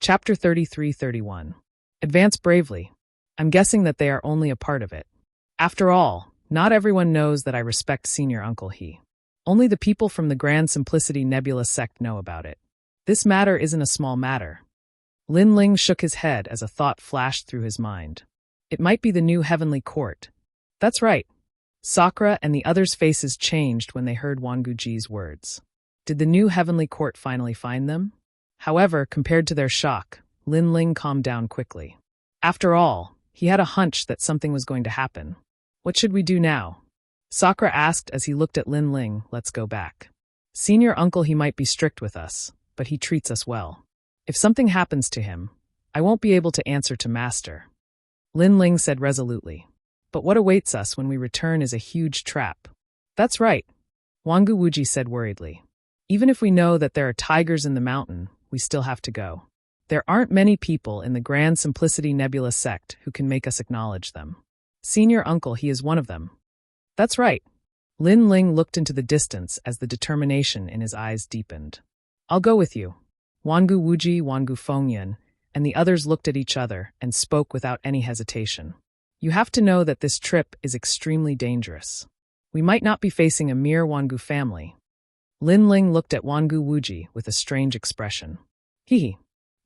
Chapter 33-31. Advance bravely. I'm guessing that they are only a part of it. After all, not everyone knows that I respect Senior Uncle He. Only the people from the Grand Simplicity Nebula sect know about it. This matter isn't a small matter. Lin Ling shook his head as a thought flashed through his mind. It might be the new heavenly court. That's right. Sakura and the others' faces changed when they heard Wanguji's words. Did the new heavenly court finally find them? However, compared to their shock, Lin Ling calmed down quickly. After all, he had a hunch that something was going to happen. What should we do now? Sakura asked as he looked at Lin Ling. Let's go back. Senior Uncle He might be strict with us, but he treats us well. If something happens to him, I won't be able to answer to Master. Lin Ling said resolutely. But what awaits us when we return is a huge trap. That's right, Wangu Wuji said worriedly. Even if we know that there are tigers in the mountain, we still have to go. There aren't many people in the Grand Simplicity Nebula sect who can make us acknowledge them. Senior Uncle He is one of them. That's right. Lin Ling looked into the distance as the determination in his eyes deepened. I'll go with you. Wangu Wuji, Wangu Fengyan, and the others looked at each other and spoke without any hesitation. You have to know that this trip is extremely dangerous. We might not be facing a mere Wangu family. Lin Ling looked at Wangu Wuji with a strange expression. Hee.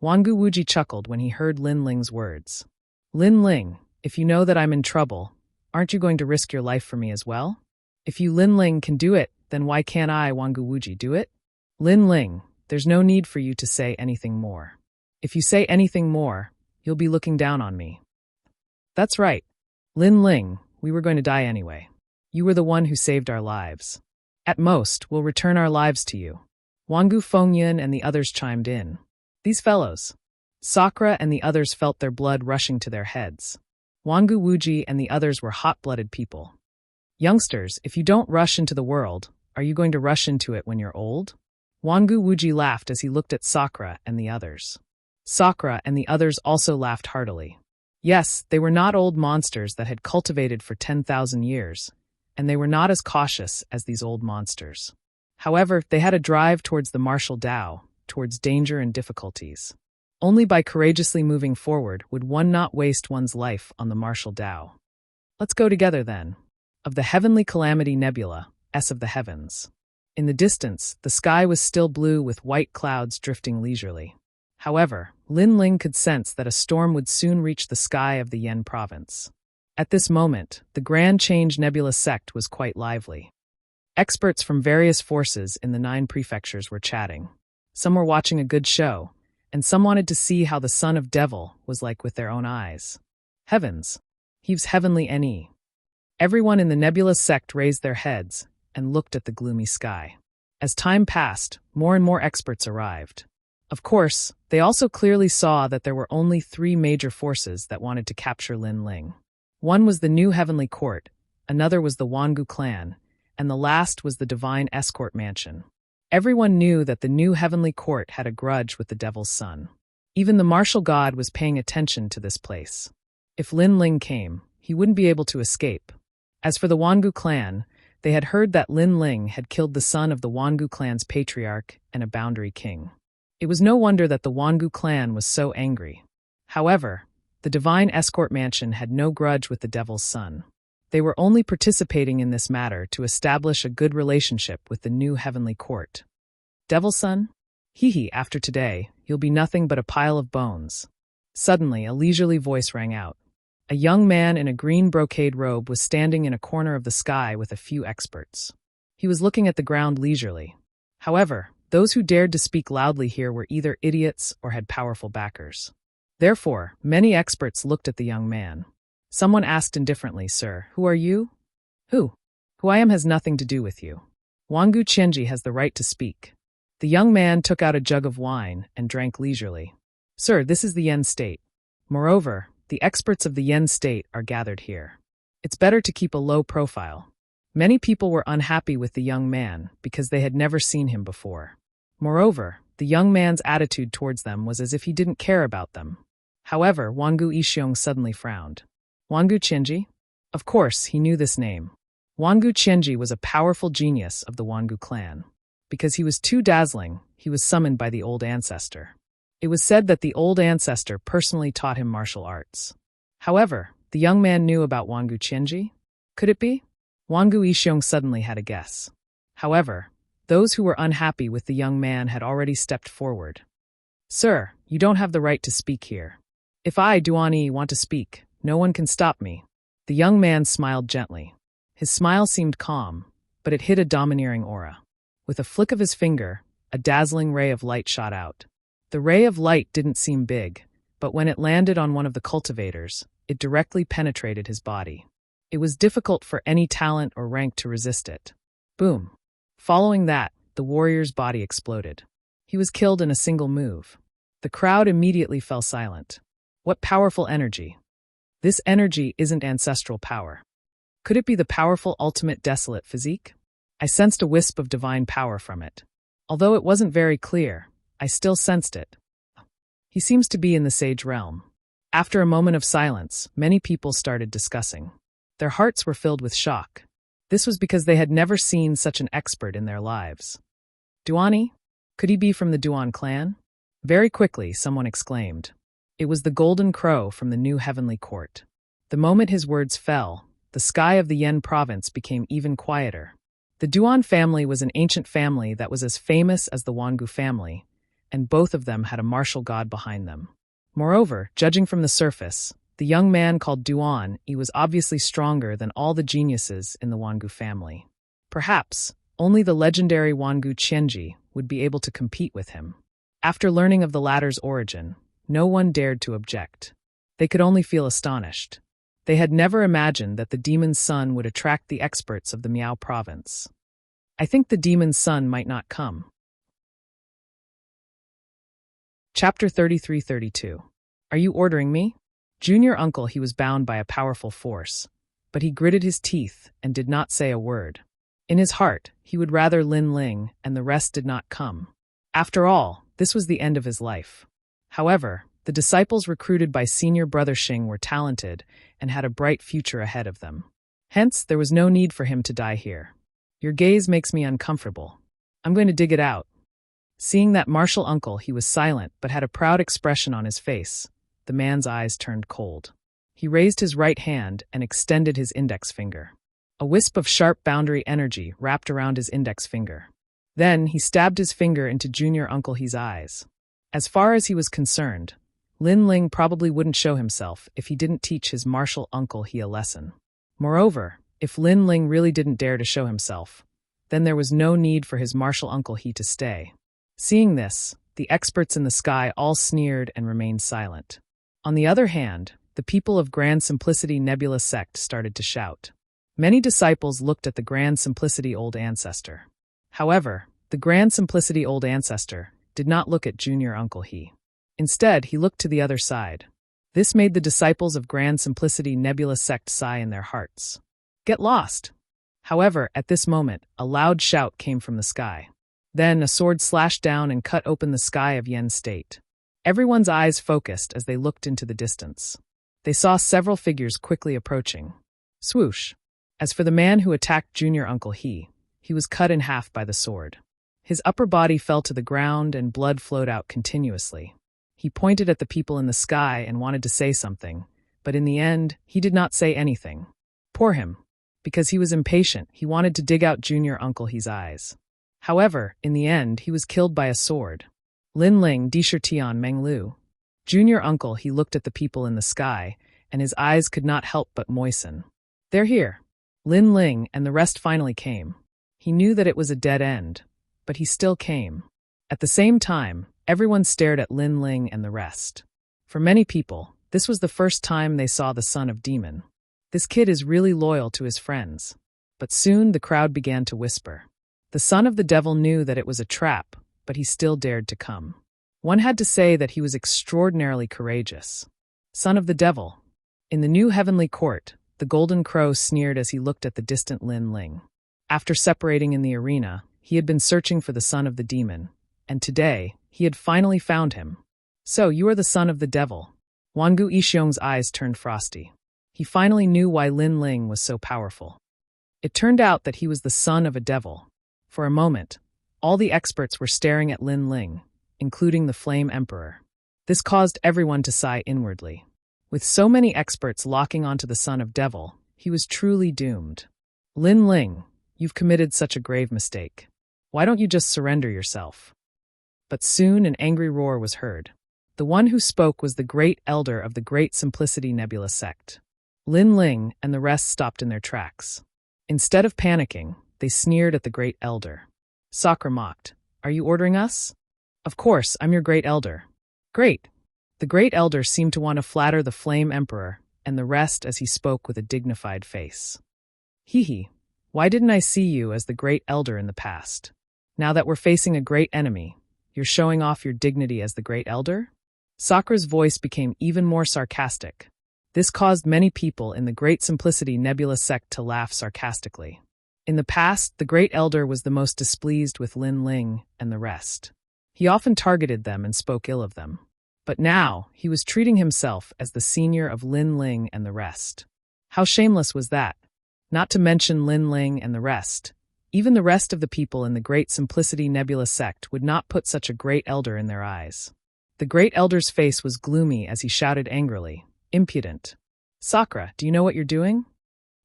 Wangu Wuji chuckled when he heard Lin Ling's words. Lin Ling, if you know that I'm in trouble, aren't you going to risk your life for me as well? If you Lin Ling can do it, then why can't I, Wangu Wuji, do it? Lin Ling, there's no need for you to say anything more. If you say anything more, you'll be looking down on me. That's right. Lin Ling, we were going to die anyway. You were the one who saved our lives. At most, we'll return our lives to you. Wangu Fengyan and the others chimed in. These fellows. Sakura and the others felt their blood rushing to their heads. Wangu Wuji and the others were hot-blooded people. Youngsters, if you don't rush into the world, are you going to rush into it when you're old? Wangu Wuji laughed as he looked at Sakura and the others. Sakura and the others also laughed heartily. Yes, they were not old monsters that had cultivated for 10,000 years, and they were not as cautious as these old monsters. However, they had a drive towards the martial Tao, towards danger and difficulties. Only by courageously moving forward would one not waste one's life on the martial Tao. Let's go together then. Of the Heavenly Calamity Nebula, S of the Heavens. In the distance, the sky was still blue with white clouds drifting leisurely. However, Lin Ling could sense that a storm would soon reach the sky of the Yen province. At this moment, the Grand Change Nebula sect was quite lively. Experts from various forces in the 9 prefectures were chatting. Some were watching a good show, and some wanted to see how the son of Devil was like with their own eyes. Heavens! Heaves heavenly NE. Everyone in the Nebula sect raised their heads and looked at the gloomy sky. As time passed, more and more experts arrived. Of course, they also clearly saw that there were only 3 major forces that wanted to capture Lin Ling. One was the new heavenly court, another was the Wangu clan, and the last was the divine escort mansion. Everyone knew that the new heavenly court had a grudge with the devil's son. Even the martial god was paying attention to this place. If Lin Ling came, he wouldn't be able to escape. As for the Wangu clan, they had heard that Lin Ling had killed the son of the Wangu clan's patriarch and a boundary king. It was no wonder that the Wangu clan was so angry. However, the divine escort mansion had no grudge with the devil's son. They were only participating in this matter to establish a good relationship with the new heavenly court. Devil's son? Hee, after today, you'll be nothing but a pile of bones. Suddenly, a leisurely voice rang out. A young man in a green brocade robe was standing in a corner of the sky with a few experts. He was looking at the ground leisurely. However, those who dared to speak loudly here were either idiots or had powerful backers. Therefore, many experts looked at the young man. Someone asked indifferently, Sir, who are you? Who I am has nothing to do with you. Wangu Qianji has the right to speak. The young man took out a jug of wine and drank leisurely. Sir, this is the Yen state. Moreover, the experts of the Yen state are gathered here. It's better to keep a low profile. Many people were unhappy with the young man because they had never seen him before. Moreover, the young man's attitude towards them was as if he didn't care about them. However, Wangu Ishiong suddenly frowned. Wangu Qianji? Of course, he knew this name. Wangu Qianji was a powerful genius of the Wangu clan. Because he was too dazzling, he was summoned by the old ancestor. It was said that the old ancestor personally taught him martial arts. However, the young man knew about Wangu Qianji? Could it be? Wangu Yixiong suddenly had a guess. However, those who were unhappy with the young man had already stepped forward. Sir, you don't have the right to speak here. If I, Duani, want to speak, no one can stop me. The young man smiled gently. His smile seemed calm, but it hid a domineering aura. With a flick of his finger, a dazzling ray of light shot out. The ray of light didn't seem big, but when it landed on one of the cultivators, it directly penetrated his body. It was difficult for any talent or rank to resist it. Boom. Following that, the warrior's body exploded. He was killed in a single move. The crowd immediately fell silent. What powerful energy. This energy isn't ancestral power. Could it be the powerful ultimate desolate physique? I sensed a wisp of divine power from it. Although it wasn't very clear, I still sensed it. He seems to be in the sage realm. After a moment of silence, many people started discussing. Their hearts were filled with shock. This was because they had never seen such an expert in their lives. Duani? Could he be from the Duan clan? Very quickly, someone exclaimed. It was the Golden Crow from the New Heavenly Court. The moment his words fell, the sky of the Yen province became even quieter. The Duan family was an ancient family that was as famous as the Wangu family, and both of them had a martial god behind them. Moreover, judging from the surface, the young man called Duan, he was obviously stronger than all the geniuses in the Wangu family. Perhaps, only the legendary Wangu Qianji would be able to compete with him. After learning of the latter's origin, no one dared to object. They could only feel astonished. They had never imagined that the demon's son would attract the experts of the Miao province. I think the demon's son might not come. Chapter 33-32. Are you ordering me? Junior uncle, he was bound by a powerful force, but he gritted his teeth and did not say a word. In his heart, he would rather Lin Ling, and the rest did not come. After all, this was the end of his life. However, the disciples recruited by senior brother Xing were talented and had a bright future ahead of them. Hence, there was no need for him to die here. Your gaze makes me uncomfortable. I'm going to dig it out. Seeing that martial uncle, he was silent but had a proud expression on his face. The man's eyes turned cold. He raised his right hand and extended his index finger. A wisp of sharp boundary energy wrapped around his index finger. Then he stabbed his finger into Junior Uncle He's eyes. As far as he was concerned, Lin Ling probably wouldn't show himself if he didn't teach his martial uncle He a lesson. Moreover, if Lin Ling really didn't dare to show himself, then there was no need for his martial uncle He to stay. Seeing this, the experts in the sky all sneered and remained silent. On the other hand, the people of Grand Simplicity Nebula sect started to shout. Many disciples looked at the Grand Simplicity Old Ancestor. However, the Grand Simplicity Old Ancestor did not look at Junior Uncle He. Instead, he looked to the other side. This made the disciples of Grand Simplicity Nebula sect sigh in their hearts. Get lost! However, at this moment, a loud shout came from the sky. Then a sword slashed down and cut open the sky of Yen State. Everyone's eyes focused as they looked into the distance. They saw several figures quickly approaching. Swoosh! As for the man who attacked Junior Uncle He was cut in half by the sword. His upper body fell to the ground and blood flowed out continuously. He pointed at the people in the sky and wanted to say something, but in the end, he did not say anything. Poor him. Because he was impatient, he wanted to dig out Junior Uncle He's eyes. However, in the end, he was killed by a sword. Lin Ling, Disher Tian Meng Lu. Junior Uncle He looked at the people in the sky, and his eyes could not help but moisten. They're here. Lin Ling and the rest finally came. He knew that it was a dead end, but he still came. At the same time, everyone stared at Lin Ling and the rest. For many people, this was the first time they saw the son of Demon. This kid is really loyal to his friends. But soon the crowd began to whisper. The son of the devil knew that it was a trap, but he still dared to come. One had to say that he was extraordinarily courageous. Son of the devil. In the New Heavenly Court, the Golden Crow sneered as he looked at the distant Lin Ling. After separating in the arena, he had been searching for the son of the demon, and today, he had finally found him. So, you are the son of the devil. Wangu Yixiong's eyes turned frosty. He finally knew why Lin Ling was so powerful. It turned out that he was the son of a devil. For a moment, all the experts were staring at Lin Ling, including the Flame Emperor. This caused everyone to sigh inwardly. With so many experts locking onto the son of devil, he was truly doomed. Lin Ling, you've committed such a grave mistake. Why don't you just surrender yourself? But soon an angry roar was heard. The one who spoke was the great elder of the Great Simplicity Nebula sect. Lin Ling and the rest stopped in their tracks. Instead of panicking, they sneered at the great elder. Sakura mocked, "Are you ordering us?" "Of course, I'm your great elder." "Great." The great elder seemed to want to flatter the flame emperor and the rest as he spoke with a dignified face. "Hee, why didn't I see you as the great elder in the past? Now that we're facing a great enemy, you're showing off your dignity as the great elder?" Sakura's voice became even more sarcastic. This caused many people in the Great Simplicity Nebula sect to laugh sarcastically. In the past, the great elder was the most displeased with Lin Ling and the rest. He often targeted them and spoke ill of them. But now, he was treating himself as the senior of Lin Ling and the rest. How shameless was that? Not to mention Lin Ling and the rest. Even the rest of the people in the Great Simplicity Nebula sect would not put such a great elder in their eyes. The great elder's face was gloomy as he shouted angrily, "Impudent! Sakura, do you know what you're doing?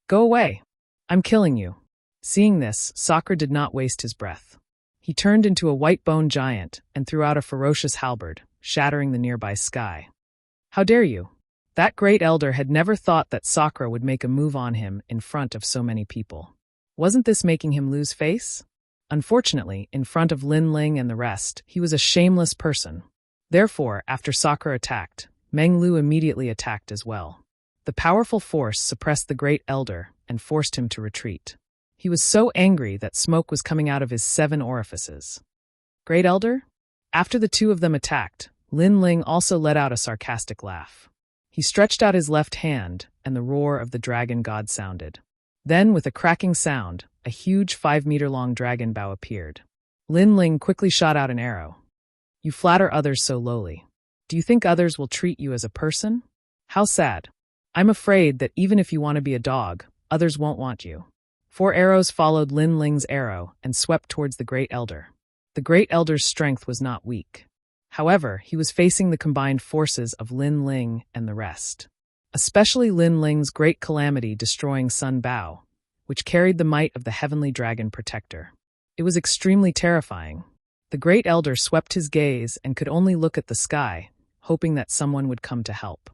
Go away! I'm killing you!" Seeing this, Sakura did not waste his breath. He turned into a white-boned giant and threw out a ferocious halberd, shattering the nearby sky. "How dare you!" That great elder had never thought that Sakura would make a move on him in front of so many people. Wasn't this making him lose face? Unfortunately, in front of Lin Ling and the rest, he was a shameless person. Therefore, after Sakura attacked, Meng Lu immediately attacked as well. The powerful force suppressed the great elder and forced him to retreat. He was so angry that smoke was coming out of his 7 orifices. "Great elder?" After the two of them attacked, Lin Ling also let out a sarcastic laugh. He stretched out his left hand, and the roar of the dragon god sounded. Then, with a cracking sound, a huge 5-meter-long dragon bow appeared. Lin Ling quickly shot out an arrow. "You flatter others so lowly. Do you think others will treat you as a person? How sad. I'm afraid that even if you want to be a dog, others won't want you." 4 arrows followed Lin Ling's arrow and swept towards the great elder. The great elder's strength was not weak. However, he was facing the combined forces of Lin Ling and the rest. Especially Lin Ling's great calamity destroying Sun Bao, which carried the might of the heavenly dragon protector. It was extremely terrifying. The great elder swept his gaze and could only look at the sky, hoping that someone would come to help.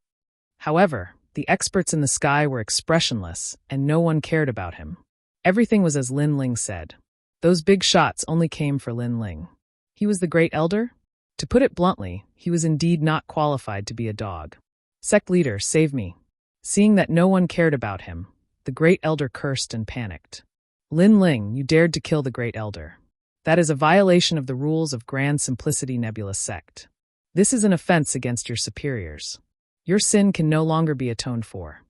However, the experts in the sky were expressionless, and no one cared about him. Everything was as Lin Ling said. Those big shots only came for Lin Ling. He was the great elder? To put it bluntly, he was indeed not qualified to be a dog. "Sect leader, save me." Seeing that no one cared about him, the great elder cursed and panicked. "Lin Ling, you dared to kill the great elder. That is a violation of the rules of Grand Simplicity Nebula sect. This is an offense against your superiors. Your sin can no longer be atoned for."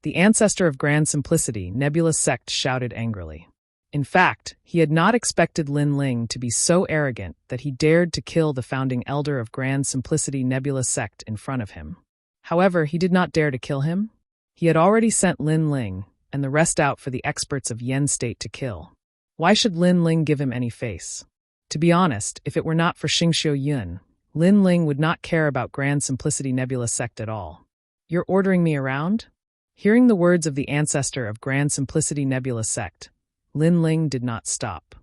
The ancestor of Grand Simplicity Nebula sect shouted angrily. In fact, he had not expected Lin Ling to be so arrogant that he dared to kill the founding elder of Grand Simplicity Nebula sect in front of him. However, he did not dare to kill him. He had already sent Lin Ling and the rest out for the experts of Yen State to kill. Why should Lin Ling give him any face? To be honest, if it were not for Xingxiu Yun, Lin Ling would not care about Grand Simplicity Nebula sect at all. "You're ordering me around?" Hearing the words of the ancestor of Grand Simplicity Nebula sect, Lin Ling did not stop.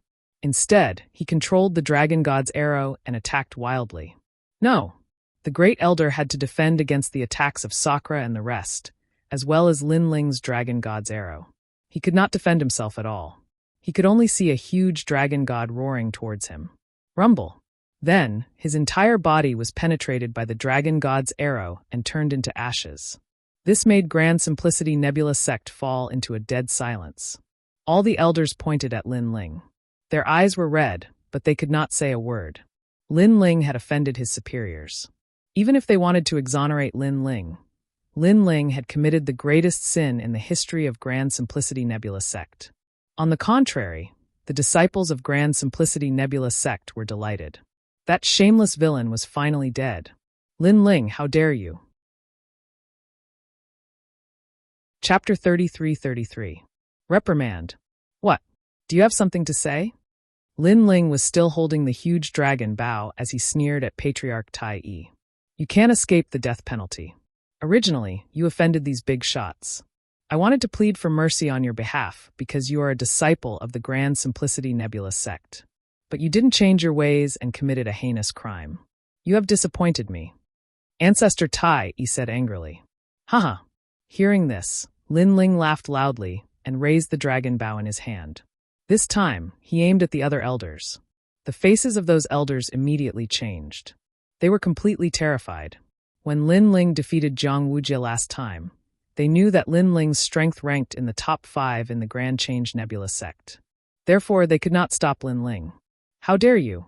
Instead, he controlled the dragon god's arrow and attacked wildly. No! The great elder had to defend against the attacks of Sakura and the rest, as well as Lin Ling's dragon god's arrow. He could not defend himself at all. He could only see a huge dragon god roaring towards him. Rumble! Then, his entire body was penetrated by the dragon god's arrow and turned into ashes. This made Grand Simplicity Nebula sect fall into a dead silence. All the elders pointed at Lin Ling. Their eyes were red, but they could not say a word. Lin Ling had offended his superiors. Even if they wanted to exonerate Lin Ling had committed the greatest sin in the history of Grand Simplicity Nebula sect. On the contrary, the disciples of Grand Simplicity Nebula sect were delighted. That shameless villain was finally dead. Lin Ling, how dare you? Chapter 33-33. Reprimand. What? Do you have something to say? Lin Ling was still holding the huge dragon bow as he sneered at Patriarch Tai Yi. You can't escape the death penalty. Originally, you offended these big shots. I wanted to plead for mercy on your behalf because you are a disciple of the Grand Simplicity Nebula sect. But you didn't change your ways and committed a heinous crime. You have disappointed me. Ancestor Tai, he said angrily. Haha. Hearing this, Lin Ling laughed loudly and raised the dragon bow in his hand. This time, he aimed at the other elders. The faces of those elders immediately changed. They were completely terrified. When Lin Ling defeated Jiang Wujie last time, they knew that Lin Ling's strength ranked in the top 5 in the Grand Change Nebula sect. Therefore, they could not stop Lin Ling. How dare you?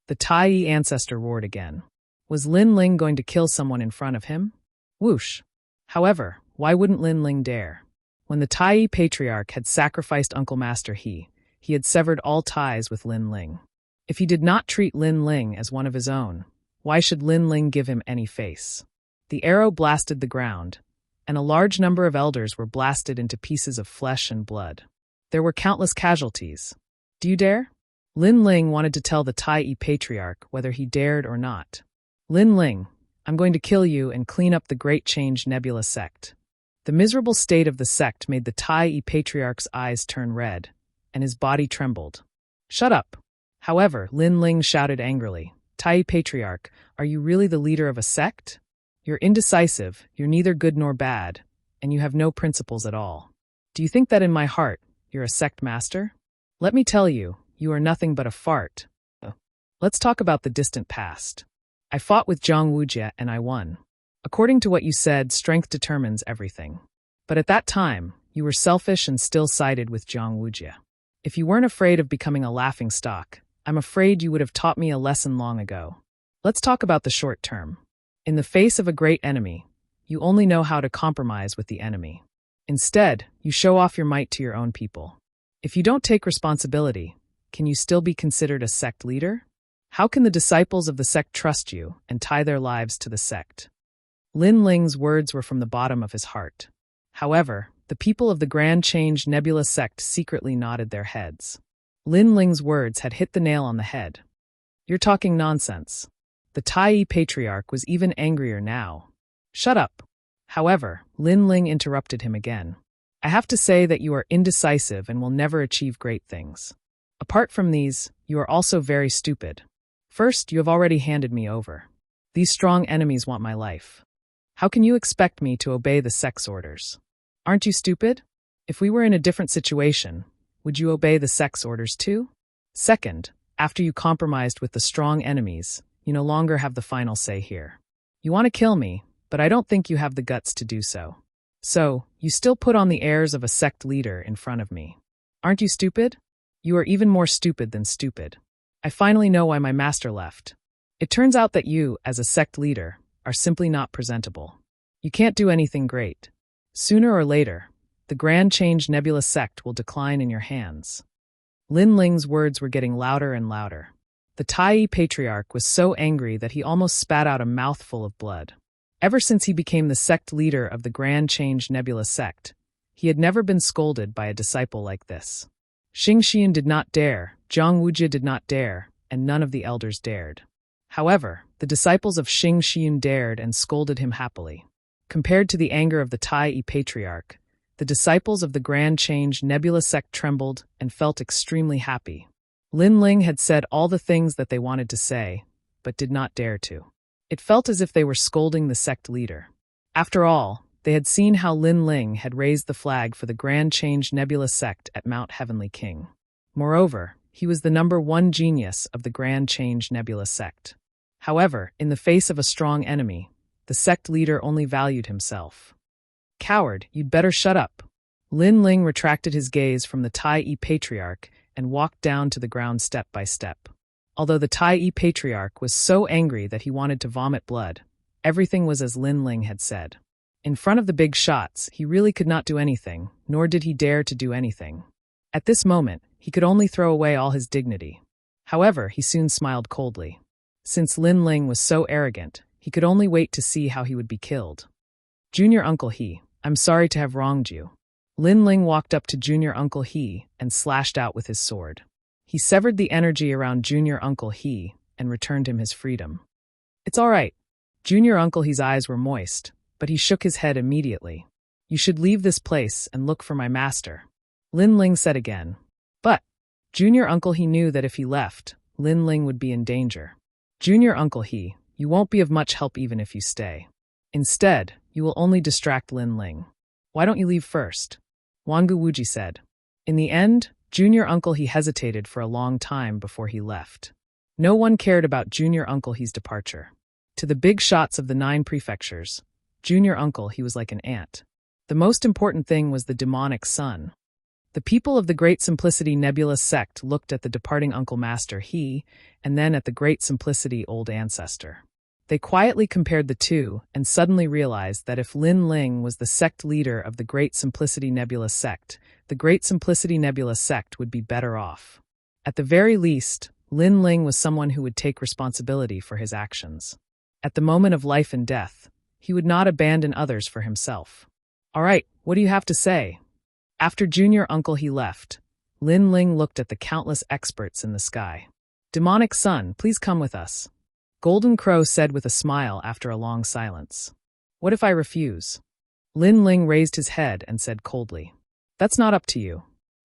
The Tai ancestor roared again. Was Lin Ling going to kill someone in front of him? Whoosh. However, why wouldn't Lin Ling dare? When the Tai patriarch had sacrificed Uncle Master he had severed all ties with Lin Ling. If he did not treat Lin Ling as one of his own, why should Lin Ling give him any face? The arrow blasted the ground, and a large number of elders were blasted into pieces of flesh and blood. There were countless casualties. Do you dare? Lin Ling wanted to tell the Tai patriarch whether he dared or not. Lin Ling, I'm going to kill you and clean up the Great Change Nebula sect. The miserable state of the sect made the Tai patriarch's eyes turn red, and his body trembled. Shut up! However, Lin Ling shouted angrily, Tai patriarch, are you really the leader of a sect? You're indecisive, you're neither good nor bad, and you have no principles at all. Do you think that in my heart, you're a sect master? Let me tell you, you are nothing but a fart. Let's talk about the distant past. I fought with Jiang Wujie and I won. According to what you said, strength determines everything. But at that time, you were selfish and still sided with Jiang Wujie. If you weren't afraid of becoming a laughingstock, I'm afraid you would have taught me a lesson long ago. Let's talk about the short term. In the face of a great enemy, you only know how to compromise with the enemy. Instead, you show off your might to your own people. If you don't take responsibility, can you still be considered a sect leader? How can the disciples of the sect trust you and tie their lives to the sect? Lin Ling's words were from the bottom of his heart. However, the people of the Grand Change Nebula sect secretly nodded their heads. Lin Ling's words had hit the nail on the head. You're talking nonsense. The Tai patriarch was even angrier now. Shut up. However, Lin Ling interrupted him again. I have to say that you are indecisive and will never achieve great things. Apart from these, you are also very stupid. First, you have already handed me over. These strong enemies want my life. How can you expect me to obey the sect's orders? Aren't you stupid? If we were in a different situation, would you obey the sect's orders too? Second, after you compromised with the strong enemies, you no longer have the final say here. You want to kill me, but I don't think you have the guts to do so. So, you still put on the airs of a sect leader in front of me. Aren't you stupid? You are even more stupid than stupid. I finally know why my master left. It turns out that you, as a sect leader, are simply not presentable. You can't do anything great. Sooner or later, the Grand Change Nebula sect will decline in your hands. Lin Ling's words were getting louder and louder. The Tai patriarch was so angry that he almost spat out a mouthful of blood. Ever since he became the sect leader of the Grand Change Nebula sect, he had never been scolded by a disciple like this. Xing Xian did not dare, Jiang Wujie did not dare, and none of the elders dared. However, the disciples of Xing Xian dared and scolded him happily. Compared to the anger of the Tai patriarch, the disciples of the Grand Change Nebula sect trembled and felt extremely happy. Lin Ling had said all the things that they wanted to say, but did not dare to. It felt as if they were scolding the sect leader. After all, they had seen how Lin Ling had raised the flag for the Grand Change Nebula sect at Mount Heavenly King. Moreover, he was the #1 genius of the Grand Change Nebula sect. However, in the face of a strong enemy, the sect leader only valued himself. Coward, you'd better shut up. Lin Ling retracted his gaze from the Tai patriarch and walked down to the ground step by step. Although the Tai patriarch was so angry that he wanted to vomit blood, everything was as Lin Ling had said. In front of the big shots, he really could not do anything, nor did he dare to do anything. At this moment, he could only throw away all his dignity. However, he soon smiled coldly. Since Lin Ling was so arrogant, he could only wait to see how he would be killed. Junior Uncle He, I'm sorry to have wronged you. Lin Ling walked up to Junior Uncle He and slashed out with his sword. He severed the energy around Junior Uncle He and returned him his freedom. It's all right. Junior Uncle He's eyes were moist, but he shook his head immediately. You should leave this place and look for my master, Lin Ling said again. But Junior Uncle He knew that if he left, Lin Ling would be in danger. Junior Uncle He, you won't be of much help even if you stay. Instead, you will only distract Lin Ling. Why don't you leave first? Wangu Wuji said. In the end, Junior Uncle He hesitated for a long time before he left. No one cared about Junior Uncle He's departure. To the big shots of the 9 prefectures, Junior Uncle He was like an ant. The most important thing was the demonic sun. The people of the Great Simplicity Nebulous sect looked at the departing Uncle Master He, and then at the Great Simplicity Old Ancestor. They quietly compared the two and suddenly realized that if Lin Ling was the sect leader of the Great Simplicity Nebulous sect, the Great Simplicity Nebulous sect would be better off. At the very least, Lin Ling was someone who would take responsibility for his actions. At the moment of life and death, he would not abandon others for himself. All right, what do you have to say? After Junior Uncle He left, Lin Ling looked at the countless experts in the sky. Demonic Sun, please come with us, Golden Crow said with a smile after a long silence. What if I refuse? Lin Ling raised his head and said coldly. That's not up to you.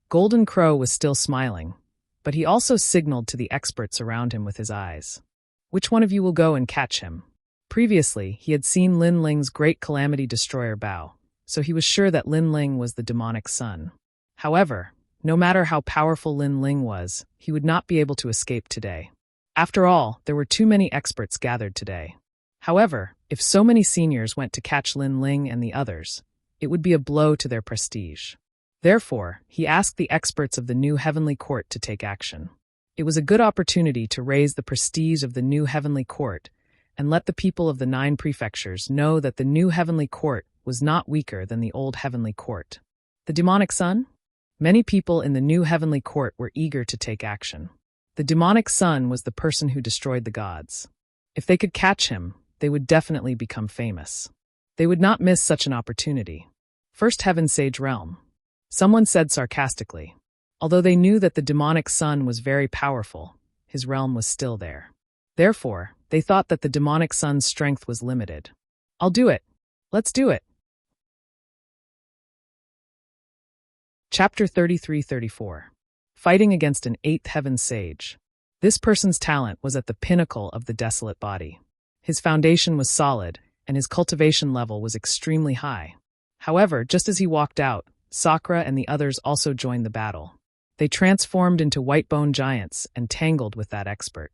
Golden Crow was still smiling, but he also signaled to the experts around him with his eyes. Which one of you will go and catch him? Previously, he had seen Lin Ling's great calamity destroyer bow, so he was sure that Lin Ling was the demonic sun. However, no matter how powerful Lin Ling was, he would not be able to escape today. After all, there were too many experts gathered today. However, if so many seniors went to catch Lin Ling and the others, it would be a blow to their prestige. Therefore, he asked the experts of the new Heavenly Court to take action. It was a good opportunity to raise the prestige of the new Heavenly Court and let the people of the 9 prefectures know that the new Heavenly Court was not weaker than the old Heavenly Court. The demonic sun? Many people in the new Heavenly Court were eager to take action. The demonic sun was the person who destroyed the gods. If they could catch him, they would definitely become famous. They would not miss such an opportunity. First Heaven Sage Realm. Someone said sarcastically. Although they knew that the demonic sun was very powerful, his realm was still there. Therefore, they thought that the demonic sun's strength was limited. I'll do it. Let's do it. Chapter 33-34. Fighting against an 8th Heaven Sage. This person's talent was at the pinnacle of the desolate body. His foundation was solid, and his cultivation level was extremely high. However, just as he walked out, Sakura and the others also joined the battle. They transformed into white bone giants and tangled with that expert.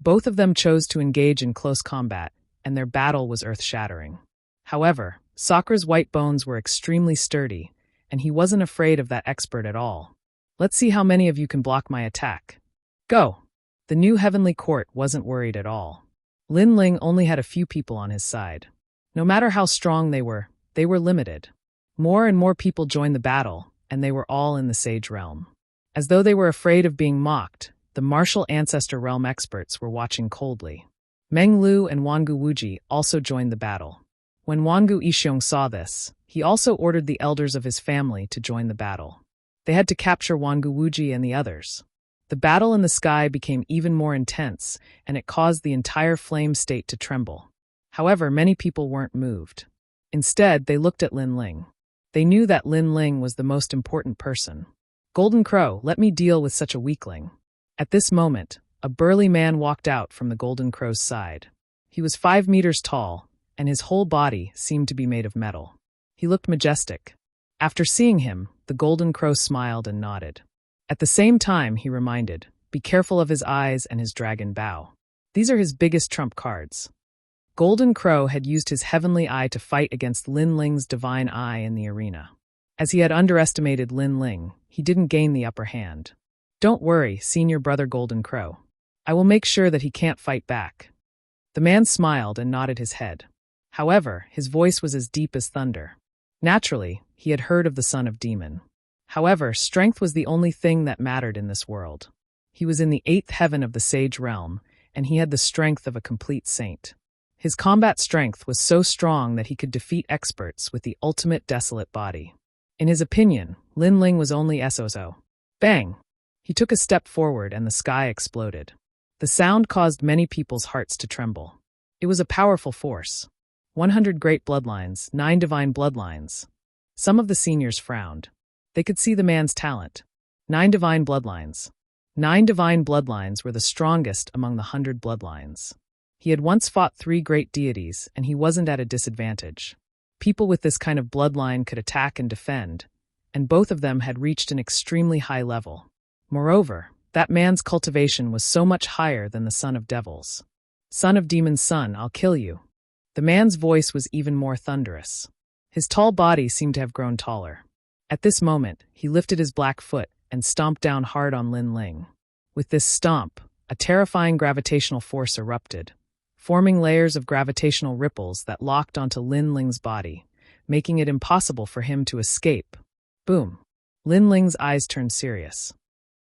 Both of them chose to engage in close combat, and their battle was earth-shattering. However, Sakura's white bones were extremely sturdy, and he wasn't afraid of that expert at all. Let's see how many of you can block my attack. Go! The new Heavenly Court wasn't worried at all. Lin Ling only had a few people on his side. No matter how strong they were limited. More and more people joined the battle, and they were all in the Sage Realm. As though they were afraid of being mocked, the martial Ancestor Realm experts were watching coldly. Meng Lu and Wangu Wuji also joined the battle. When Wangu Ishiong saw this, he also ordered the elders of his family to join the battle. They had to capture Wangu Wuji and the others. The battle in the sky became even more intense, and it caused the entire flame state to tremble. However, many people weren't moved. Instead, they looked at Lin Ling. They knew that Lin Ling was the most important person. Golden Crow, let me deal with such a weakling. At this moment, a burly man walked out from the Golden Crow's side. He was 5 meters tall, and his whole body seemed to be made of metal. He looked majestic. After seeing him, the Golden Crow smiled and nodded. At the same time, he reminded, be careful of his eyes and his dragon bow. These are his biggest trump cards. Golden Crow had used his heavenly eye to fight against Lin Ling's divine eye in the arena. As he had underestimated Lin Ling, he didn't gain the upper hand. Don't worry, senior brother Golden Crow. I will make sure that he can't fight back. The man smiled and nodded his head. However, his voice was as deep as thunder. Naturally, he had heard of the son of demon. However, strength was the only thing that mattered in this world. He was in the 8th heaven of the Sage Realm, and he had the strength of a complete saint. His combat strength was so strong that he could defeat experts with the ultimate desolate body. In his opinion, Lin Ling was only SOSO. Bang! He took a step forward and the sky exploded. The sound caused many people's hearts to tremble. It was a powerful force. 100 great bloodlines, 9 divine bloodlines. Some of the seniors frowned. They could see the man's talent. 9 divine bloodlines. 9 divine bloodlines were the strongest among the 100 bloodlines. He had once fought 3 great deities, and he wasn't at a disadvantage. People with this kind of bloodline could attack and defend, and both of them had reached an extremely high level. Moreover, that man's cultivation was so much higher than the son of devils. Son of demon's son, I'll kill you. The man's voice was even more thunderous. His tall body seemed to have grown taller. At this moment, he lifted his black foot and stomped down hard on Lin Ling. With this stomp, a terrifying gravitational force erupted, forming layers of gravitational ripples that locked onto Lin Ling's body, making it impossible for him to escape. Boom! Lin Ling's eyes turned serious.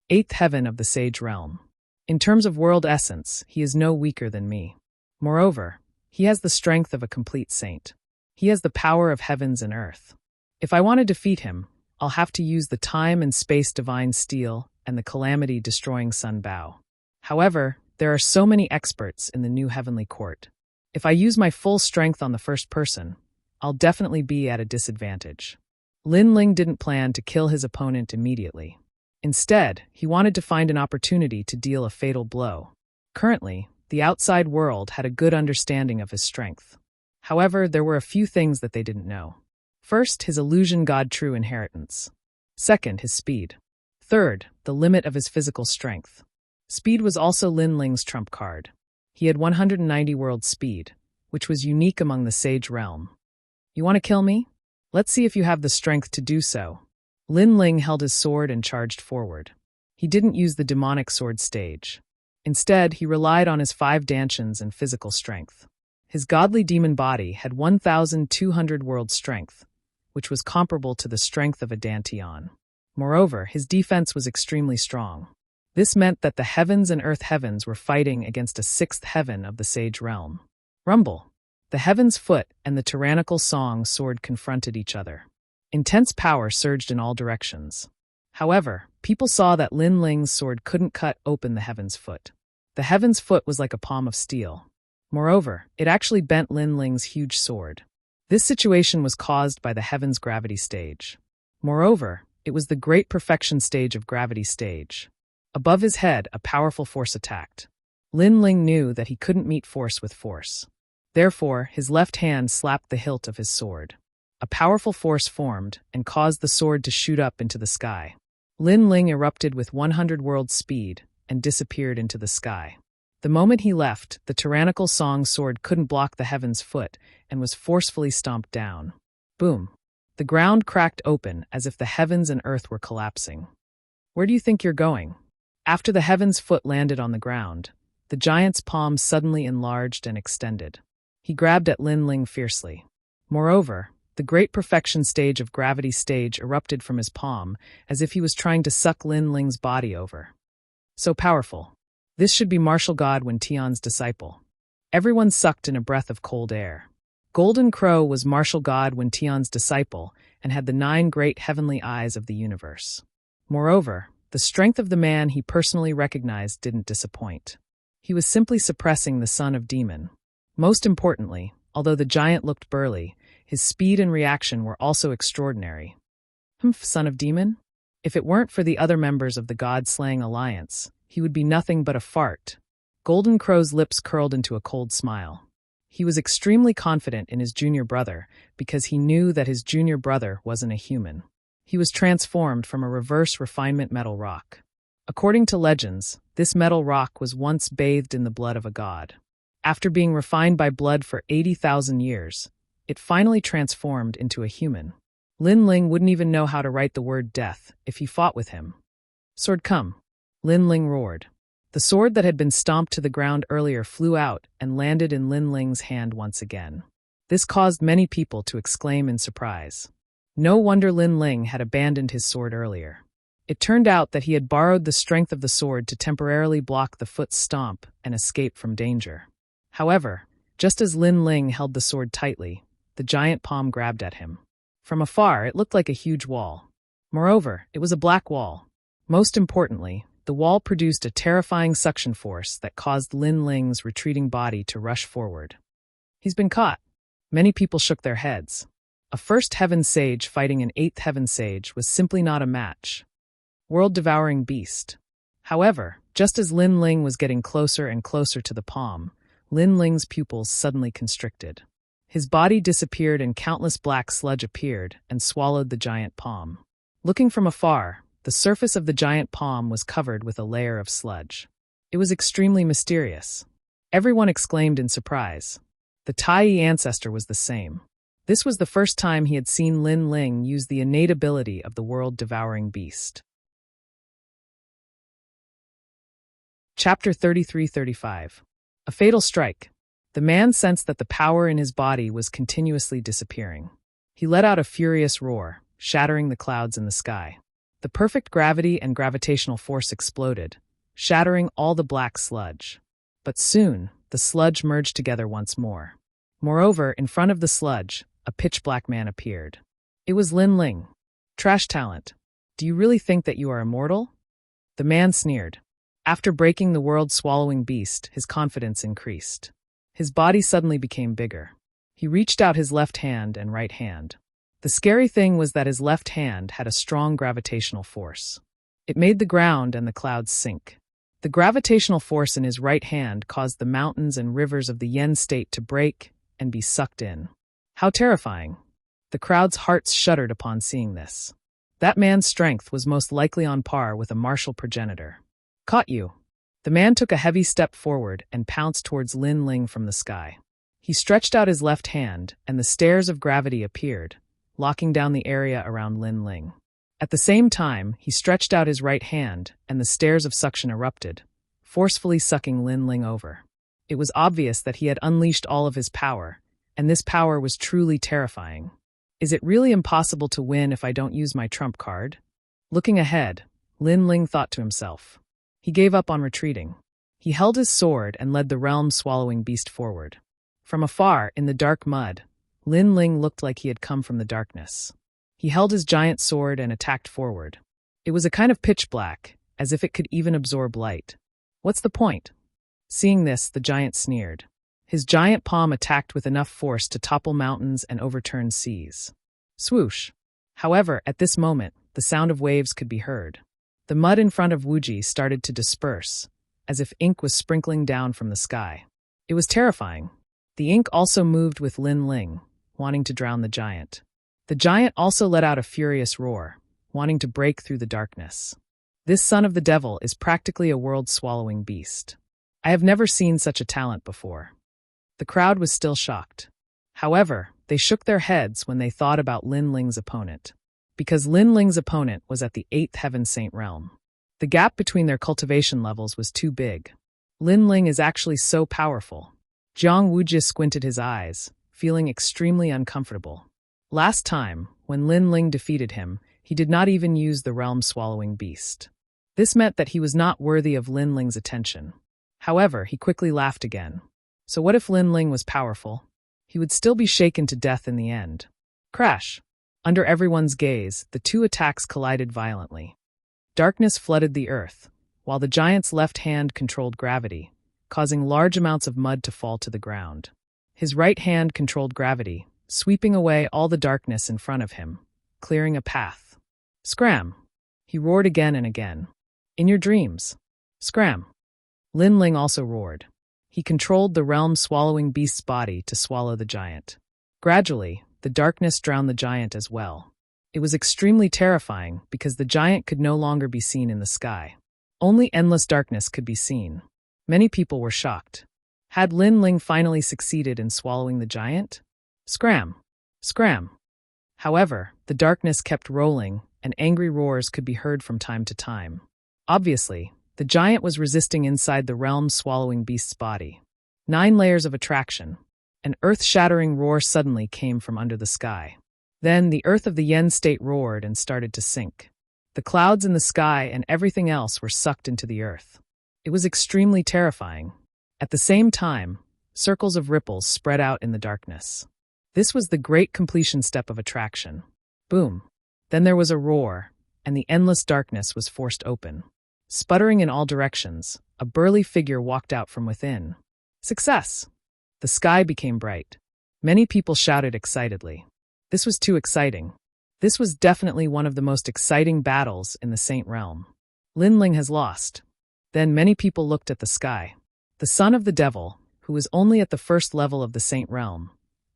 8th heaven of the Sage Realm. In terms of world essence, he is no weaker than me. Moreover, he has the strength of a complete saint. He has the power of heavens and earth. If I want to defeat him, I'll have to use the time and space divine steel and the calamity-destroying sun bow. However, there are so many experts in the new heavenly court. If I use my full strength on the first person, I'll definitely be at a disadvantage. Lin Ling didn't plan to kill his opponent immediately. Instead, he wanted to find an opportunity to deal a fatal blow. Currently, the outside world had a good understanding of his strength. However, there were a few things that they didn't know. First, his illusion god true inheritance. Second, his speed. Third, the limit of his physical strength. Speed was also Lin Ling's trump card. He had 190 world speed, which was unique among the Sage Realm. You want to kill me? Let's see if you have the strength to do so. Lin Ling held his sword and charged forward. He didn't use the demonic sword stage. Instead, he relied on his 5 dantians and physical strength. His godly demon body had 1,200 world strength, which was comparable to the strength of a dantian. Moreover, his defense was extremely strong. This meant that the heavens and earth heavens were fighting against a 6th heaven of the Sage Realm. Rumble! The heaven's foot and the tyrannical song sword confronted each other. Intense power surged in all directions. However, people saw that Lin Ling's sword couldn't cut open the heaven's foot. The heaven's foot was like a palm of steel. Moreover, it actually bent Lin Ling's huge sword. This situation was caused by the heaven's gravity stage. Moreover, it was the great perfection stage of gravity stage. Above his head, a powerful force attacked. Lin Ling knew that he couldn't meet force with force. Therefore, his left hand slapped the hilt of his sword. A powerful force formed and caused the sword to shoot up into the sky. Lin Ling erupted with 100 world speed and disappeared into the sky. The moment he left, the tyrannical song sword couldn't block the heaven's foot and was forcefully stomped down. Boom! The ground cracked open as if the heavens and earth were collapsing. Where do you think you're going? After the heaven's foot landed on the ground, the giant's palm suddenly enlarged and extended. He grabbed at Lin Ling fiercely. Moreover, the great perfection stage of gravity stage erupted from his palm as if he was trying to suck Lin Ling's body over. So powerful. This should be martial god Wen Tian's disciple. Everyone sucked in a breath of cold air. Golden Crow was martial god Wen Tian's disciple and had the 9 great heavenly eyes of the universe. Moreover, the strength of the man he personally recognized didn't disappoint. He was simply suppressing the son of demon. Most importantly, although the giant looked burly, his speed and reaction were also extraordinary. Humph, son of demon? If it weren't for the other members of the God-slaying alliance, he would be nothing but a fart. Golden Crow's lips curled into a cold smile. He was extremely confident in his junior brother because he knew that his junior brother wasn't a human. He was transformed from a reverse refinement metal rock. According to legends, this metal rock was once bathed in the blood of a god. After being refined by blood for 80,000 years, it finally transformed into a human. Lin Ling wouldn't even know how to write the word death if he fought with him. Sword come! Lin Ling roared. The sword that had been stomped to the ground earlier flew out and landed in Lin Ling's hand once again. This caused many people to exclaim in surprise. No wonder Lin Ling had abandoned his sword earlier. It turned out that he had borrowed the strength of the sword to temporarily block the foot's stomp and escape from danger. However, just as Lin Ling held the sword tightly, the giant palm grabbed at him. From afar, it looked like a huge wall. Moreover, it was a black wall. Most importantly, the wall produced a terrifying suction force that caused Lin Ling's retreating body to rush forward. He's been caught. Many people shook their heads. A first heaven sage fighting an eighth heaven sage was simply not a match. World-devouring beast. However, just as Lin Ling was getting closer and closer to the palm, Lin Ling's pupils suddenly constricted. His body disappeared and countless black sludge appeared and swallowed the giant palm. Looking from afar, the surface of the giant palm was covered with a layer of sludge. It was extremely mysterious. Everyone exclaimed in surprise. The Tai ancestor was the same. This was the first time he had seen Lin Ling use the innate ability of the world-devouring beast. Chapter 33-35. A fatal strike. The man sensed that the power in his body was continuously disappearing. He let out a furious roar, shattering the clouds in the sky. The perfect gravity and gravitational force exploded, shattering all the black sludge. But soon, the sludge merged together once more. Moreover, in front of the sludge, a pitch-black man appeared. It was Lin Ling. Trash talent. Do you really think that you are immortal? The man sneered. After breaking the world-swallowing beast, his confidence increased. His body suddenly became bigger. He reached out his left hand and right hand. The scary thing was that his left hand had a strong gravitational force. It made the ground and the clouds sink. The gravitational force in his right hand caused the mountains and rivers of the Yen state to break and be sucked in. How terrifying! The crowd's hearts shuddered upon seeing this. That man's strength was most likely on par with a martial progenitor. Caught you! The man took a heavy step forward and pounced towards Lin Ling from the sky. He stretched out his left hand, and the stairs of gravity appeared, locking down the area around Lin Ling. At the same time, he stretched out his right hand, and the stairs of suction erupted, forcefully sucking Lin Ling over. It was obvious that he had unleashed all of his power, and this power was truly terrifying. Is it really impossible to win if I don't use my trump card? Looking ahead, Lin Ling thought to himself. He gave up on retreating. He held his sword and led the realm-swallowing beast forward. From afar, in the dark mud, Lin Ling looked like he had come from the darkness. He held his giant sword and attacked forward. It was a kind of pitch black, as if it could even absorb light. What's the point? Seeing this, the giant sneered. His giant palm attacked with enough force to topple mountains and overturn seas. Swoosh! However, at this moment, the sound of waves could be heard. The mud in front of Wuji started to disperse, as if ink was sprinkling down from the sky. It was terrifying. The ink also moved with Lin Ling, wanting to drown the giant. The giant also let out a furious roar, wanting to break through the darkness. This son of the devil is practically a world-swallowing beast. I have never seen such a talent before. The crowd was still shocked. However, they shook their heads when they thought about Lin Ling's opponent. Because Lin Ling's opponent was at the 8th Heaven Saint realm. The gap between their cultivation levels was too big. Lin Ling is actually so powerful. Jiang Wujie squinted his eyes, feeling extremely uncomfortable. Last time, when Lin Ling defeated him, he did not even use the realm-swallowing beast. This meant that he was not worthy of Lin Ling's attention. However, he quickly laughed again. So what if Lin Ling was powerful? He would still be shaken to death in the end. Crash! Under everyone's gaze, the two attacks collided violently. Darkness flooded the earth, while the giant's left hand controlled gravity, causing large amounts of mud to fall to the ground. His right hand controlled gravity, sweeping away all the darkness in front of him, clearing a path. Scram! He roared again and again. In your dreams. Scram! Lin Ling also roared. He controlled the realm-swallowing beast's body to swallow the giant. Gradually, the darkness drowned the giant as well. It was extremely terrifying because the giant could no longer be seen in the sky. Only endless darkness could be seen. Many people were shocked. Had Lin Ling finally succeeded in swallowing the giant? Scram! Scram! However, the darkness kept rolling, and angry roars could be heard from time to time. Obviously, the giant was resisting inside the realm-swallowing beast's body. 9 layers of attraction. An earth-shattering roar suddenly came from under the sky. Then the earth of the Yen state roared and started to sink. The clouds in the sky and everything else were sucked into the earth. It was extremely terrifying. At the same time, circles of ripples spread out in the darkness. This was the great completion step of attraction. Boom. Then there was a roar, and the endless darkness was forced open. Sputtering in all directions, a burly figure walked out from within. Success! The sky became bright. Many people shouted excitedly. This was too exciting. This was definitely one of the most exciting battles in the Saint Realm. Lin Ling has lost. Then many people looked at the sky. The son of the devil, who was only at the first level of the Saint Realm,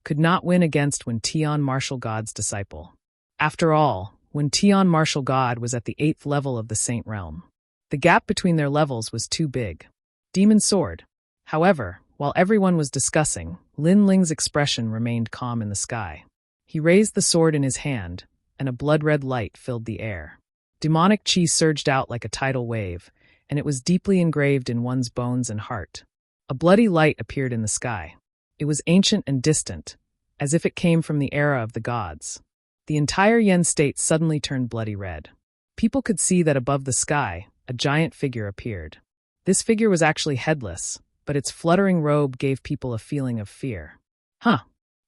could not win against When Tian Martial God's disciple. After all, When Tian Martial God was at the 8th level of the Saint Realm. The gap between their levels was too big. Demon Sword. However, while everyone was discussing, Lin Ling's expression remained calm in the sky. He raised the sword in his hand, and a blood-red light filled the air. Demonic chi surged out like a tidal wave, and it was deeply engraved in one's bones and heart. A bloody light appeared in the sky. It was ancient and distant, as if it came from the era of the gods. The entire Yen state suddenly turned bloody red. People could see that above the sky, a giant figure appeared. This figure was actually headless, but its fluttering robe gave people a feeling of fear.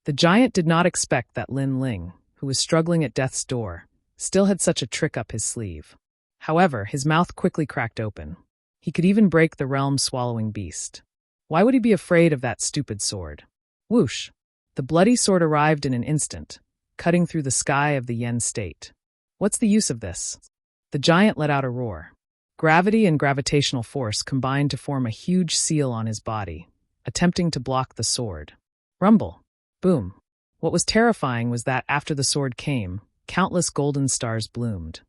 The giant did not expect that Lin Ling, who was struggling at death's door, still had such a trick up his sleeve. However, his mouth quickly cracked open. He could even break the realm-swallowing beast. Why would he be afraid of that stupid sword? Whoosh! The bloody sword arrived in an instant, cutting through the sky of the Yen state. What's the use of this? The giant let out a roar. Gravity and gravitational force combined to form a huge seal on his body, attempting to block the sword. Rumble. Boom. What was terrifying was that after the sword came, countless golden stars bloomed.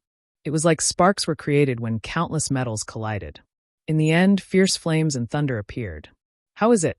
It was like sparks were created when countless metals collided. In the end, fierce flames and thunder appeared. How is it?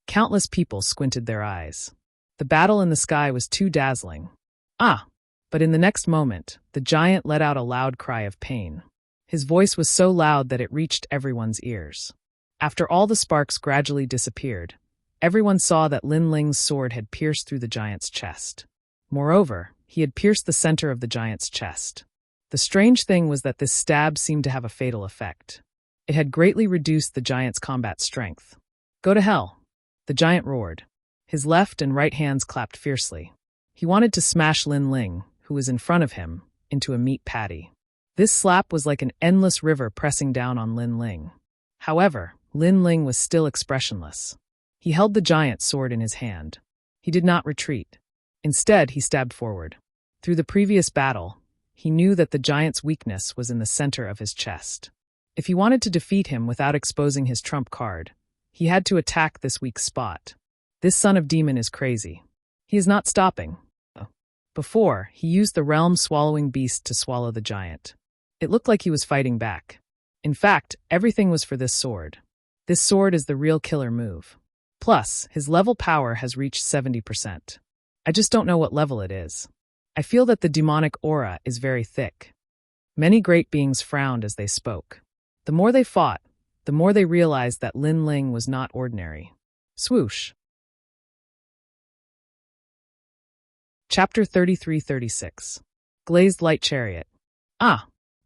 Countless people squinted their eyes. The battle in the sky was too dazzling. But in the next moment, the giant let out a loud cry of pain. His voice was so loud that it reached everyone's ears. After all the sparks gradually disappeared, everyone saw that Lin Ling's sword had pierced through the giant's chest. Moreover, he had pierced the center of the giant's chest. The strange thing was that this stab seemed to have a fatal effect. It had greatly reduced the giant's combat strength. Go to hell! The giant roared. His left and right hands clapped fiercely. He wanted to smash Lin Ling, who was in front of him, into a meat patty. This slap was like an endless river pressing down on Lin Ling. However, Lin Ling was still expressionless. He held the giant's sword in his hand. He did not retreat. Instead, he stabbed forward. Through the previous battle, he knew that the giant's weakness was in the center of his chest. If he wanted to defeat him without exposing his trump card, he had to attack this weak spot. This son of demon is crazy. He is not stopping. Before, he used the realm-swallowing beast to swallow the giant. It looked like he was fighting back. In fact, everything was for this sword. This sword is the real killer move. Plus, his level power has reached 70%. I just don't know what level it is. I feel that the demonic aura is very thick. Many great beings frowned as they spoke. The more they fought, the more they realized that Lin Ling was not ordinary. Swoosh. Chapter 33-36. Glazed Light Chariot.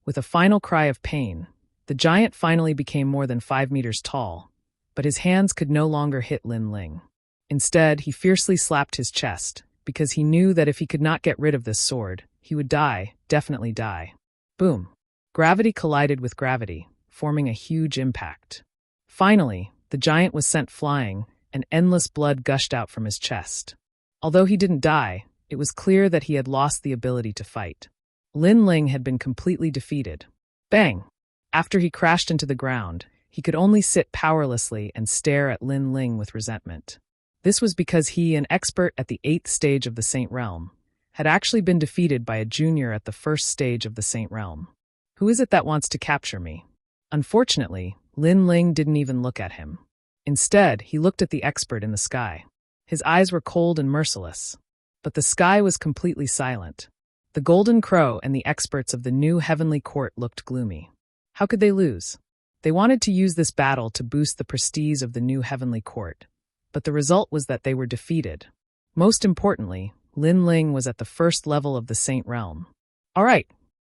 With a final cry of pain, the giant finally became more than 5 meters tall, but his hands could no longer hit Lin Ling. Instead, he fiercely slapped his chest, because he knew that if he could not get rid of this sword, he would die, definitely die. Boom. Gravity collided with gravity, forming a huge impact. Finally, the giant was sent flying, and endless blood gushed out from his chest. Although he didn't die, it was clear that he had lost the ability to fight. Lin Ling had been completely defeated. Bang! After he crashed into the ground, he could only sit powerlessly and stare at Lin Ling with resentment. This was because he, an expert at the 8th stage of the Saint Realm, had actually been defeated by a junior at the 1st stage of the Saint Realm. Who is it that wants to capture me? Unfortunately, Lin Ling didn't even look at him. Instead, he looked at the expert in the sky. His eyes were cold and merciless. But the sky was completely silent. The Golden Crow and the experts of the new Heavenly Court looked gloomy. How could they lose? They wanted to use this battle to boost the prestige of the new Heavenly Court, but the result was that they were defeated. Most importantly, Lin Ling was at the 1st level of the Saint Realm. All right.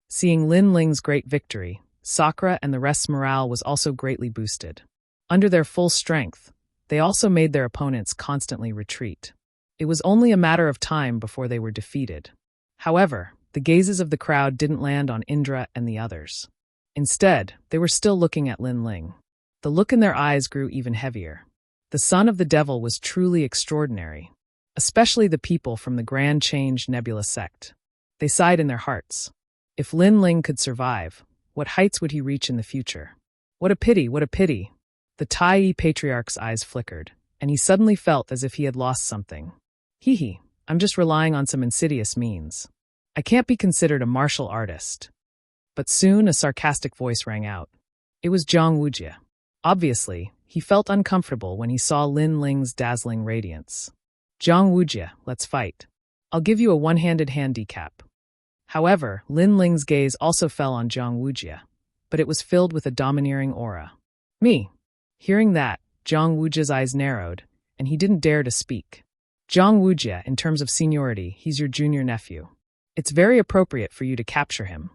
Seeing Lin Ling's great victory, Sakura and the rest's morale was also greatly boosted. Under their full strength, they also made their opponents constantly retreat. It was only a matter of time before they were defeated. However, the gazes of the crowd didn't land on Indra and the others. Instead, they were still looking at Lin Ling. The look in their eyes grew even heavier. The son of the devil was truly extraordinary. especially the people from the Grand Change Nebula sect. They sighed in their hearts. If Lin Ling could survive, what heights would he reach in the future? What a pity, what a pity. The Tai Patriarch's eyes flickered, and he suddenly felt as if he had lost something. Hee, I'm just relying on some insidious means. I can't be considered a martial artist. But soon a sarcastic voice rang out. It was Zhang Wujie. Obviously, he felt uncomfortable when he saw Lin Ling's dazzling radiance. Zhang Wujie, let's fight. I'll give you a one-handed handicap. However, Lin Ling's gaze also fell on Zhang Wujie, but it was filled with a domineering aura. Me. Hearing that, Zhang Wujie's eyes narrowed, and he didn't dare to speak. Zhang Wujie, in terms of seniority, he's your junior nephew. It's very appropriate for you to capture him.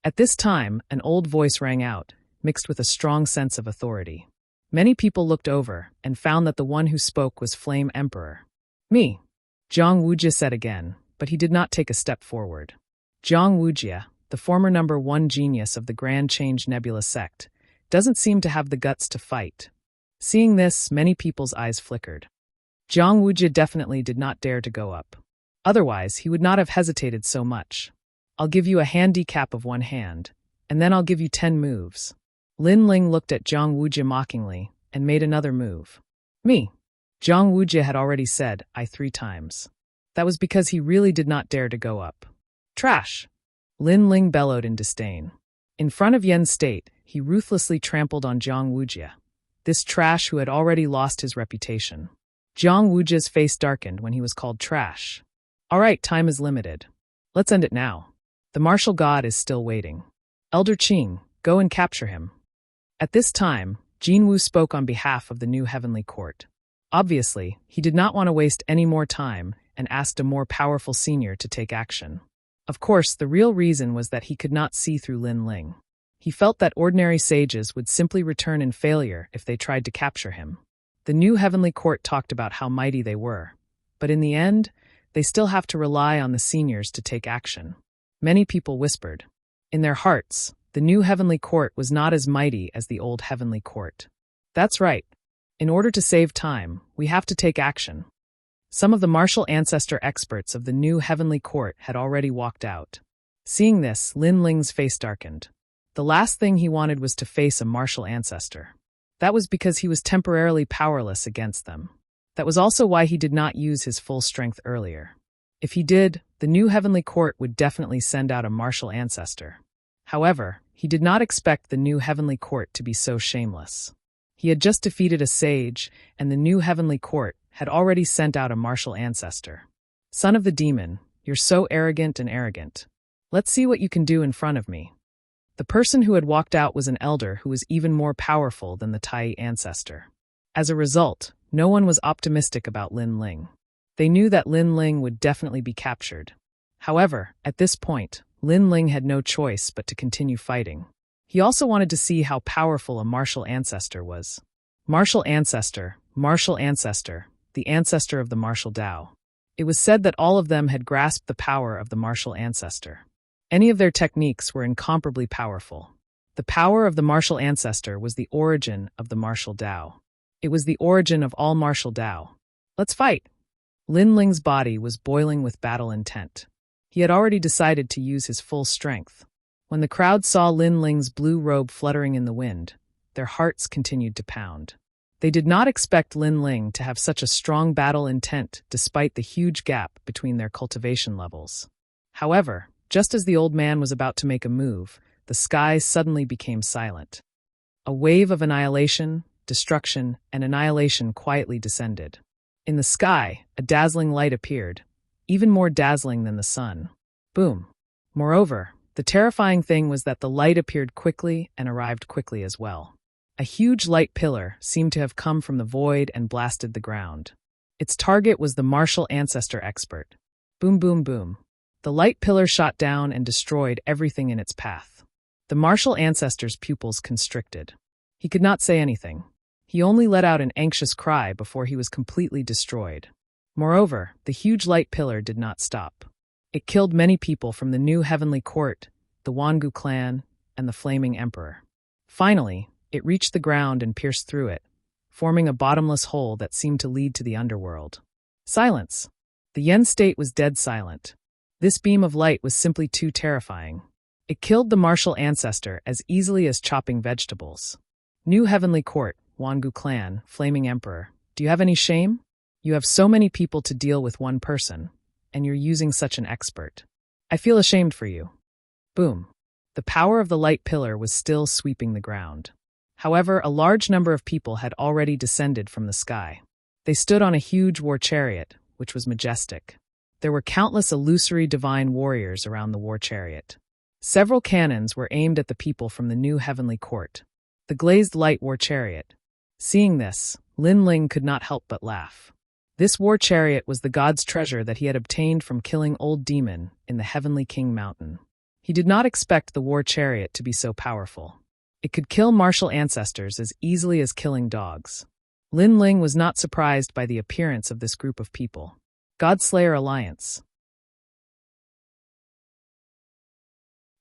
At this time, an old voice rang out, mixed with a strong sense of authority. Many people looked over and found that the one who spoke was Flame Emperor. Me. Zhang Wujie said again, but he did not take a step forward. Zhang Wujie, the former #1 genius of the Grand Change Nebula sect, doesn't seem to have the guts to fight. Seeing this, many people's eyes flickered. Zhang Wujie definitely did not dare to go up. Otherwise, he would not have hesitated so much. I'll give you a handicap of one hand, and then I'll give you 10 moves. Lin Ling looked at Zhang Wujie mockingly and made another move. Me. Zhang Wujie had already said I 3 times. That was because he really did not dare to go up. Trash! Lin Ling bellowed in disdain. In front of Yen's state, he ruthlessly trampled on Zhang Wujie, this trash who had already lost his reputation. Zhang Wujie's face darkened when he was called trash. All right, time is limited. Let's end it now. The martial god is still waiting. Elder Qing, go and capture him. At this time, Jinwu spoke on behalf of the new heavenly court. Obviously, he did not want to waste any more time and asked a more powerful senior to take action. Of course, the real reason was that he could not see through Lin Ling. He felt that ordinary sages would simply return in failure if they tried to capture him. The new heavenly court talked about how mighty they were, but in the end, they still have to rely on the seniors to take action. Many people whispered. In their hearts, the new heavenly court was not as mighty as the old heavenly court. That's right. In order to save time, we have to take action. Some of the martial ancestor experts of the new heavenly court had already walked out. Seeing this, Lin Ling's face darkened. The last thing he wanted was to face a martial ancestor. That was because he was temporarily powerless against them. That was also why he did not use his full strength earlier. If he did, the new heavenly court would definitely send out a martial ancestor. However, he did not expect the new heavenly court to be so shameless. He had just defeated a sage, and the new heavenly court had already sent out a martial ancestor. Son of the demon, you're so arrogant and arrogant. Let's see what you can do in front of me. The person who had walked out was an elder who was even more powerful than the Tai ancestor. As a result, no one was optimistic about Lin Ling. They knew that Lin Ling would definitely be captured. However, at this point, Lin Ling had no choice but to continue fighting. He also wanted to see how powerful a martial ancestor was. Martial ancestor, the ancestor of the martial Tao. It was said that all of them had grasped the power of the martial ancestor. Any of their techniques were incomparably powerful. The power of the martial ancestor was the origin of the martial Tao. It was the origin of all martial Tao. Let's fight! Lin Ling's body was boiling with battle intent. He had already decided to use his full strength. When the crowd saw Lin Ling's blue robe fluttering in the wind, their hearts continued to pound. They did not expect Lin Ling to have such a strong battle intent despite the huge gap between their cultivation levels. However, just as the old man was about to make a move, the sky suddenly became silent. A wave of annihilation, destruction, and annihilation quietly descended. In the sky, a dazzling light appeared, even more dazzling than the sun. Boom. Moreover, the terrifying thing was that the light appeared quickly and arrived quickly as well. A huge light pillar seemed to have come from the void and blasted the ground. Its target was the martial ancestor expert. Boom, boom, boom. The light pillar shot down and destroyed everything in its path. The martial ancestor's pupils constricted. He could not say anything. He only let out an anxious cry before he was completely destroyed. Moreover, the huge light pillar did not stop. It killed many people from the new heavenly court, the Wangu clan, and the Flaming Emperor. Finally, it reached the ground and pierced through it, forming a bottomless hole that seemed to lead to the underworld. Silence. The Yen state was dead silent. This beam of light was simply too terrifying. It killed the martial ancestor as easily as chopping vegetables. New Heavenly Court, Wangu clan, Flaming Emperor. Do you have any shame? You have so many people to deal with one person, and you're using such an expert. I feel ashamed for you. Boom. The power of the light pillar was still sweeping the ground. However, a large number of people had already descended from the sky. They stood on a huge war chariot, which was majestic. There were countless illusory divine warriors around the war chariot. Several cannons were aimed at the people from the new heavenly court. The glazed light war chariot. Seeing this, Lin Ling could not help but laugh. This war chariot was the god's treasure that he had obtained from killing Old Demon in the Heavenly King Mountain. He did not expect the war chariot to be so powerful. It could kill martial ancestors as easily as killing dogs. Lin Ling was not surprised by the appearance of this group of people. Godslayer Alliance.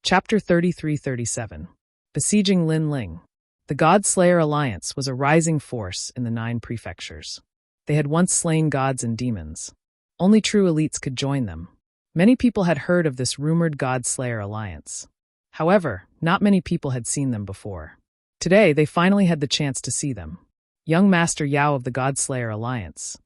Chapter 33-37. Besieging Lin Ling. The Godslayer Alliance was a rising force in the 9 prefectures. They had once slain gods and demons. Only true elites could join them. Many people had heard of this rumored Godslayer Alliance. However, not many people had seen them before. Today, they finally had the chance to see them. Young Master Yao of the Godslayer Alliance.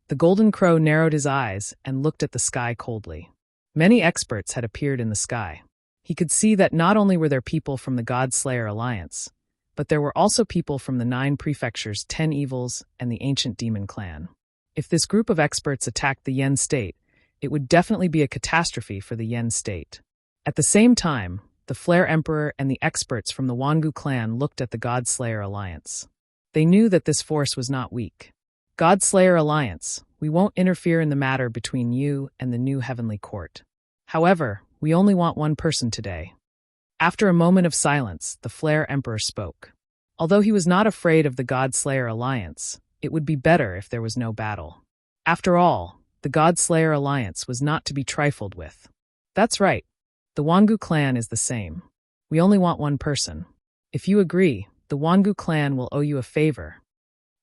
The Golden Crow narrowed his eyes and looked at the sky coldly. Many experts had appeared in the sky. He could see that not only were there people from the Godslayer Alliance, but there were also people from the 9 prefectures, 10 evils, and the ancient demon clan. If this group of experts attacked the Yen state, it would definitely be a catastrophe for the Yen state. At the same time, the Flare Emperor and the experts from the Wangu clan looked at the Godslayer Alliance. They knew that this force was not weak. Godslayer Alliance, we won't interfere in the matter between you and the new heavenly court. However, we only want one person today. After a moment of silence, the Flare Emperor spoke. Although he was not afraid of the Godslayer Alliance, it would be better if there was no battle. After all, the Godslayer Alliance was not to be trifled with. That's right. The Wangu clan is the same. We only want one person. If you agree, the Wangu clan will owe you a favor.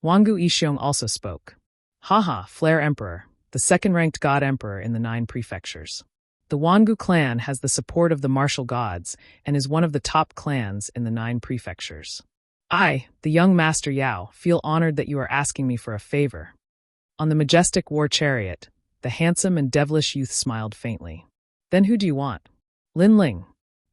Wangu Ishiong also spoke. Haha, Flare Emperor, the second-ranked God Emperor in the 9 prefectures. The Wangu clan has the support of the martial gods and is one of the top clans in the 9 prefectures. I, the young Master Yao, feel honored that you are asking me for a favor. On the majestic war chariot, the handsome and devilish youth smiled faintly. Then who do you want? Lin Ling.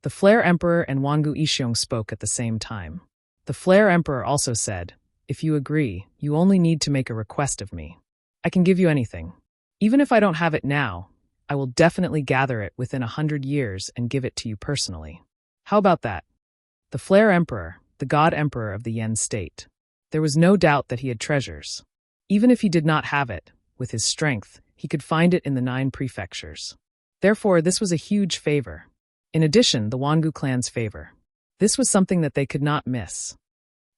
The Flare Emperor and Wangu Ishiong spoke at the same time. The Flare Emperor also said, if you agree, you only need to make a request of me. I can give you anything. Even if I don't have it now, I will definitely gather it within 100 years and give it to you personally. How about that? The Flare Emperor, the God Emperor of the Yen state. There was no doubt that he had treasures. Even if he did not have it, with his strength, he could find it in the 9 prefectures. Therefore, this was a huge favor. In addition, the Wangu clan's favor. This was something that they could not miss.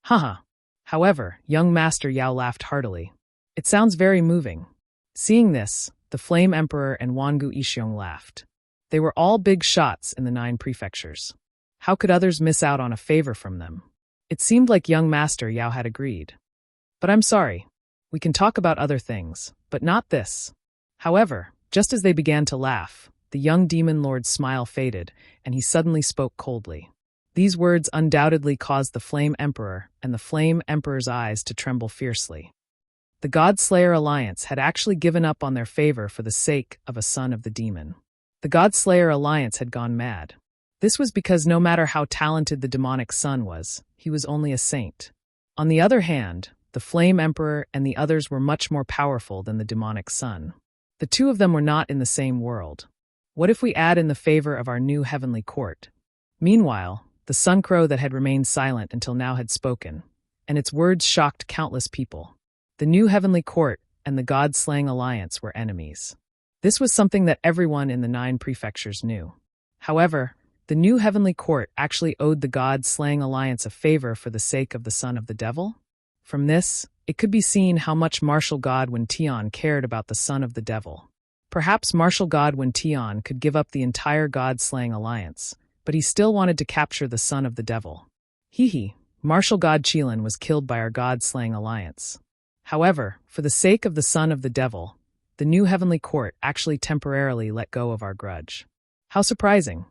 Haha. However, young Master Yao laughed heartily. It sounds very moving. Seeing this, the Flame Emperor and Wangu Ishiong laughed. They were all big shots in the 9 prefectures. How could others miss out on a favor from them? It seemed like young Master Yao had agreed. But I'm sorry. We can talk about other things, but not this. However, just as they began to laugh, the young demon lord's smile faded, and he suddenly spoke coldly. These words undoubtedly caused the Flame Emperor and the Flame Emperor's eyes to tremble fiercely. The Godslayer Alliance had actually given up on their favor for the sake of a son of the demon. The Godslayer Alliance had gone mad. This was because no matter how talented the demonic son was, he was only a saint. On the other hand, the Flame Emperor and the others were much more powerful than the demonic son. The two of them were not in the same world. What if we add in the favor of our new heavenly court? Meanwhile, the Sun Crow that had remained silent until now had spoken, and its words shocked countless people. The new heavenly court and the God-slaying alliance were enemies. This was something that everyone in the 9 prefectures knew. However, the new heavenly court actually owed the God-slaying alliance a favor for the sake of the son of the devil? From this, it could be seen how much martial god Wen Tian cared about the son of the devil. Perhaps martial god Wen Tian could give up the entire God-slaying alliance, but he still wanted to capture the son of the devil. Martial god Qilin was killed by our God-slaying alliance. However, for the sake of the son of the devil, the new heavenly court actually temporarily let go of our grudge. How surprising.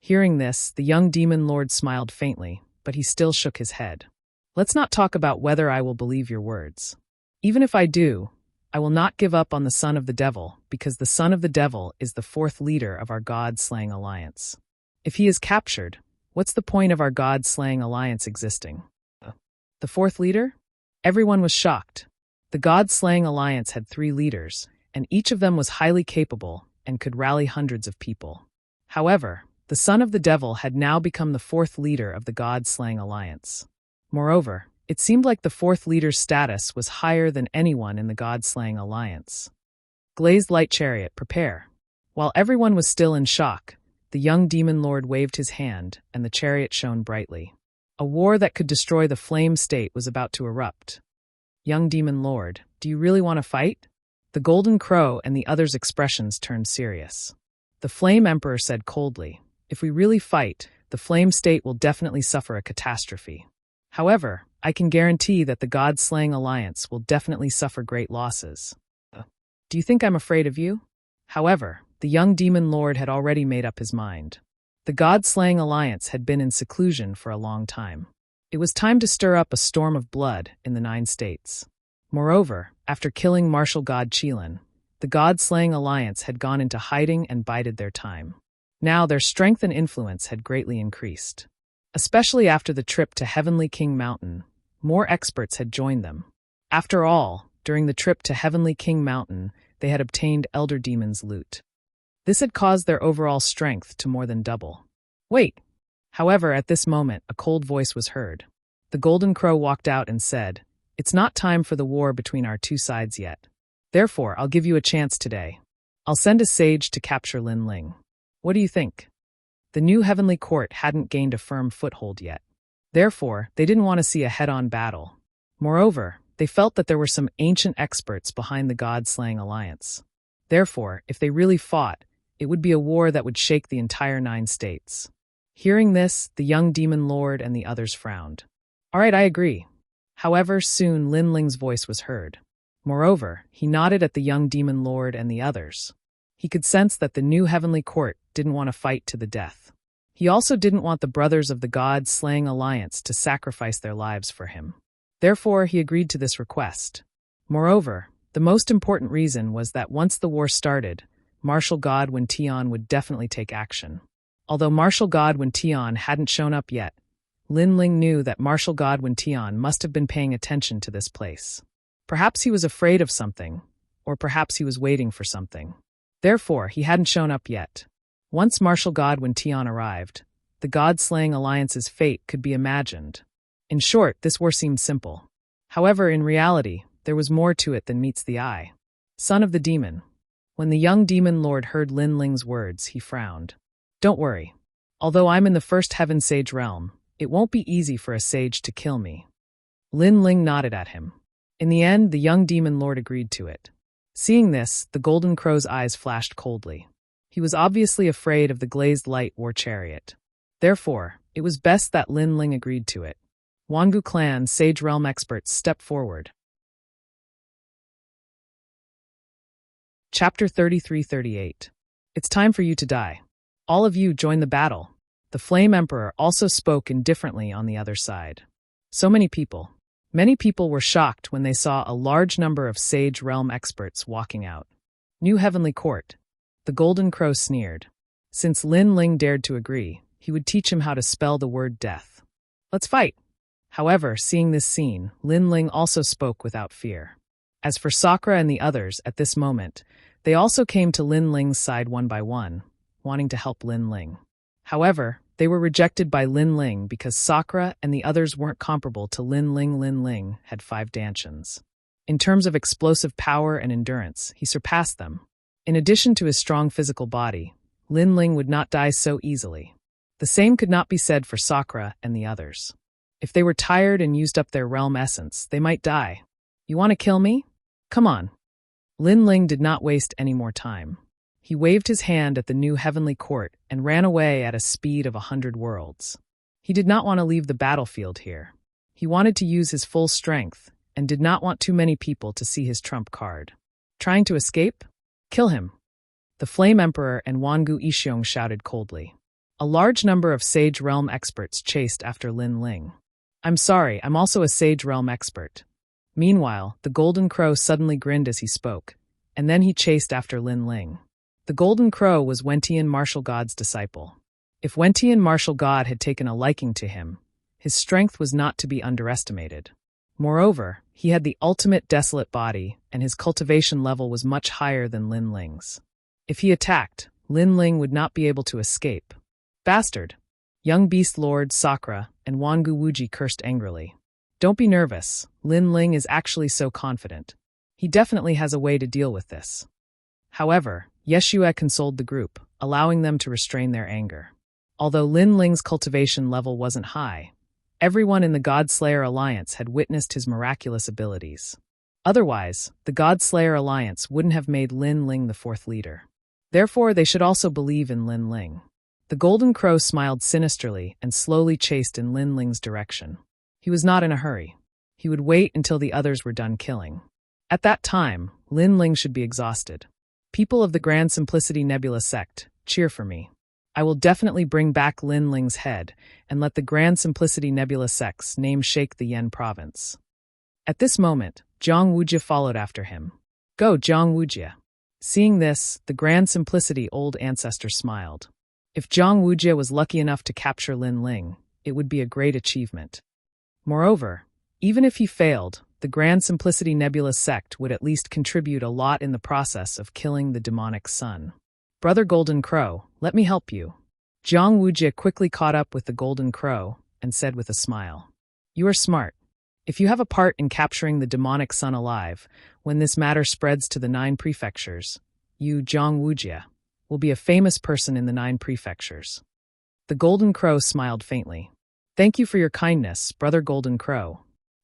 Hearing this, the young demon lord smiled faintly, but he still shook his head. Let's not talk about whether I will believe your words. Even if I do, I will not give up on the son of the devil, because the son of the devil is the fourth leader of our God-slaying alliance. If he is captured, what's the point of our God-slaying alliance existing? The fourth leader? Everyone was shocked. The God-slaying alliance had 3 leaders, and each of them was highly capable and could rally hundreds of people. However, the son of the devil had now become the 4th leader of the God-slaying alliance. Moreover, it seemed like the 4th leader's status was higher than anyone in the God-slaying alliance. Glazed light chariot, prepare. While everyone was still in shock, the young demon lord waved his hand, and the chariot shone brightly. A war that could destroy the flame state was about to erupt. Young demon lord, do you really want to fight? The golden crow and the others' expressions turned serious. The flame emperor said coldly, if we really fight, the flame state will definitely suffer a catastrophe. However, I can guarantee that the God-slaying alliance will definitely suffer great losses. Do you think I'm afraid of you? However, the young demon lord had already made up his mind. The God-slaying alliance had been in seclusion for a long time. It was time to stir up a storm of blood in the 9 states. Moreover, after killing martial god Qilin, the God-slaying alliance had gone into hiding and bided their time. Now their strength and influence had greatly increased. Especially after the trip to Heavenly King Mountain, more experts had joined them. After all, during the trip to Heavenly King Mountain, they had obtained Elder Demon's loot. This had caused their overall strength to more than double. Wait! However, at this moment, a cold voice was heard. The Golden Crow walked out and said, it's not time for the war between our 2 sides yet. Therefore, I'll give you a chance today. I'll send a sage to capture Lin Ling. What do you think? The new heavenly court hadn't gained a firm foothold yet. Therefore, they didn't want to see a head-on battle. Moreover, they felt that there were some ancient experts behind the God-slaying alliance. Therefore, if they really fought, it would be a war that would shake the entire 9 states. Hearing this, the young demon lord and the others frowned. All right, I agree. However, soon Lin Ling's voice was heard. Moreover, he nodded at the young demon lord and the others. He could sense that the new heavenly court didn't want to fight to the death. He also didn't want the brothers of the God-slaying alliance to sacrifice their lives for him. Therefore, he agreed to this request. Moreover, the most important reason was that once the war started, Martial God Wen Tian would definitely take action. Although Martial God Wen Tian hadn't shown up yet, Lin Ling knew that Martial God Wen Tian must have been paying attention to this place. Perhaps he was afraid of something, or perhaps he was waiting for something. Therefore, he hadn't shown up yet. Once Martial God Wen Tian arrived, the God-slaying alliance's fate could be imagined. In short, this war seemed simple. However, in reality, there was more to it than meets the eye. Son of the demon. When the young demon lord heard Lin Ling's words, he frowned. Don't worry. Although I'm in the first heaven sage realm, it won't be easy for a sage to kill me. Lin Ling nodded at him. In the end, the young demon lord agreed to it. Seeing this, the golden crow's eyes flashed coldly. He was obviously afraid of the glazed light war chariot. Therefore, it was best that Lin Ling agreed to it. Wangu clan sage realm experts stepped forward. Chapter 33-38. It's time for you to die. All of you join the battle. The Flame Emperor also spoke indifferently on the other side. So many people. Many people were shocked when they saw a large number of Sage Realm experts walking out. New Heavenly Court. The Golden Crow sneered. Since Lin Ling dared to agree, he would teach him how to spell the word death. Let's fight! However, seeing this scene, Lin Ling also spoke without fear. As for Sakura and the others, at this moment, they also came to Lin Ling's side one by one, wanting to help Lin Ling. However, they were rejected by Lin Ling because Sakura and the others weren't comparable to Lin Ling. Lin Ling had 5 dantians. In terms of explosive power and endurance, he surpassed them. In addition to his strong physical body, Lin Ling would not die so easily. The same could not be said for Sakura and the others. If they were tired and used up their realm essence, they might die. You want to kill me? Come on. Lin Ling did not waste any more time. He waved his hand at the new heavenly court and ran away at a speed of 100 worlds. He did not want to leave the battlefield here. He wanted to use his full strength and did not want too many people to see his trump card. Trying to escape? Kill him. The Flame Emperor and Wangu Ishiong shouted coldly. A large number of Sage Realm experts chased after Lin Ling. I'm sorry, I'm also a Sage Realm expert. Meanwhile, the Golden Crow suddenly grinned as he spoke, and then he chased after Lin Ling. The Golden Crow was Wentian Martial God's disciple. If Wentian Martial God had taken a liking to him, his strength was not to be underestimated. Moreover, he had the ultimate desolate body, and his cultivation level was much higher than Lin Ling's. If he attacked, Lin Ling would not be able to escape. Bastard! Young Beast Lord Sakura and Wangu Wuji cursed angrily. Don't be nervous, Lin Ling is actually so confident. He definitely has a way to deal with this. However, Yeshua consoled the group, allowing them to restrain their anger. Although Lin Ling's cultivation level wasn't high, everyone in the Godslayer Alliance had witnessed his miraculous abilities. Otherwise, the Godslayer Alliance wouldn't have made Lin Ling the fourth leader. Therefore, they should also believe in Lin Ling. The Golden Crow smiled sinisterly and slowly chased in Lin Ling's direction. He was not in a hurry. He would wait until the others were done killing. At that time, Lin Ling should be exhausted. People of the Grand Simplicity Nebula sect, cheer for me. I will definitely bring back Lin Ling's head and let the Grand Simplicity Nebula sect's name shake the Yen province. At this moment, Jiang Wujia followed after him. Go, Jiang Wujia. Seeing this, the Grand Simplicity old ancestor smiled. If Jiang Wujia was lucky enough to capture Lin Ling, it would be a great achievement. Moreover, even if he failed, the Grand Simplicity Nebula sect would at least contribute a lot in the process of killing the demonic sun. Brother Golden Crow, let me help you. Jiang Wujia quickly caught up with the Golden Crow and said with a smile. You are smart. If you have a part in capturing the demonic sun alive, when this matter spreads to the 9 prefectures, you, Jiang Wujia, will be a famous person in the 9 prefectures. The Golden Crow smiled faintly. Thank you for your kindness, Brother Golden Crow.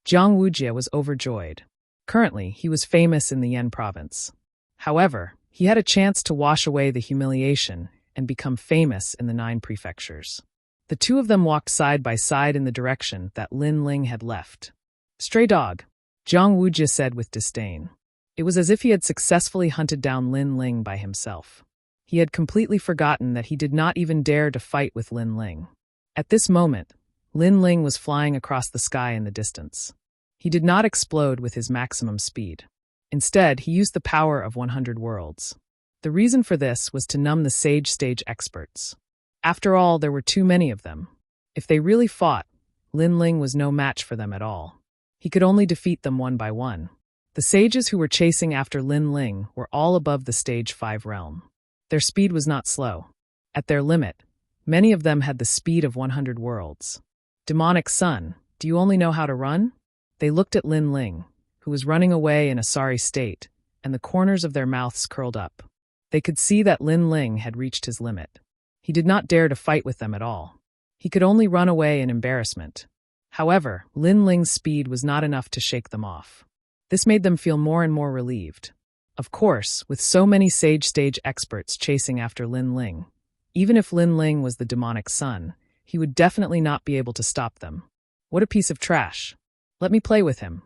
Jiang Wujia was overjoyed. Currently, he was famous in the Yen province. However, he had a chance to wash away the humiliation and become famous in the 9 prefectures. The two of them walked side by side in the direction that Lin Ling had left. Stray dog, Jiang Wujia said with disdain. It was as if he had successfully hunted down Lin Ling by himself. He had completely forgotten that he did not even dare to fight with Lin Ling. At this moment, Lin Ling was flying across the sky in the distance. He did not explode with his maximum speed. Instead, he used the power of 100 worlds. The reason for this was to numb the Sage Stage experts. After all, there were too many of them. If they really fought, Lin Ling was no match for them at all. He could only defeat them one by one. The sages who were chasing after Lin Ling were all above the Stage 5 realm. Their speed was not slow. At their limit, many of them had the speed of 100 worlds. Demonic Sun, do you only know how to run? They looked at Lin Ling, who was running away in a sorry state, and the corners of their mouths curled up. They could see that Lin Ling had reached his limit. He did not dare to fight with them at all. He could only run away in embarrassment. However, Lin Ling's speed was not enough to shake them off. This made them feel more and more relieved. Of course, with so many Sage Stage experts chasing after Lin Ling, even if Lin Ling was the demonic sun, he would definitely not be able to stop them. What a piece of trash. Let me play with him.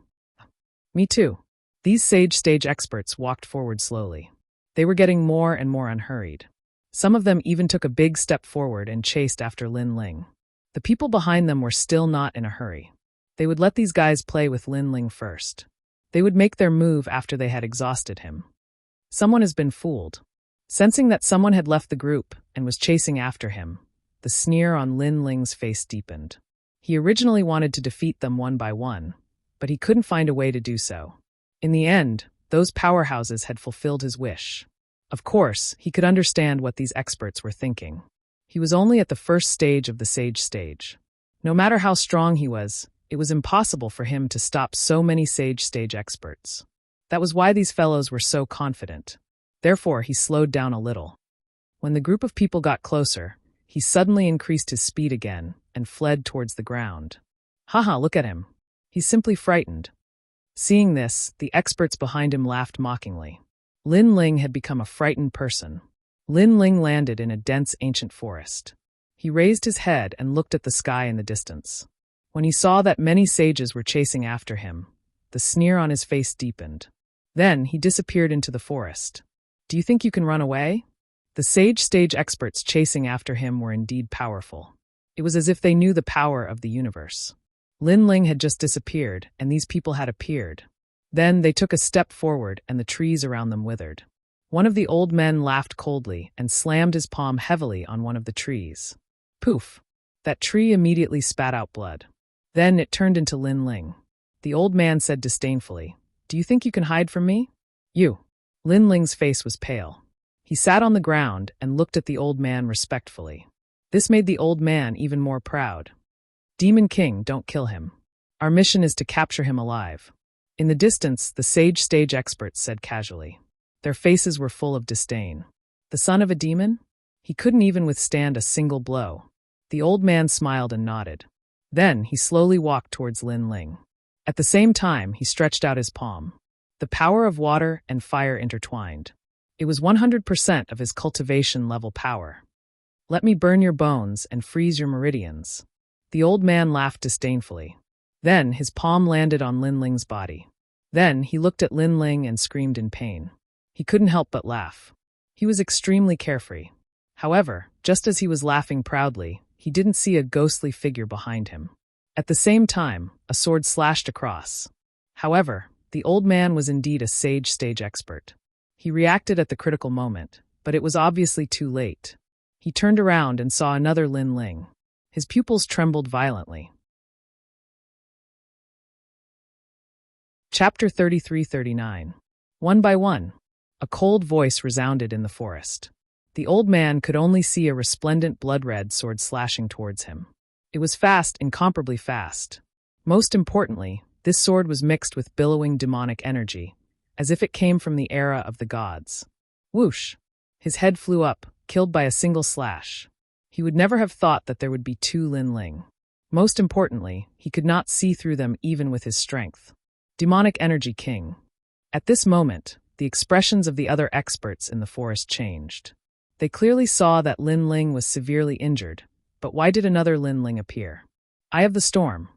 Me too. These Sage Stage experts walked forward slowly. They were getting more and more unhurried. Some of them even took a big step forward and chased after Lin Ling. The people behind them were still not in a hurry. They would let these guys play with Lin Ling first. They would make their move after they had exhausted him. Someone has been fooled. Sensing that someone had left the group and was chasing after him, the sneer on Lin Ling's face deepened. He originally wanted to defeat them one by one, but he couldn't find a way to do so. In the end, those powerhouses had fulfilled his wish. Of course, he could understand what these experts were thinking. He was only at the first stage of the Sage Stage. No matter how strong he was, it was impossible for him to stop so many Sage Stage experts. That was why these fellows were so confident. Therefore, he slowed down a little. When the group of people got closer, he suddenly increased his speed again and fled towards the ground. Haha, look at him. He's simply frightened. Seeing this, the experts behind him laughed mockingly. Lin Ling had become a frightened person. Lin Ling landed in a dense ancient forest. He raised his head and looked at the sky in the distance. When he saw that many sages were chasing after him, the sneer on his face deepened. Then he disappeared into the forest. Do you think you can run away? The sage experts chasing after him were indeed powerful. It was as if they knew the power of the universe. Lin Ling had just disappeared, and these people had appeared. Then they took a step forward, and the trees around them withered. One of the old men laughed coldly and slammed his palm heavily on one of the trees. Poof! That tree immediately spat out blood. Then it turned into Lin Ling. The old man said disdainfully, "Do you think you can hide from me?" "You." Lin Ling's face was pale. He sat on the ground and looked at the old man respectfully. This made the old man even more proud. "Demon King, don't kill him. Our mission is to capture him alive." In the distance, the sage experts said casually. Their faces were full of disdain. The son of a demon? He couldn't even withstand a single blow. The old man smiled and nodded. Then he slowly walked towards Lin Ling. At the same time, he stretched out his palm. The power of water and fire intertwined. It was 100% of his cultivation level power. "Let me burn your bones and freeze your meridians." The old man laughed disdainfully. Then his palm landed on Lin Ling's body. Then he looked at Lin Ling and screamed in pain. He couldn't help but laugh. He was extremely carefree. However, just as he was laughing proudly, he didn't see a ghostly figure behind him. At the same time, a sword slashed across. However, the old man was indeed a sage expert. He reacted at the critical moment, but it was obviously too late. He turned around and saw another Lin Ling. His pupils trembled violently. Chapter 33-39. One by one, a cold voice resounded in the forest. The old man could only see a resplendent blood-red sword slashing towards him. It was fast, incomparably fast. Most importantly, this sword was mixed with billowing demonic energy, as if it came from the era of the gods. Whoosh! His head flew up, killed by a single slash. He would never have thought that there would be two Lin Ling. Most importantly, he could not see through them even with his strength. Demonic Energy King. At this moment, the expressions of the other experts in the forest changed. They clearly saw that Lin Ling was severely injured, but why did another Lin Ling appear? "Eye of the Storm."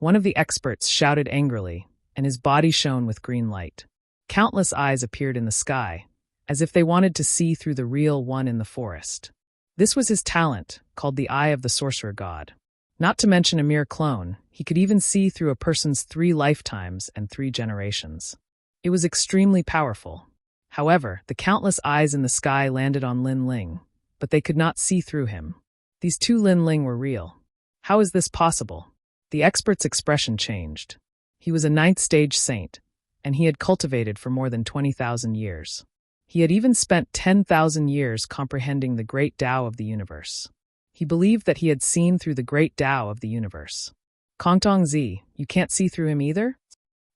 One of the experts shouted angrily, and his body shone with green light. Countless eyes appeared in the sky, as if they wanted to see through the real one in the forest. This was his talent, called the Eye of the Sorcerer God. Not to mention a mere clone, he could even see through a person's 3 lifetimes and 3 generations. It was extremely powerful. However, the countless eyes in the sky landed on Lin Ling, but they could not see through him. These two Lin Ling were real. How is this possible? The expert's expression changed. He was a 9th stage saint, and he had cultivated for more than 20,000 years. He had even spent 10,000 years comprehending the great Tao of the universe. He believed that he had seen through the great Tao of the universe. Kongtong Zi, you can't see through him either?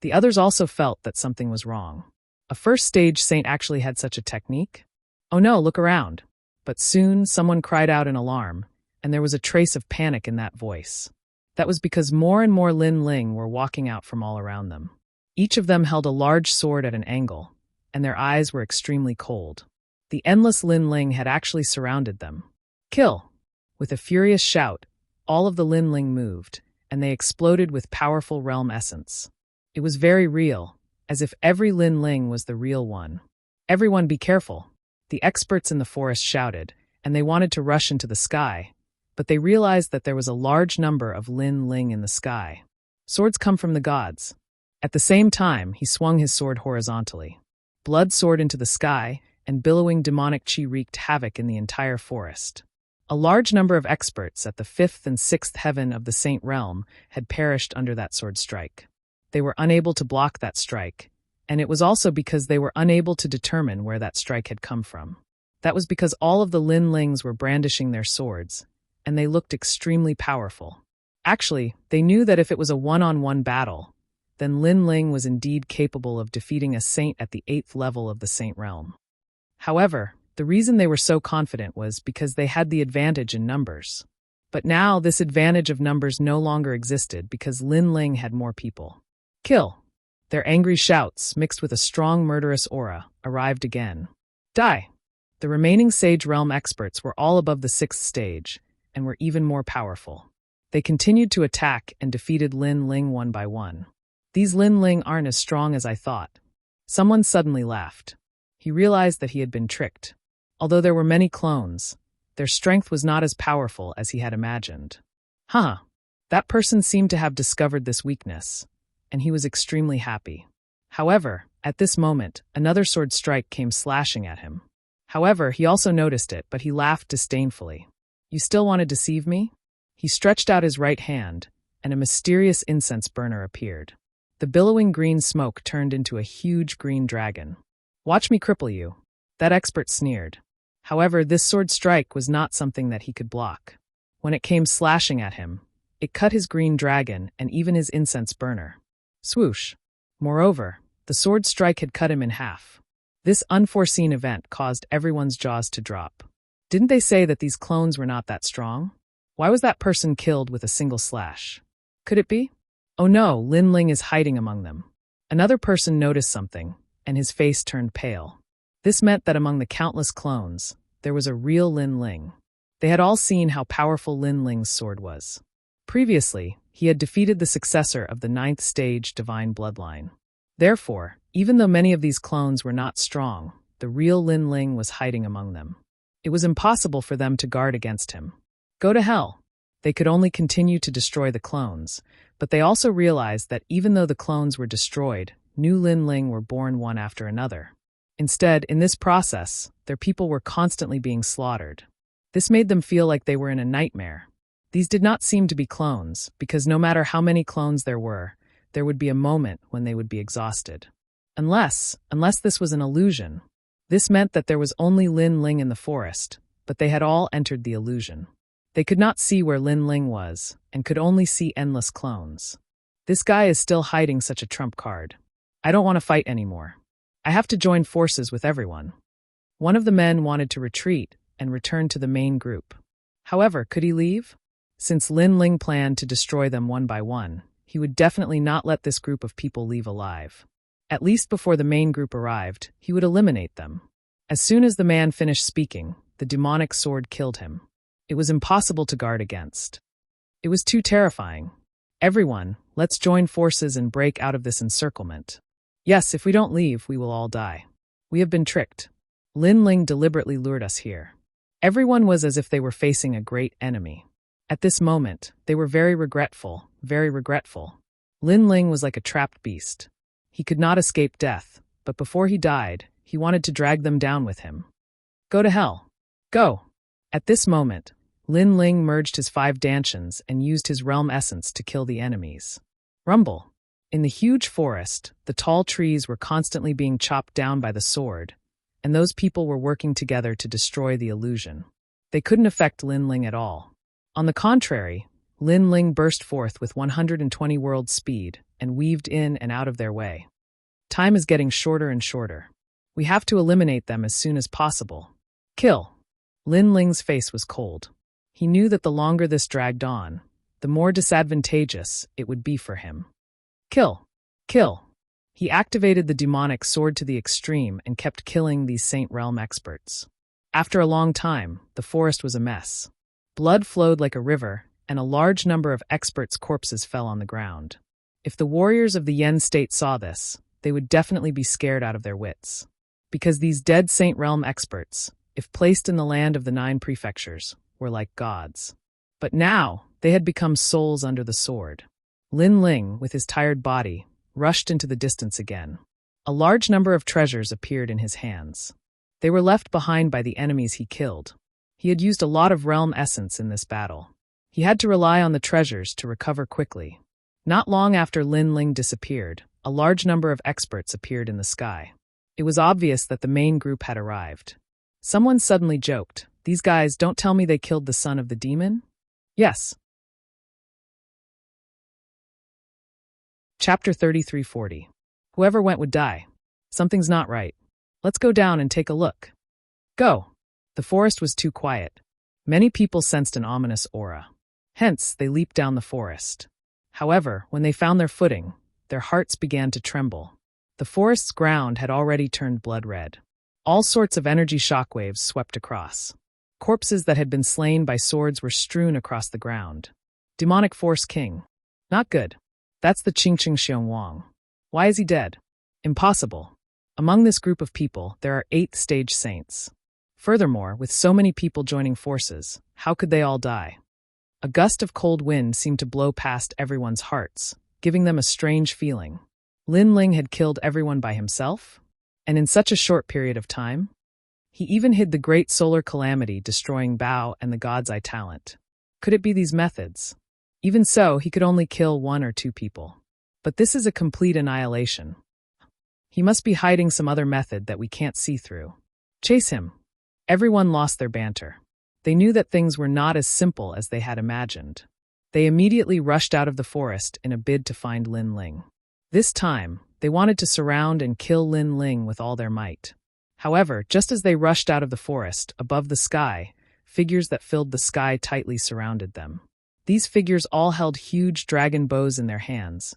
The others also felt that something was wrong. A 1st stage saint actually had such a technique? Oh no, look around. But soon someone cried out in alarm, and there was a trace of panic in that voice. That was because more and more Lin Ling were walking out from all around them. Each of them held a large sword at an angle, and their eyes were extremely cold. The endless Lin Ling had actually surrounded them. "Kill!" With a furious shout, all of the Lin Ling moved, and they exploded with powerful realm essence. It was very real, as if every Lin Ling was the real one. "Everyone be careful!" The experts in the forest shouted, and they wanted to rush into the sky, but they realized that there was a large number of Lin Ling in the sky. Swords come from the gods. At the same time, he swung his sword horizontally. Blood soared into the sky, and billowing demonic chi wreaked havoc in the entire forest. A large number of experts at the 5th and 6th heaven of the Saint Realm had perished under that sword strike. They were unable to block that strike, and it was also because they were unable to determine where that strike had come from. That was because all of the Lin Lings were brandishing their swords, and they looked extremely powerful. Actually, they knew that if it was a one-on-one battle, then Lin Ling was indeed capable of defeating a saint at the 8th level of the Saint Realm. However, the reason they were so confident was because they had the advantage in numbers. But now this advantage of numbers no longer existed because Lin Ling had more people. "Kill!" Their angry shouts, mixed with a strong murderous aura, arrived again. "Die!" The remaining Sage Realm experts were all above the 6th stage, and were even more powerful. They continued to attack and defeated Lin Ling one by one. "These Lin Ling aren't as strong as I thought." Someone suddenly laughed. He realized that he had been tricked. Although there were many clones, their strength was not as powerful as he had imagined. Huh. That person seemed to have discovered this weakness, and he was extremely happy. However, at this moment, another sword strike came slashing at him. However, he also noticed it, but he laughed disdainfully. You still want to deceive me? He stretched out his right hand, and a mysterious incense burner appeared. The billowing green smoke turned into a huge green dragon. Watch me cripple you, that expert sneered. However, this sword strike was not something that he could block. When it came slashing at him, it cut his green dragon and even his incense burner. Swoosh. Moreover, the sword strike had cut him in half. This unforeseen event caused everyone's jaws to drop. Didn't they say that these clones were not that strong? Why was that person killed with a single slash? Could it be? Oh no, Lin Ling is hiding among them. Another person noticed something, and his face turned pale. This meant that among the countless clones, there was a real Lin Ling. They had all seen how powerful Lin Ling's sword was. Previously, he had defeated the successor of the 9th stage divine bloodline. Therefore, even though many of these clones were not strong, the real Lin Ling was hiding among them. It was impossible for them to guard against him. Go to hell. They could only continue to destroy the clones, but they also realized that even though the clones were destroyed, new Lin Ling were born one after another. Instead, in this process, their people were constantly being slaughtered. This made them feel like they were in a nightmare. These did not seem to be clones, because no matter how many clones there would be a moment when they would be exhausted. Unless this was an illusion. This meant that there was only Lin Ling in the forest, but they had all entered the illusion. They could not see where Lin Ling was, and could only see endless clones. This guy is still hiding such a trump card. I don't want to fight anymore. I have to join forces with everyone. One of the men wanted to retreat and return to the main group. However, could he leave? Since Lin Ling planned to destroy them one by one, he would definitely not let this group of people leave alive. At least before the main group arrived, he would eliminate them. As soon as the man finished speaking, the demonic sword killed him. It was impossible to guard against. It was too terrifying. Everyone, let's join forces and break out of this encirclement. Yes, if we don't leave, we will all die. We have been tricked. Lin Ling deliberately lured us here. Everyone was as if they were facing a great enemy. At this moment, they were very regretful, very regretful. Lin Ling was like a trapped beast. He could not escape death, but before he died, he wanted to drag them down with him. Go to hell. Go. At this moment, Lin Ling merged his 5 dantians and used his realm essence to kill the enemies. Rumble. In the huge forest, the tall trees were constantly being chopped down by the sword, and those people were working together to destroy the illusion. They couldn't affect Lin Ling at all. On the contrary, Lin Ling burst forth with 120 world speed and weaved in and out of their way. Time is getting shorter and shorter. We have to eliminate them as soon as possible. Kill. Lin Ling's face was cold. He knew that the longer this dragged on, the more disadvantageous it would be for him. Kill. Kill. He activated the demonic sword to the extreme and kept killing these Saint Realm experts. After a long time, the forest was a mess. Blood flowed like a river, and a large number of experts' corpses fell on the ground. If the warriors of the Yen state saw this, they would definitely be scared out of their wits. Because these dead Saint Realm experts, if placed in the land of the 9 prefectures, were like gods. But now, they had become souls under the sword. Lin Ling, with his tired body, rushed into the distance again. A large number of treasures appeared in his hands. They were left behind by the enemies he killed. He had used a lot of realm essence in this battle. He had to rely on the treasures to recover quickly. Not long after Lin Ling disappeared, a large number of experts appeared in the sky. It was obvious that the main group had arrived. Someone suddenly joked, "These guys don't tell me they killed the son of the demon?" Yes. Chapter 3340. Whoever went would die. Something's not right. Let's go down and take a look. Go. The forest was too quiet. Many people sensed an ominous aura. Hence, they leaped down the forest. However, when they found their footing, their hearts began to tremble. The forest's ground had already turned blood red. All sorts of energy shockwaves swept across. Corpses that had been slain by swords were strewn across the ground. Demonic Force King. Not good. That's the Qingqing Xiong Wang. Why is he dead? Impossible. Among this group of people, there are 8th-stage saints. Furthermore, with so many people joining forces, how could they all die? A gust of cold wind seemed to blow past everyone's hearts, giving them a strange feeling. Lin Ling had killed everyone by himself? And in such a short period of time? He even hid the great solar calamity destroying Bao and the God's Eye talent. Could it be these methods? Even so, he could only kill 1 or 2 people. But this is a complete annihilation. He must be hiding some other method that we can't see through. Chase him. Everyone lost their banter. They knew that things were not as simple as they had imagined. They immediately rushed out of the forest in a bid to find Lin Ling. This time, they wanted to surround and kill Lin Ling with all their might. However, just as they rushed out of the forest, above the sky, figures that filled the sky tightly surrounded them. These figures all held huge dragon bows in their hands,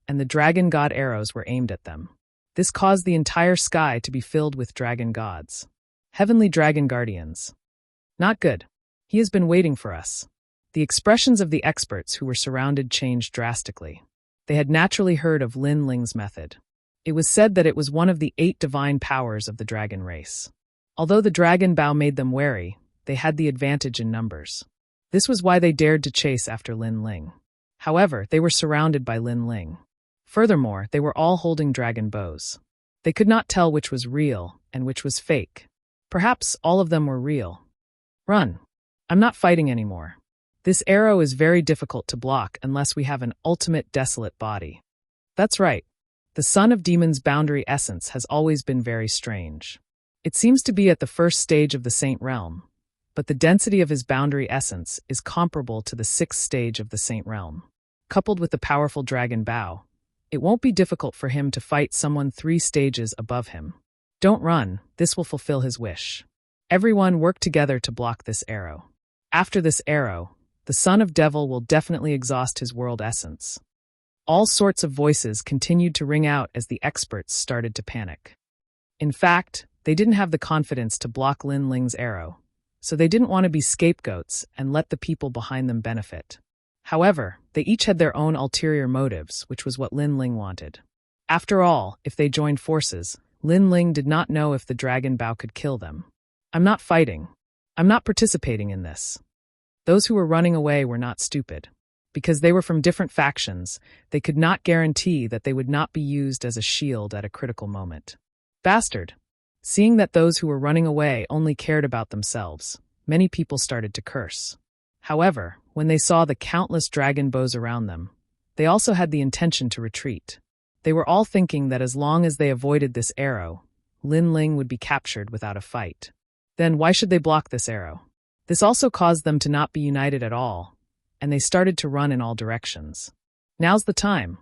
and the dragon god arrows were aimed at them. This caused the entire sky to be filled with dragon gods. Heavenly dragon guardians. Not good. He has been waiting for us. The expressions of the experts who were surrounded changed drastically. They had naturally heard of Lin Ling's method. It was said that it was one of the 8 divine powers of the dragon race. Although the dragon bow made them wary, they had the advantage in numbers. This was why they dared to chase after Lin Ling. However, they were surrounded by Lin Ling. Furthermore, they were all holding dragon bows. They could not tell which was real and which was fake. Perhaps all of them were real. Run. I'm not fighting anymore. This arrow is very difficult to block unless we have an ultimate desolate body. That's right. The Son of Demon's boundary essence has always been very strange. It seems to be at the first stage of the Saint Realm, but the density of his boundary essence is comparable to the 6th stage of the Saint Realm. Coupled with the powerful dragon bow, it won't be difficult for him to fight someone 3 stages above him. Don't run, this will fulfill his wish. Everyone work together to block this arrow. After this arrow, the Son of Devil will definitely exhaust his world essence. All sorts of voices continued to ring out as the experts started to panic. In fact, they didn't have the confidence to block Lin Ling's arrow, so they didn't want to be scapegoats and let the people behind them benefit. However, they each had their own ulterior motives, which was what Lin Ling wanted. After all, if they joined forces, Lin Ling did not know if the dragon bow could kill them. I'm not fighting. I'm not participating in this. Those who were running away were not stupid. Because they were from different factions, they could not guarantee that they would not be used as a shield at a critical moment. Bastard! Seeing that those who were running away only cared about themselves, many people started to curse. However, when they saw the countless dragon bows around them, they also had the intention to retreat. They were all thinking that as long as they avoided this arrow, Lin Ling would be captured without a fight. Then why should they block this arrow? This also caused them to not be united at all, and they started to run in all directions. Now's the time.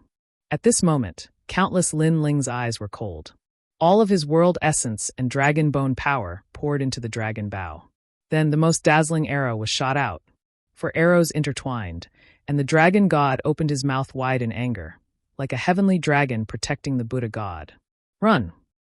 At this moment, countless Lin Ling's eyes were cold. All of his world essence and dragon bone power poured into the dragon bow. Then the most dazzling arrow was shot out. For arrows intertwined, and the dragon god opened his mouth wide in anger, like a heavenly dragon protecting the Buddha god. Run!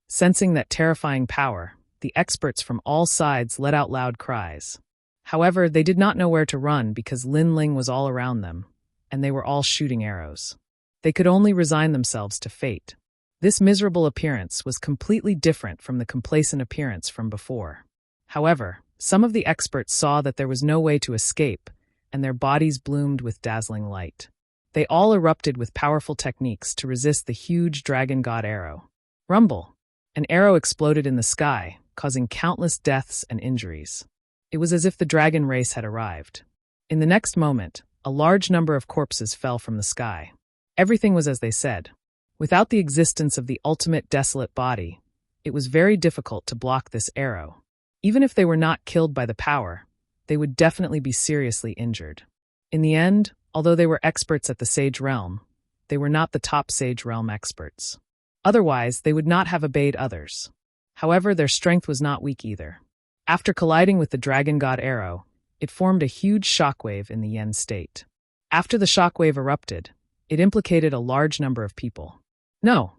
Sensing that terrifying power, the experts from all sides let out loud cries. However, they did not know where to run because Lin Ling was all around them, and they were all shooting arrows. They could only resign themselves to fate. This miserable appearance was completely different from the complacent appearance from before. However, some of the experts saw that there was no way to escape, and their bodies bloomed with dazzling light. They all erupted with powerful techniques to resist the huge dragon god arrow. Rumble! An arrow exploded in the sky, causing countless deaths and injuries. It was as if the dragon race had arrived. In the next moment, a large number of corpses fell from the sky. Everything was as they said. Without the existence of the ultimate desolate body, it was very difficult to block this arrow. Even if they were not killed by the power, they would definitely be seriously injured. In the end, although they were experts at the Sage Realm, they were not the top Sage Realm experts. Otherwise, they would not have obeyed others. However, their strength was not weak either. After colliding with the dragon god arrow, it formed a huge shockwave in the Yen state. After the shockwave erupted, it implicated a large number of people. No,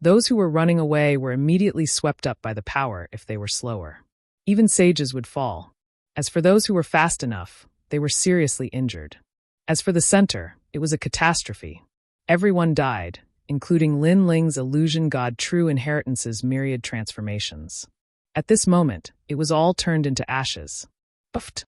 those who were running away were immediately swept up by the power if they were slower. Even sages would fall. As for those who were fast enough, they were seriously injured. As for the center, it was a catastrophe. Everyone died, including Lin Ling's illusion god true inheritance's myriad transformations. At this moment, it was all turned into ashes. Buffed.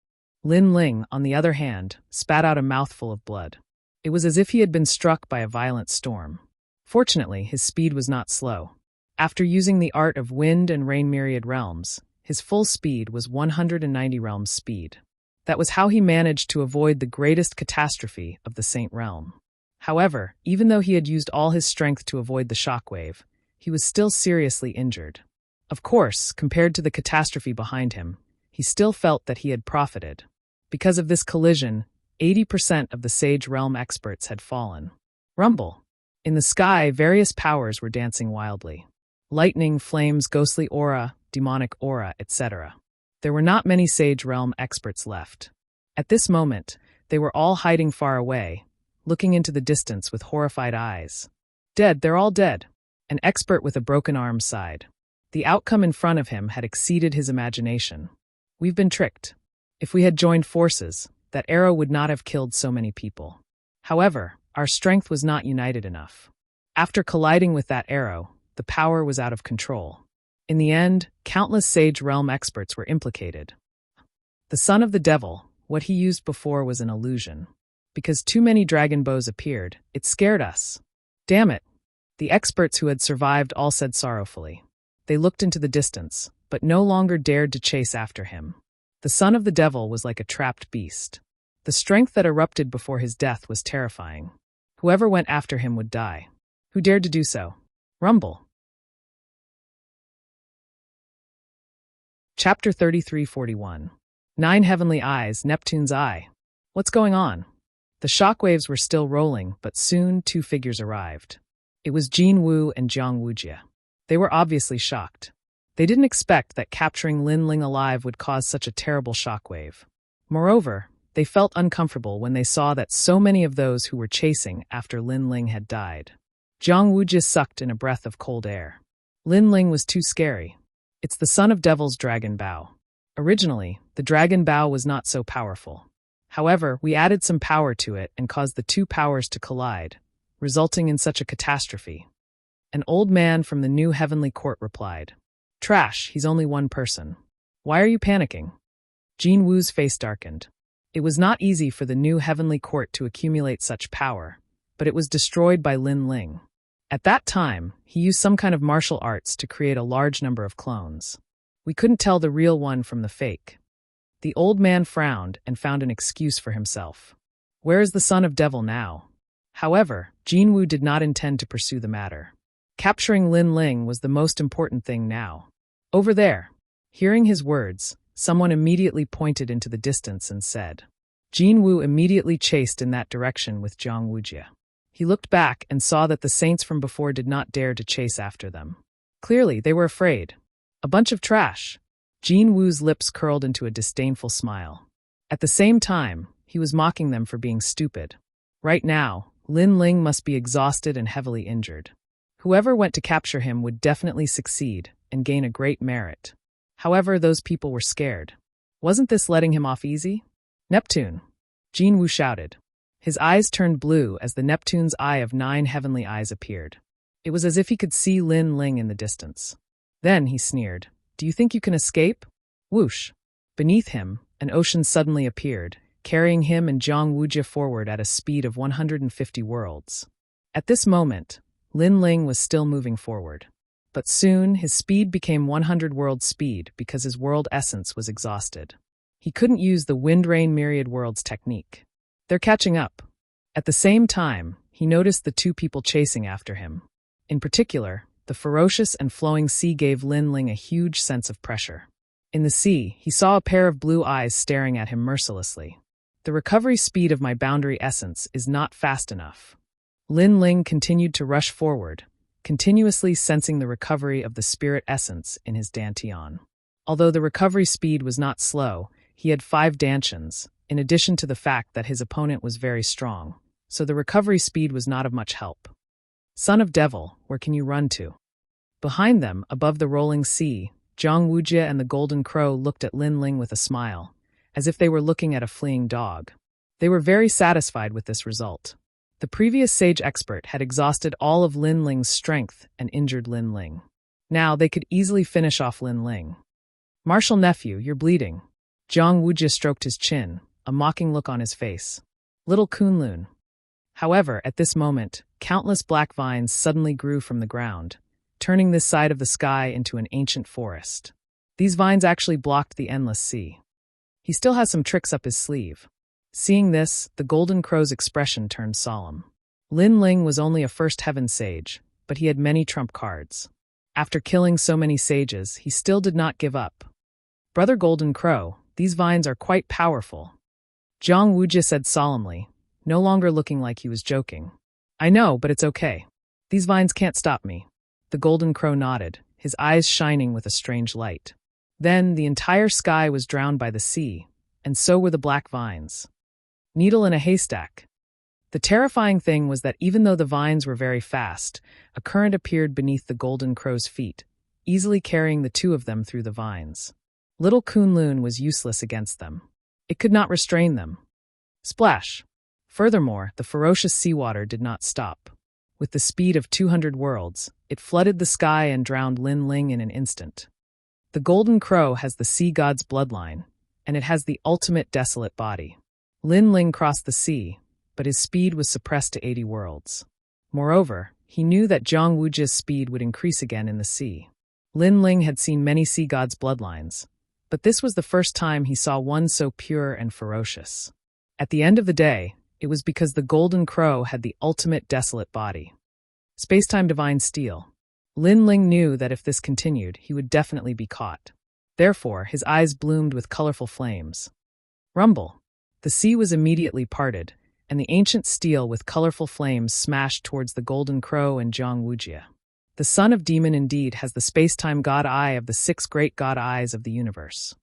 Lin Ling, on the other hand, spat out a mouthful of blood. It was as if he had been struck by a violent storm. Fortunately, his speed was not slow. After using the art of wind and rain myriad realms, his full speed was 190 realms speed. That was how he managed to avoid the greatest catastrophe of the Saint Realm. However, even though he had used all his strength to avoid the shockwave, he was still seriously injured. Of course, compared to the catastrophe behind him, he still felt that he had profited. Because of this collision, 80% of the Sage Realm experts had fallen. Rumble. In the sky, various powers were dancing wildly. Lightning, flames, ghostly aura, demonic aura, etc. There were not many Sage Realm experts left. At this moment, they were all hiding far away, looking into the distance with horrified eyes. Dead, they're all dead. An expert with a broken arm sighed. The outcome in front of him had exceeded his imagination. We've been tricked. If we had joined forces, that arrow would not have killed so many people. However, our strength was not united enough. After colliding with that arrow, the power was out of control. In the end, countless Sage Realm experts were implicated. The son of the devil, what he used before was an illusion. Because too many dragon bows appeared, it scared us. Damn it. The experts who had survived all said sorrowfully. They looked into the distance, but no longer dared to chase after him. The son of the devil was like a trapped beast. The strength that erupted before his death was terrifying. Whoever went after him would die. Who dared to do so? Rumble. Chapter 33:41. 9 Heavenly Eyes, Neptune's Eye. What's going on? The shockwaves were still rolling, but soon 2 figures arrived. It was Jin Wu and Jiang Wujie. They were obviously shocked. They didn't expect that capturing Lin Ling alive would cause such a terrible shockwave. Moreover, they felt uncomfortable when they saw that so many of those who were chasing after Lin Ling had died. Jiang Wujie sucked in a breath of cold air. Lin Ling was too scary. It's the son of Devil's Dragon Bow. Originally, the Dragon Bow was not so powerful. However, we added some power to it and caused the 2 powers to collide, resulting in such a catastrophe. An old man from the new heavenly court replied, "Trash, he's only one person. Why are you panicking?" Jin Wu's face darkened. It was not easy for the new heavenly court to accumulate such power, but it was destroyed by Lin Ling. At that time, he used some kind of martial arts to create a large number of clones. We couldn't tell the real one from the fake. The old man frowned and found an excuse for himself. Where is the son of devil now? However, Jin Wu did not intend to pursue the matter. Capturing Lin Ling was the most important thing now. Over there. Hearing his words, someone immediately pointed into the distance and said. Jin Wu immediately chased in that direction with Jiang Wujie. He looked back and saw that the saints from before did not dare to chase after them. Clearly, they were afraid. A bunch of trash. Jin Wu's lips curled into a disdainful smile. At the same time, he was mocking them for being stupid. Right now, Lin Ling must be exhausted and heavily injured. Whoever went to capture him would definitely succeed and gain a great merit. However, those people were scared. Wasn't this letting him off easy? Neptune! Jin Wu shouted. His eyes turned blue as the Neptune's eye of 9 heavenly eyes appeared. It was as if he could see Lin Ling in the distance. Then he sneered. Do you think you can escape? Whoosh! Beneath him, an ocean suddenly appeared, carrying him and Jiang Wujie forward at a speed of 150 worlds. At this moment, Lin Ling was still moving forward. But soon, his speed became 100 world speed because his world essence was exhausted. He couldn't use the wind-rain myriad worlds technique. They're catching up. At the same time, he noticed the 2 people chasing after him. In particular, the ferocious and flowing sea gave Lin Ling a huge sense of pressure. In the sea, he saw a pair of blue eyes staring at him mercilessly. The recovery speed of my boundary essence is not fast enough. Lin Ling continued to rush forward, continuously sensing the recovery of the spirit essence in his dantian. Although the recovery speed was not slow, he had 5 dantians, in addition to the fact that his opponent was very strong, so the recovery speed was not of much help. Son of Devil, where can you run to? Behind them, above the rolling sea, Jiang Wujie and the Golden Crow looked at Lin Ling with a smile, as if they were looking at a fleeing dog. They were very satisfied with this result. The previous sage expert had exhausted all of Lin Ling's strength and injured Lin Ling. Now they could easily finish off Lin Ling. "Martial nephew, you're bleeding." Jiang Wujie stroked his chin, a mocking look on his face. "Little Kunlun." However, at this moment, countless black vines suddenly grew from the ground, turning this side of the sky into an ancient forest. These vines actually blocked the endless sea. "He still has some tricks up his sleeve." Seeing this, the Golden Crow's expression turned solemn. Lin Ling was only a first heaven sage, but he had many trump cards. After killing so many sages, he still did not give up. "Brother Golden Crow, these vines are quite powerful," Jiang Wujie said solemnly, no longer looking like he was joking. "I know, but it's okay. These vines can't stop me." The Golden Crow nodded, his eyes shining with a strange light. Then the entire sky was drowned by the sea, and so were the black vines. Needle in a haystack. The terrifying thing was that even though the vines were very fast, a current appeared beneath the Golden Crow's feet, easily carrying the two of them through the vines. Little Kunlun was useless against them. It could not restrain them. Splash! Furthermore, the ferocious seawater did not stop. With the speed of 200 worlds, it flooded the sky and drowned Lin Ling in an instant. The Golden Crow has the sea god's bloodline, and it has the ultimate desolate body. Lin Ling crossed the sea, but his speed was suppressed to 80 worlds. Moreover, he knew that Jiang Wujie's speed would increase again in the sea. Lin Ling had seen many sea gods' bloodlines, but this was the first time he saw one so pure and ferocious. At the end of the day, it was because the Golden Crow had the ultimate desolate body. Spacetime Divine Steel. Lin Ling knew that if this continued, he would definitely be caught. Therefore, his eyes bloomed with colorful flames. Rumble. The sea was immediately parted, and the ancient steel with colorful flames smashed towards the Golden Crow and Jiang Wujie. The son of demon indeed has the space-time god eye of the 6 great god eyes of the universe.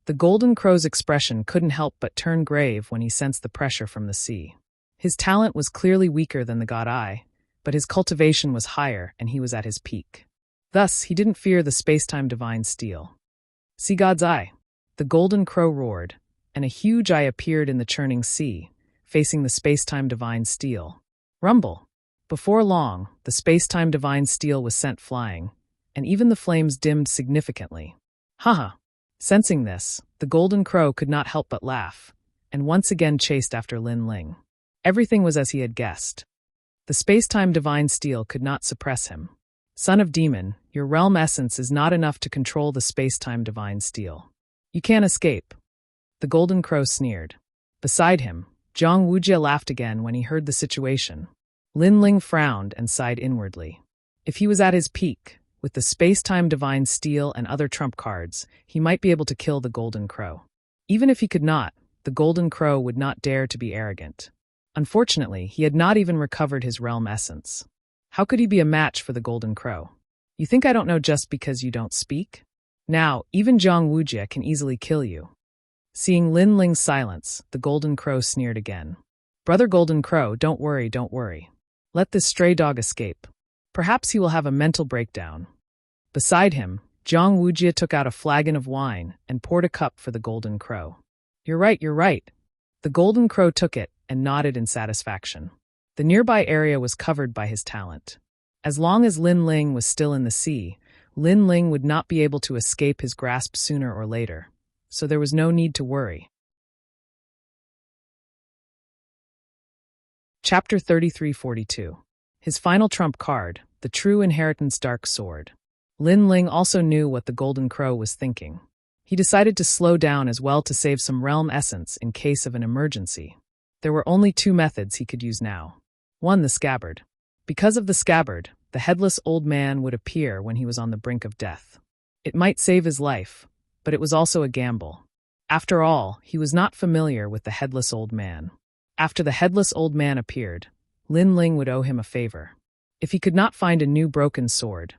The Golden Crow's expression couldn't help but turn grave when he sensed the pressure from the sea. His talent was clearly weaker than the god eye, but his cultivation was higher and he was at his peak. Thus, he didn't fear the space-time divine steel. "Sea God's Eye." The Golden Crow roared, and a huge eye appeared in the churning sea, facing the space-time divine steel. Rumble. Before long, the space-time divine steel was sent flying, and even the flames dimmed significantly. Haha. Sensing this, the Golden Crow could not help but laugh, and once again chased after Lin Ling. Everything was as he had guessed. The space-time divine steel could not suppress him. "Son of demon, your realm essence is not enough to control the space-time divine steel. You can't escape." The Golden Crow sneered. Beside him, Jiang Wujie laughed again when he heard the situation. Lin Ling frowned and sighed inwardly. If he was at his peak, with the space-time divine steel and other trump cards, he might be able to kill the Golden Crow. Even if he could not, the Golden Crow would not dare to be arrogant. Unfortunately, he had not even recovered his realm essence. How could he be a match for the Golden Crow? "You think I don't know just because you don't speak? Now, even Jiang Wujie can easily kill you." Seeing Lin Ling's silence, the Golden Crow sneered again. "Brother Golden Crow, don't worry, don't worry. Let this stray dog escape. Perhaps he will have a mental breakdown." Beside him, Jiang Wujie took out a flagon of wine and poured a cup for the Golden Crow. You're right, you're right." The Golden Crow took it and nodded in satisfaction. The nearby area was covered by his talent. As long as Lin Ling was still in the sea, Lin Ling would not be able to escape his grasp sooner or later, so there was no need to worry. Chapter 3342. His final trump card, the True Inheritance Dark Sword. Lin Ling also knew what the Golden Crow was thinking. He decided to slow down as well to save some realm essence in case of an emergency. There were only 2 methods he could use now. 1, the scabbard. Because of the scabbard, the headless old man would appear when he was on the brink of death. It might save his life, but it was also a gamble. After all, he was not familiar with the headless old man. After the headless old man appeared, Lin Ling would owe him a favor. If he could not find a new broken sword,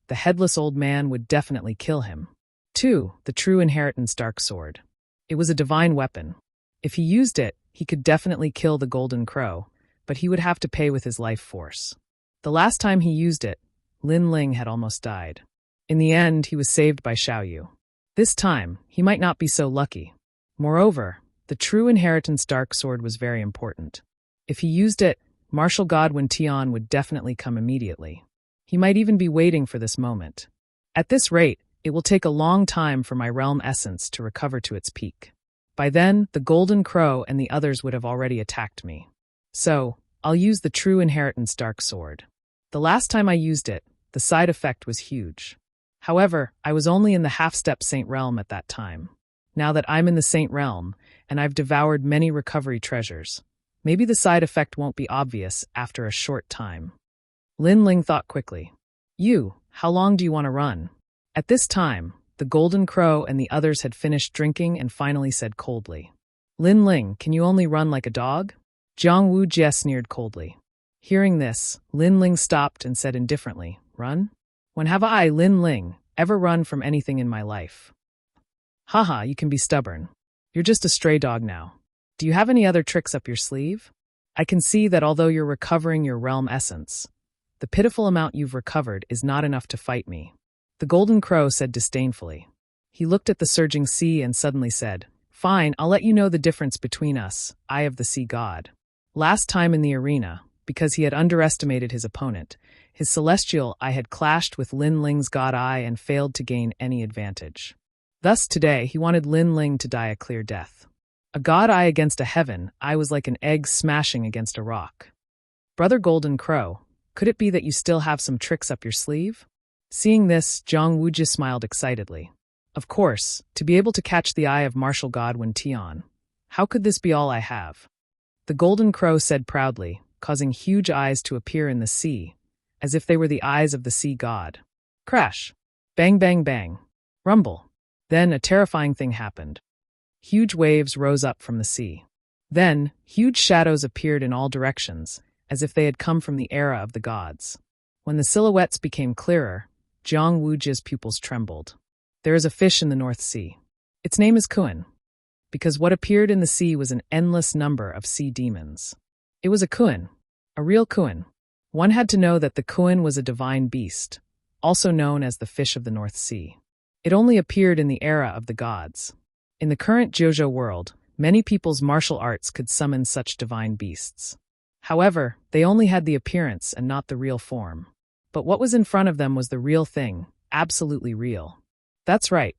the headless old man would definitely kill him. 2, the True Inheritance Dark Sword. It was a divine weapon. If he used it, he could definitely kill the Golden Crow, but he would have to pay with his life force. The last time he used it, Lin Ling had almost died. In the end, he was saved by Xiaoyu. This time, he might not be so lucky. Moreover, the True Inheritance Dark Sword was very important. If he used it, Martial God Wen Tian would definitely come immediately. He might even be waiting for this moment. At this rate, it will take a long time for my realm essence to recover to its peak. By then, the Golden Crow and the others would have already attacked me. So, I'll use the True Inheritance Dark Sword. The last time I used it, the side effect was huge. However, I was only in the half-step Saint Realm at that time. Now that I'm in the Saint Realm, and I've devoured many recovery treasures, maybe the side effect won't be obvious after a short time. Lin Ling thought quickly. How long do you want to run? At this time, the Golden Crow and the others had finished drinking and finally said coldly, Lin Ling, can you only run like a dog? Jiang Wujie sneered coldly. Hearing this, Lin Ling stopped and said indifferently, Run? When have I, Lin Ling, ever run from anything in my life? Haha, you can be stubborn. You're just a stray dog now. Do you have any other tricks up your sleeve? I can see that although you're recovering your realm essence, the pitiful amount you've recovered is not enough to fight me. The Golden Crow said disdainfully. He looked at the surging sea and suddenly said, Fine, I'll let you know the difference between us, Eye of the Sea God. Last time in the arena, because he had underestimated his opponent, his celestial eye had clashed with Lin Ling's God Eye and failed to gain any advantage. Thus today he wanted Lin Ling to die a clear death. A God Eye against a heaven eye was like an egg smashing against a rock. Brother Golden Crow, could it be that you still have some tricks up your sleeve? Seeing this, Jiang Wujie smiled excitedly. Of course, to be able to catch the eye of martial god Wen Tian. How could this be all I have? The Golden Crow said proudly, causing huge eyes to appear in the sea, as if they were the eyes of the sea god. Crash! Bang bang bang! Rumble! Then a terrifying thing happened. Huge waves rose up from the sea. Then, huge shadows appeared in all directions, as if they had come from the era of the gods. When the silhouettes became clearer, Jiang Wujie's pupils trembled. There is a fish in the North Sea. Its name is Kuan, because what appeared in the sea was an endless number of sea demons. It was a Kuan, a real Kuan. One had to know that the Kuan was a divine beast, also known as the fish of the North Sea. It only appeared in the era of the gods. In the current JoJo world, many people's martial arts could summon such divine beasts. However, they only had the appearance and not the real form. But what was in front of them was the real thing, absolutely real. That's right.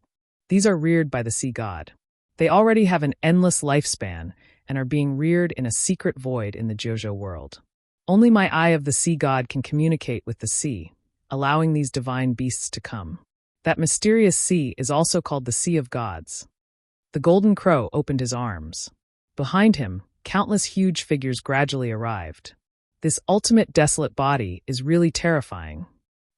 These are reared by the sea god. They already have an endless lifespan and are being reared in a secret void in the JoJo world. Only my Eye of the Sea God can communicate with the sea, allowing these divine beasts to come. That mysterious sea is also called the Sea of Gods. The Golden Crow opened his arms. Behind him, countless huge figures gradually arrived. This ultimate desolate body is really terrifying.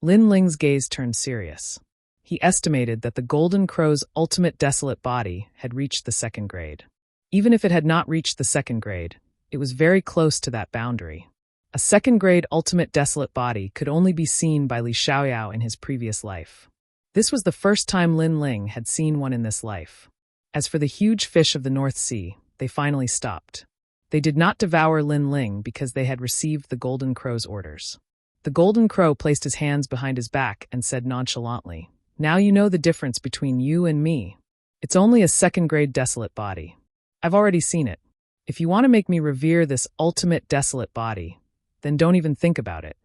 Lin Ling's gaze turned serious. He estimated that the Golden Crow's ultimate desolate body had reached the 2nd grade. Even if it had not reached the 2nd grade, it was very close to that boundary. A 2nd grade ultimate desolate body could only be seen by Li Xiaoyao in his previous life. This was the first time Lin Ling had seen one in this life. As for the huge fish of the North Sea, they finally stopped. They did not devour Lin Ling because they had received the Golden Crow's orders. The Golden Crow placed his hands behind his back and said nonchalantly, Now you know the difference between you and me. It's only a 2nd grade desolate body. I've already seen it. If you want to make me revere this ultimate desolate body, then don't even think about it.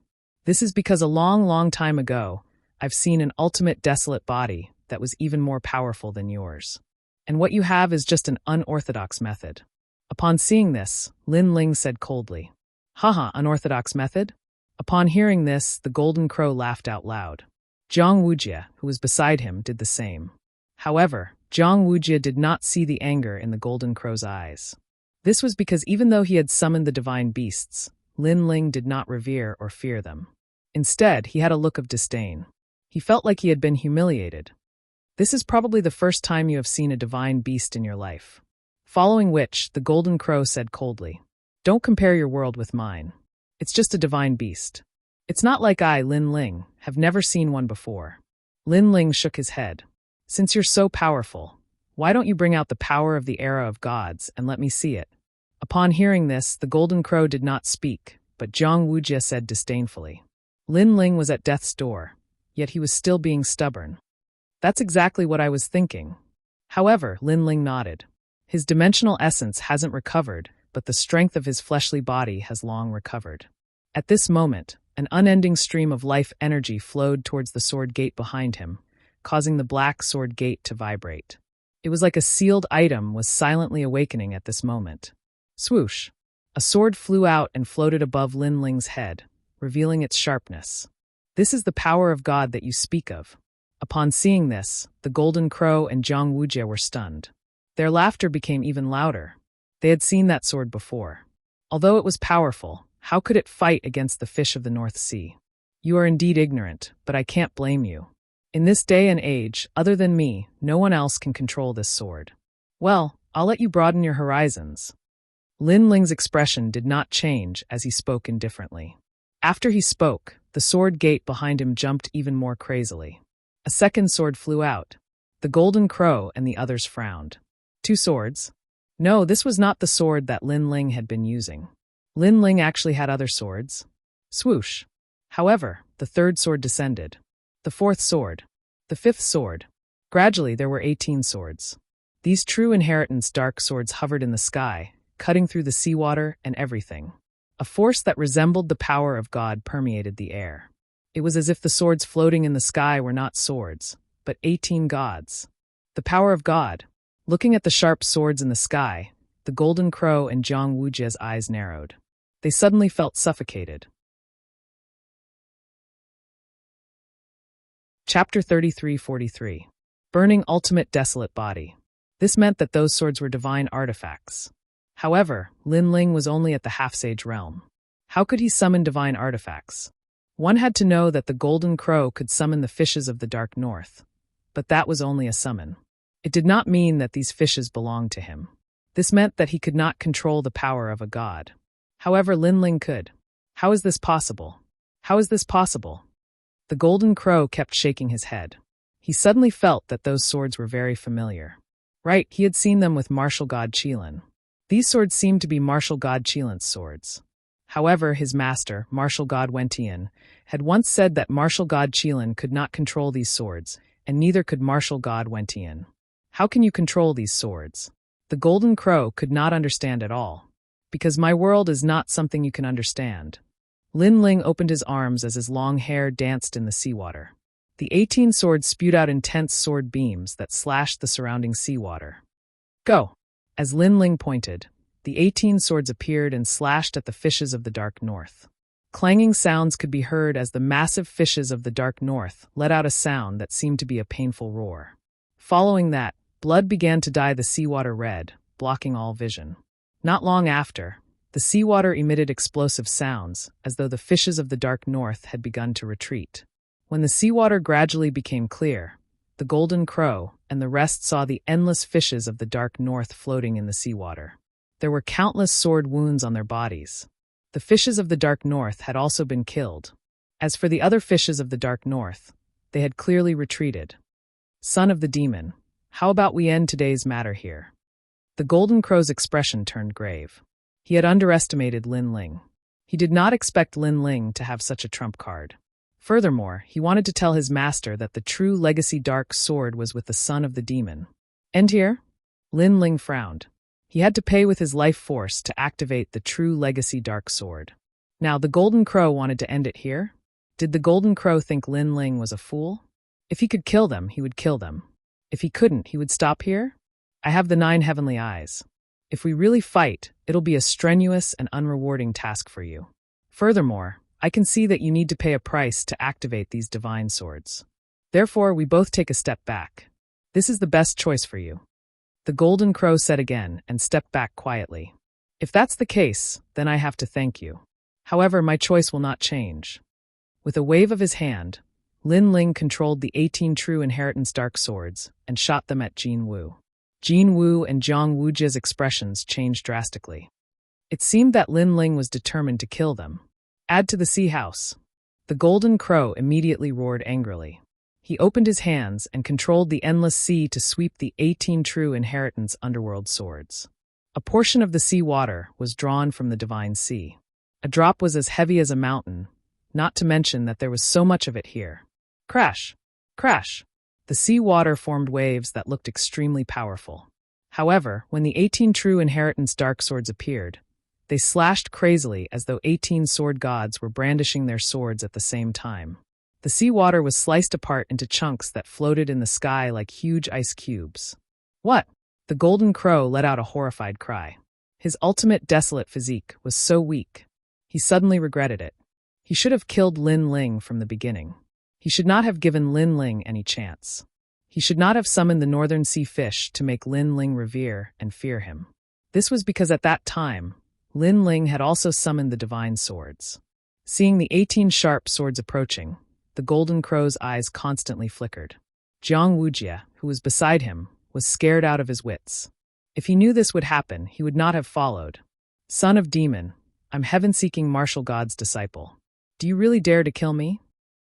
This is because a long time ago, I've seen an ultimate desolate body that was even more powerful than yours. And what you have is just an unorthodox method. Upon seeing this, Lin Ling said coldly, Haha, unorthodox method? Upon hearing this, the Golden Crow laughed out loud. Jiang Wujie, who was beside him, did the same. However, Jiang Wujie did not see the anger in the Golden Crow's eyes. This was because even though he had summoned the divine beasts, Lin Ling did not revere or fear them. Instead, he had a look of disdain. He felt like he had been humiliated. This is probably the first time you have seen a divine beast in your life. Following which, the Golden Crow said coldly, Don't compare your world with mine. It's just a divine beast. It's not like I, Lin Ling, have never seen one before. Lin Ling shook his head. Since you're so powerful, why don't you bring out the power of the era of gods and let me see it? Upon hearing this, the Golden Crow did not speak, but Jiang Wujie said disdainfully. Lin Ling was at death's door, yet he was still being stubborn. That's exactly what I was thinking. However, Lin Ling nodded. His dimensional essence hasn't recovered, but the strength of his fleshly body has long recovered. At this moment, an unending stream of life energy flowed towards the sword gate behind him, causing the black sword gate to vibrate. It was like a sealed item was silently awakening at this moment. Swoosh! A sword flew out and floated above Lin Ling's head, revealing its sharpness. This is the power of God that you speak of. Upon seeing this, the Golden Crow and Jiang Wujie were stunned. Their laughter became even louder. They had seen that sword before. Although it was powerful, how could it fight against the fish of the North Sea? You are indeed ignorant, but I can't blame you. In this day and age, other than me, no one else can control this sword. Well, I'll let you broaden your horizons. Lin Ling's expression did not change as he spoke indifferently. After he spoke, the sword gate behind him jumped even more crazily. A second sword flew out. The Golden Crow and the others frowned. 2 swords? No, this was not the sword that Lin Ling had been using. Lin Ling actually had other swords. Swoosh! However, the 3rd sword descended. The 4th sword. The 5th sword. Gradually, there were 18 swords. These true inheritance dark swords hovered in the sky, cutting through the seawater and everything. A force that resembled the power of God permeated the air. It was as if the swords floating in the sky were not swords, but 18 gods. The power of God. Looking at the sharp swords in the sky, the Golden Crow and Jiang Wujie's eyes narrowed. They suddenly felt suffocated. Chapter 33-43. Burning Ultimate Desolate Body. This meant that those swords were divine artifacts. However, Lin Ling was only at the half-sage realm. How could he summon divine artifacts? One had to know that the Golden Crow could summon the fishes of the Dark North. But that was only a summon. It did not mean that these fishes belonged to him. This meant that he could not control the power of a god. However, Lin Ling could. How is this possible? How is this possible? The Golden Crow kept shaking his head. He suddenly felt that those swords were very familiar. Right, he had seen them with martial god Qilin. These swords seemed to be martial god Qilin's swords. However, his master, martial god Wentian, had once said that martial god Qilin could not control these swords, and neither could martial god Wentian. How can you control these swords? The Golden Crow could not understand at all. Because my world is not something you can understand. Lin Ling opened his arms as his long hair danced in the seawater. The 18 swords spewed out intense sword beams that slashed the surrounding seawater. Go! As Lin Ling pointed, the 18 swords appeared and slashed at the fishes of the Dark North. Clanging sounds could be heard as the massive fishes of the Dark North let out a sound that seemed to be a painful roar. Following that, blood began to dye the seawater red, blocking all vision. Not long after, the seawater emitted explosive sounds, as though the fishes of the Dark North had begun to retreat. When the seawater gradually became clear, the Golden Crow and the rest saw the endless fishes of the Dark North floating in the seawater. There were countless sword wounds on their bodies. The fishes of the Dark North had also been killed. As for the other fishes of the Dark North, they had clearly retreated. Son of the demon, how about we end today's matter here? The Golden Crow's expression turned grave. He had underestimated Lin Ling. He did not expect Lin Ling to have such a trump card. Furthermore, he wanted to tell his master that the true legacy dark sword was with the son of the demon. End here? Lin Ling frowned. He had to pay with his life force to activate the true legacy dark sword. Now, the Golden Crow wanted to end it here? Did the Golden Crow think Lin Ling was a fool? If he could kill them, he would kill them. If he couldn't, he would stop here? I have the 9 heavenly eyes. If we really fight, it'll be a strenuous and unrewarding task for you. Furthermore, I can see that you need to pay a price to activate these divine swords. Therefore, we both take a step back. This is the best choice for you. The Golden Crow said again and stepped back quietly. If that's the case, then I have to thank you. However, my choice will not change. With a wave of his hand, Lin Ling controlled the 18 true inheritance dark swords and shot them at Jin Wu. Jin Wu and Jiang Wujie's expressions changed drastically. It seemed that Lin Ling was determined to kill them. Add to the sea house. The Golden Crow immediately roared angrily. He opened his hands and controlled the endless sea to sweep the 18 true inheritance underworld swords. A portion of the sea water was drawn from the divine sea. A drop was as heavy as a mountain, not to mention that there was so much of it here. Crash! Crash! The sea water formed waves that looked extremely powerful. However, when the 18 true inheritance dark swords appeared, They slashed crazily as though 18 sword gods were brandishing their swords at the same time. The sea water was sliced apart into chunks that floated in the sky like huge ice cubes. What? The golden crow let out a horrified cry. His ultimate desolate physique was so weak. He suddenly regretted it. He should have killed Lin Ling from the beginning. He should not have given Lin Ling any chance. He should not have summoned the northern sea fish to make Lin Ling revere and fear him. This was because at that time, Lin Ling had also summoned the divine swords. Seeing the 18 sharp swords approaching, the golden crow's eyes constantly flickered. Jiang Wujie, who was beside him, was scared out of his wits. If he knew this would happen, he would not have followed. Son of demon, I'm heaven-seeking martial god's disciple. Do you really dare to kill me?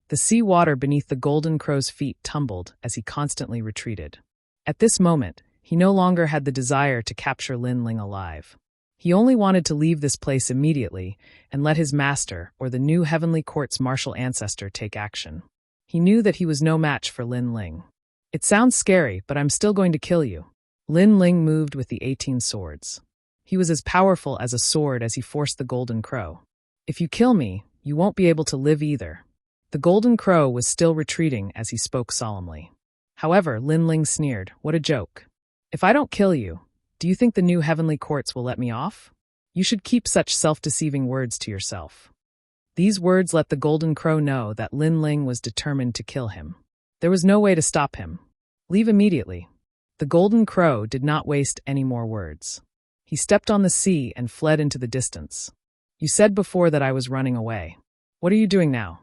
The sea water beneath the golden crow's feet tumbled as he constantly retreated. At this moment, he no longer had the desire to capture Lin Ling alive. He only wanted to leave this place immediately and let his master or the new heavenly court's martial ancestor take action. He knew that he was no match for Lin Ling. It sounds scary, but I'm still going to kill you. Lin Ling moved with the 18 swords. He was as powerful as a sword as he forced the golden crow. If you kill me, you won't be able to live either. The golden crow was still retreating as he spoke solemnly. However, Lin Ling sneered, "What a joke. If I don't kill you, do you think the new heavenly courts will let me off? You should keep such self-deceiving words to yourself." These words let the golden crow know that Lin Ling was determined to kill him. There was no way to stop him. Leave immediately. The golden crow did not waste any more words. He stepped on the sea and fled into the distance. You said before that I was running away. What are you doing now?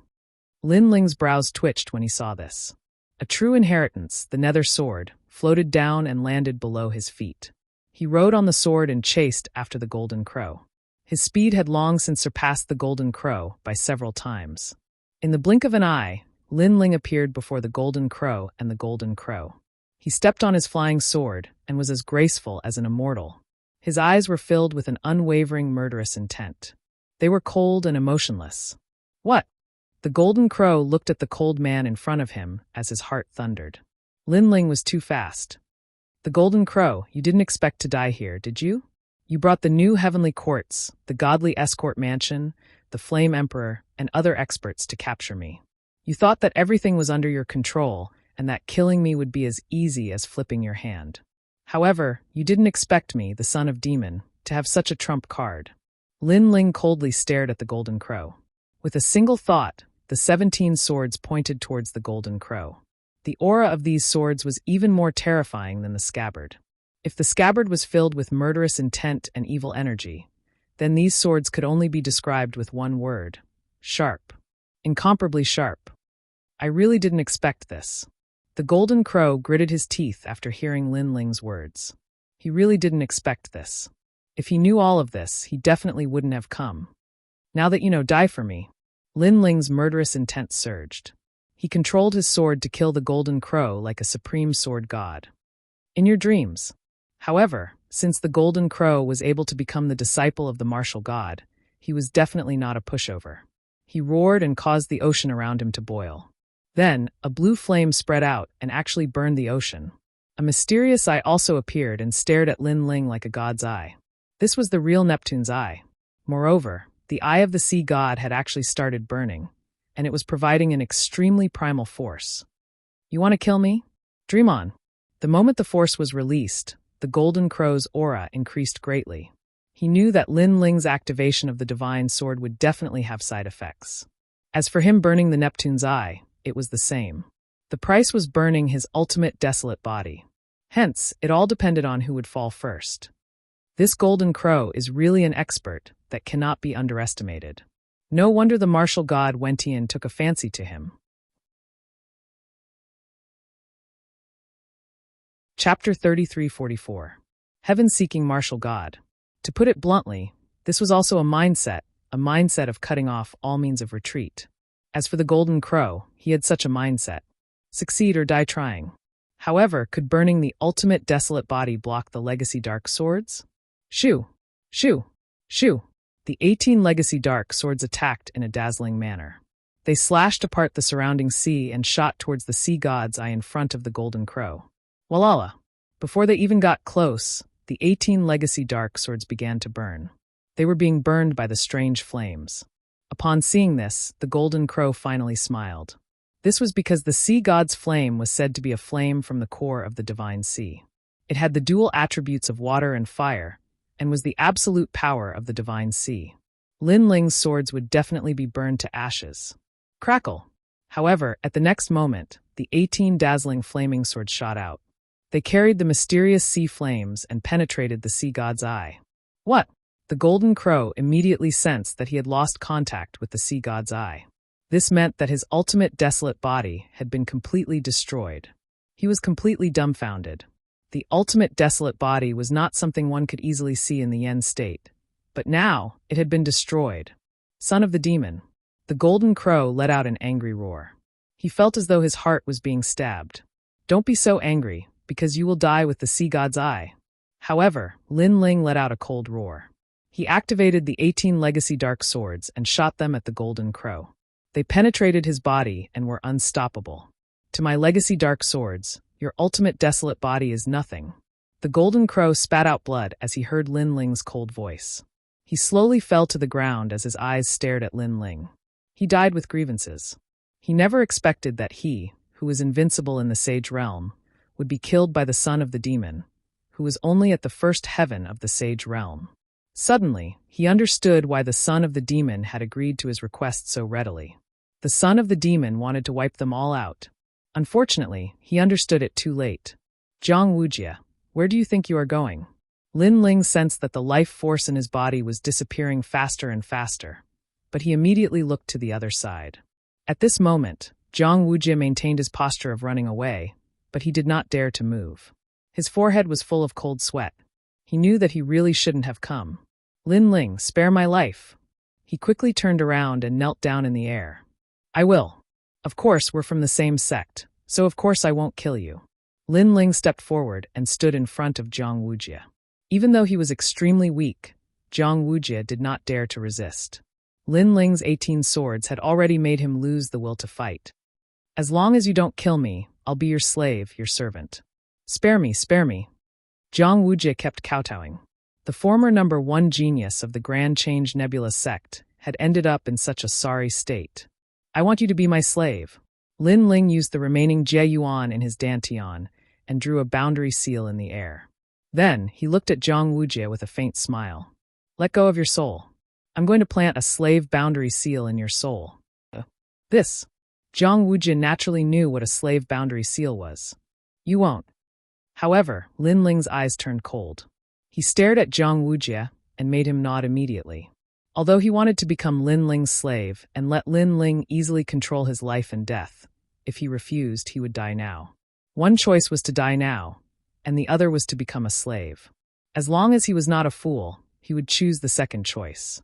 Lin Ling's brows twitched when he saw this. A true inheritance, the nether sword, floated down and landed below his feet. He rode on the sword and chased after the golden crow. His speed had long since surpassed the golden crow by several times. In the blink of an eye, Lin Ling appeared before the golden crow and the golden crow. He stepped on his flying sword and was as graceful as an immortal. His eyes were filled with an unwavering murderous intent. They were cold and emotionless. What? The golden crow looked at the cold man in front of him as his heart thundered. Lin Ling was too fast. The golden crow, you didn't expect to die here, did you? You brought the new heavenly courts, the godly escort mansion, the flame emperor, and other experts to capture me. You thought that everything was under your control and that killing me would be as easy as flipping your hand. However, you didn't expect me, the son of demon, to have such a trump card. Lin Ling coldly stared at the golden crow. With a single thought, the 17 swords pointed towards the golden crow. The aura of these swords was even more terrifying than the scabbard. If the scabbard was filled with murderous intent and evil energy, then these swords could only be described with one word: sharp. Incomparably sharp. I really didn't expect this. The golden crow gritted his teeth after hearing Lin Ling's words. He really didn't expect this. If he knew all of this, he definitely wouldn't have come. Now that you know, die for me. Lin Ling's murderous intent surged. He controlled his sword to kill the golden crow like a supreme sword god. In your dreams. However, since the golden crow was able to become the disciple of the martial god, he was definitely not a pushover. He roared and caused the ocean around him to boil. Then, a blue flame spread out and actually burned the ocean. A mysterious eye also appeared and stared at Lin Ling like a god's eye. This was the real Neptune's eye. Moreover, the eye of the sea god had actually started burning, and it was providing an extremely primal force. You want to kill me? Dream on. The moment the force was released, the golden crow's aura increased greatly. He knew that Lin Ling's activation of the divine sword would definitely have side effects. As for him burning the Neptune's eye, it was the same. The price was burning his ultimate desolate body. Hence, it all depended on who would fall first. This golden crow is really an expert that cannot be underestimated. No wonder the martial god Wentian took a fancy to him. Chapter 3344. Heaven-seeking martial god. To put it bluntly, this was also a mindset of cutting off all means of retreat. As for the golden crow, he had such a mindset. Succeed or die trying. However, could burning the ultimate desolate body block the legacy dark swords? Shoo! Shoo! Shoo! The 18 legacy dark swords attacked in a dazzling manner. They slashed apart the surrounding sea and shot towards the sea god's eye in front of the golden crow. Walala! Before they even got close, the 18 legacy dark swords began to burn. They were being burned by the strange flames. Upon seeing this, the golden crow finally smiled. This was because the sea god's flame was said to be a flame from the core of the divine sea. It had the dual attributes of water and fire, and was the absolute power of the divine sea. Lin Ling's swords would definitely be burned to ashes. Crackle! However, at the next moment, the 18 dazzling flaming swords shot out. They carried the mysterious sea flames and penetrated the sea god's eye. What? The golden crow immediately sensed that he had lost contact with the sea god's eye. This meant that his ultimate desolate body had been completely destroyed. He was completely dumbfounded. The ultimate desolate body was not something one could easily see in the yen state, but now it had been destroyed. Son of the demon. The golden crow let out an angry roar. He felt as though his heart was being stabbed. Don't be so angry, because you will die with the sea god's eye. However, Lin Ling let out a cold roar. He activated the 18 legacy dark swords and shot them at the golden crow. They penetrated his body and were unstoppable. To my legacy dark swords, your ultimate desolate body is nothing. The golden crow spat out blood as he heard Lin Ling's cold voice. He slowly fell to the ground as his eyes stared at Lin Ling. He died with grievances. He never expected that he, who was invincible in the sage realm, would be killed by the son of the demon, who was only at the first heaven of the sage realm. Suddenly, he understood why the son of the demon had agreed to his request so readily. The son of the demon wanted to wipe them all out. Unfortunately, he understood it too late. Zhang Wujie, where do you think you are going? Lin Ling sensed that the life force in his body was disappearing faster and faster, but he immediately looked to the other side. At this moment, Zhang Wujie maintained his posture of running away, but he did not dare to move. His forehead was full of cold sweat. He knew that he really shouldn't have come. Lin Ling, spare my life. He quickly turned around and knelt down in the air. I will. Of course, we're from the same sect, so of course I won't kill you. Lin Ling stepped forward and stood in front of Zhang Wujie. Even though he was extremely weak, Zhang Wujie did not dare to resist. Lin Ling's 18 swords had already made him lose the will to fight. As long as you don't kill me, I'll be your slave, your servant. Spare me, spare me. Zhang Wujie kept kowtowing. The former number 1 genius of the Grand Change Nebula sect had ended up in such a sorry state. I want you to be my slave. Lin Ling used the remaining Jie Yuan in his dantian and drew a boundary seal in the air. Then he looked at Zhang Wujie with a faint smile. Let go of your soul. I'm going to plant a slave boundary seal in your soul. This. Zhang Wujie naturally knew what a slave boundary seal was. You won't. However, Lin Ling's eyes turned cold. He stared at Zhang Wujie and made him nod immediately. Although he wanted to become Lin Ling's slave and let Lin Ling easily control his life and death, if he refused, he would die now. One choice was to die now, and the other was to become a slave. As long as he was not a fool, he would choose the second choice.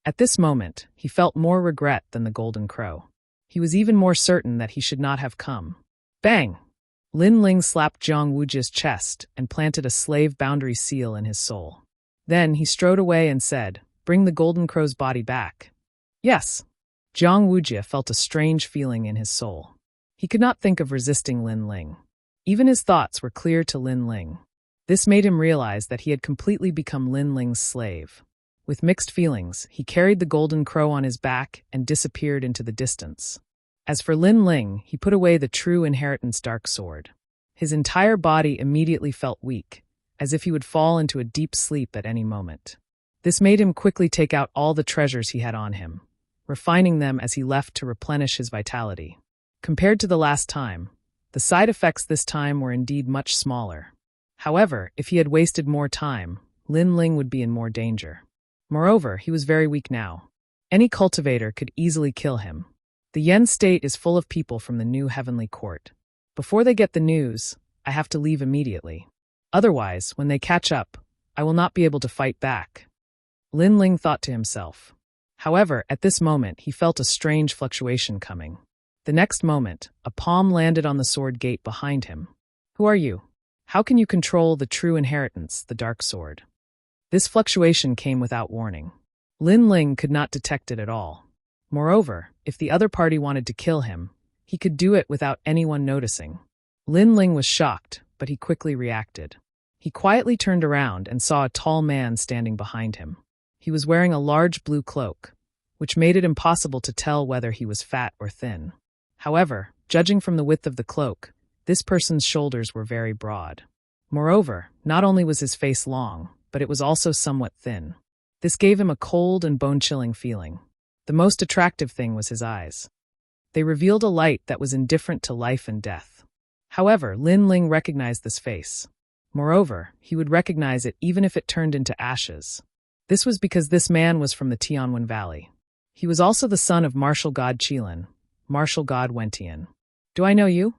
At this moment, he felt more regret than the golden crow. He was even more certain that he should not have come. Bang! Lin Ling slapped Zhang Wujie's chest and planted a slave boundary seal in his soul. Then he strode away and said, Bring the golden crow's body back. Yes. Zhang Wujie felt a strange feeling in his soul. He could not think of resisting Lin Ling. Even his thoughts were clear to Lin Ling. This made him realize that he had completely become Lin Ling's slave. With mixed feelings, he carried the golden crow on his back and disappeared into the distance. As for Lin Ling, he put away the true inheritance dark sword. His entire body immediately felt weak, as if he would fall into a deep sleep at any moment. This made him quickly take out all the treasures he had on him, refining them as he left to replenish his vitality. Compared to the last time, the side effects this time were indeed much smaller. However, if he had wasted more time, Lin Ling would be in more danger. Moreover, he was very weak now. Any cultivator could easily kill him. The Yen state is full of people from the new heavenly court. Before they get the news, I have to leave immediately. Otherwise, when they catch up, I will not be able to fight back. Lin Ling thought to himself. However, at this moment, he felt a strange fluctuation coming. The next moment, a palm landed on the sword gate behind him. Who are you? How can you control the true inheritance, the dark sword? This fluctuation came without warning. Lin Ling could not detect it at all. Moreover, if the other party wanted to kill him, he could do it without anyone noticing. Lin Ling was shocked, but he quickly reacted. He quietly turned around and saw a tall man standing behind him. He was wearing a large blue cloak, which made it impossible to tell whether he was fat or thin. However, judging from the width of the cloak, this person's shoulders were very broad. Moreover, not only was his face long, but it was also somewhat thin. This gave him a cold and bone-chilling feeling. The most attractive thing was his eyes. They revealed a light that was indifferent to life and death. However, Lin Ling recognized this face. Moreover, he would recognize it even if it turned into ashes. This was because this man was from the Tianwen Valley. He was also the son of martial god Qilin, martial god Wentian. "Do I know you?"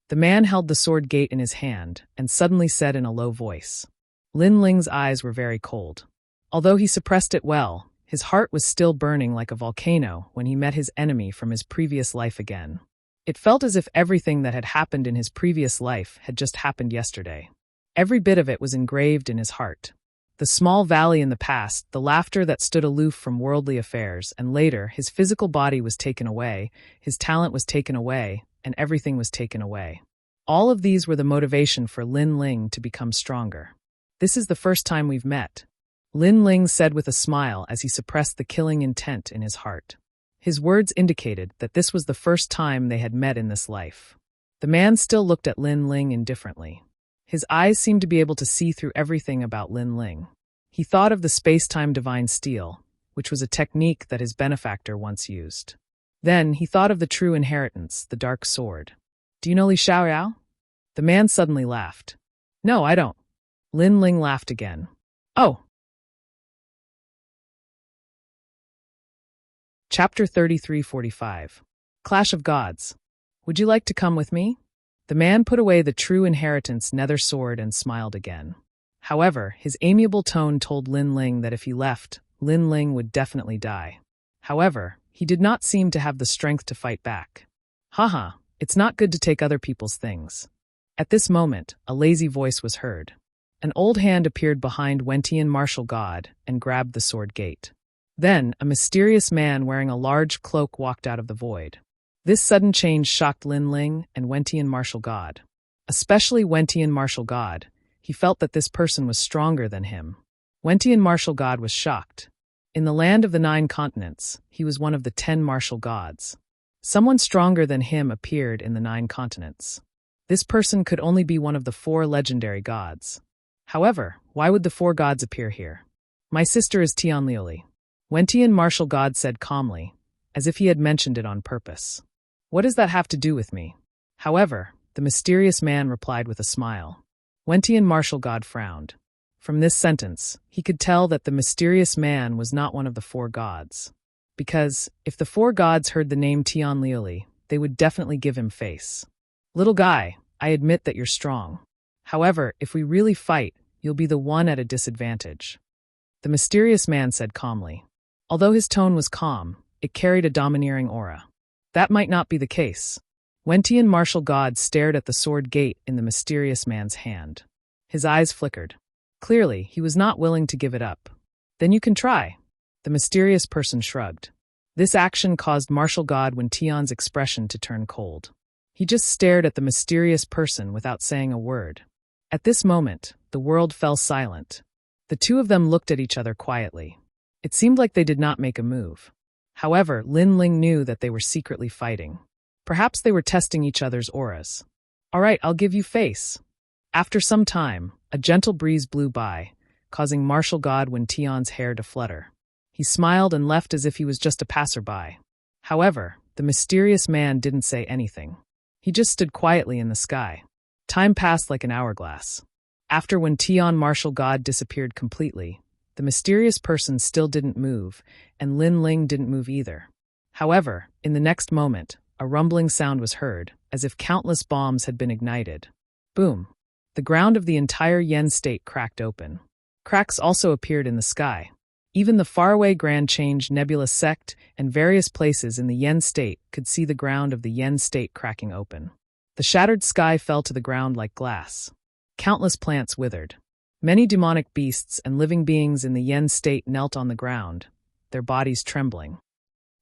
The man held the sword gate in his hand and suddenly said in a low voice. Lin Ling's eyes were very cold. Although he suppressed it well, his heart was still burning like a volcano when he met his enemy from his previous life again. It felt as if everything that had happened in his previous life had just happened yesterday. Every bit of it was engraved in his heart. The small valley in the past, the laughter that stood aloof from worldly affairs, and later, his physical body was taken away, his talent was taken away, and everything was taken away. All of these were the motivation for Lin Ling to become stronger. "This is the first time we've met," Lin Ling said with a smile as he suppressed the killing intent in his heart. His words indicated that this was the first time they had met in this life. The man still looked at Lin Ling indifferently. His eyes seemed to be able to see through everything about Lin Ling. He thought of the space-time divine steel, which was a technique that his benefactor once used. Then he thought of the true inheritance, the dark sword. "Do you know Li Xiaoyao?" The man suddenly laughed. "No, I don't." Lin Ling laughed again. "Oh." Chapter 33:45. Clash of Gods. "Would you like to come with me?" The man put away the true inheritance nether sword and smiled again. However, his amiable tone told Lin Ling that if he left, Lin Ling would definitely die. However, he did not seem to have the strength to fight back. "Haha, it's not good to take other people's things." At this moment, a lazy voice was heard. An old hand appeared behind Wentian martial god and grabbed the sword gate. Then, a mysterious man wearing a large cloak walked out of the void. This sudden change shocked Lin Ling and Wentian martial god. Especially Wentian martial god. He felt that this person was stronger than him. Wentian martial god was shocked. In the land of the 9 continents, he was one of the 10 martial gods. Someone stronger than him appeared in the 9 continents. This person could only be one of the 4 legendary gods. However, why would the 4 gods appear here? "My sister is Tianliuli," Wentian martial god said calmly, as if he had mentioned it on purpose. "What does that have to do with me?" However, the mysterious man replied with a smile. Wentian martial god frowned. From this sentence, he could tell that the mysterious man was not one of the 4 gods. Because, if the 4 gods heard the name Tianliuli, they would definitely give him face. "Little guy, I admit that you're strong. However, if we really fight, you'll be the one at a disadvantage," the mysterious man said calmly. Although his tone was calm, it carried a domineering aura. That might not be the case. Wentian martial god stared at the sword gate in the mysterious man's hand. His eyes flickered. Clearly, he was not willing to give it up. "Then you can try." The mysterious person shrugged. This action caused martial god Wentian's expression to turn cold. He just stared at the mysterious person without saying a word. At this moment, the world fell silent. The two of them looked at each other quietly. It seemed like they did not make a move. However, Lin Ling knew that they were secretly fighting. Perhaps they were testing each other's auras. "All right, I'll give you face." After some time, a gentle breeze blew by, causing martial god Wentian's hair to flutter. He smiled and left as if he was just a passerby. However, the mysterious man didn't say anything. He just stood quietly in the sky. Time passed like an hourglass. After Wentian martial god disappeared completely, the mysterious person still didn't move, and Lin Ling didn't move either. However, in the next moment, a rumbling sound was heard, as if countless bombs had been ignited. Boom! The ground of the entire Yen state cracked open. Cracks also appeared in the sky. Even the faraway Grand Change Nebula sect and various places in the Yen state could see the ground of the Yen state cracking open. The shattered sky fell to the ground like glass. Countless plants withered. Many demonic beasts and living beings in the Yen state knelt on the ground, their bodies trembling.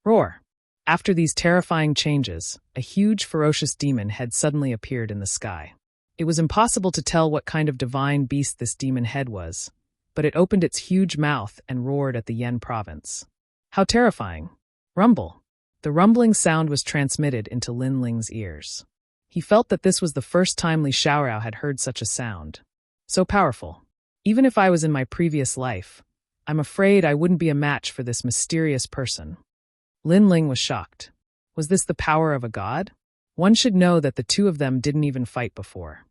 Roar! After these terrifying changes, a huge, ferocious demon head suddenly appeared in the sky. It was impossible to tell what kind of divine beast this demon head was, but it opened its huge mouth and roared at the Yen province. How terrifying! Rumble! The rumbling sound was transmitted into Lin Ling's ears. He felt that this was the first time Li Xiaorao had heard such a sound. So powerful. Even if I was in my previous life, I'm afraid I wouldn't be a match for this mysterious person. Lin Ling was shocked. Was this the power of a god? One should know that the two of them didn't even fight before.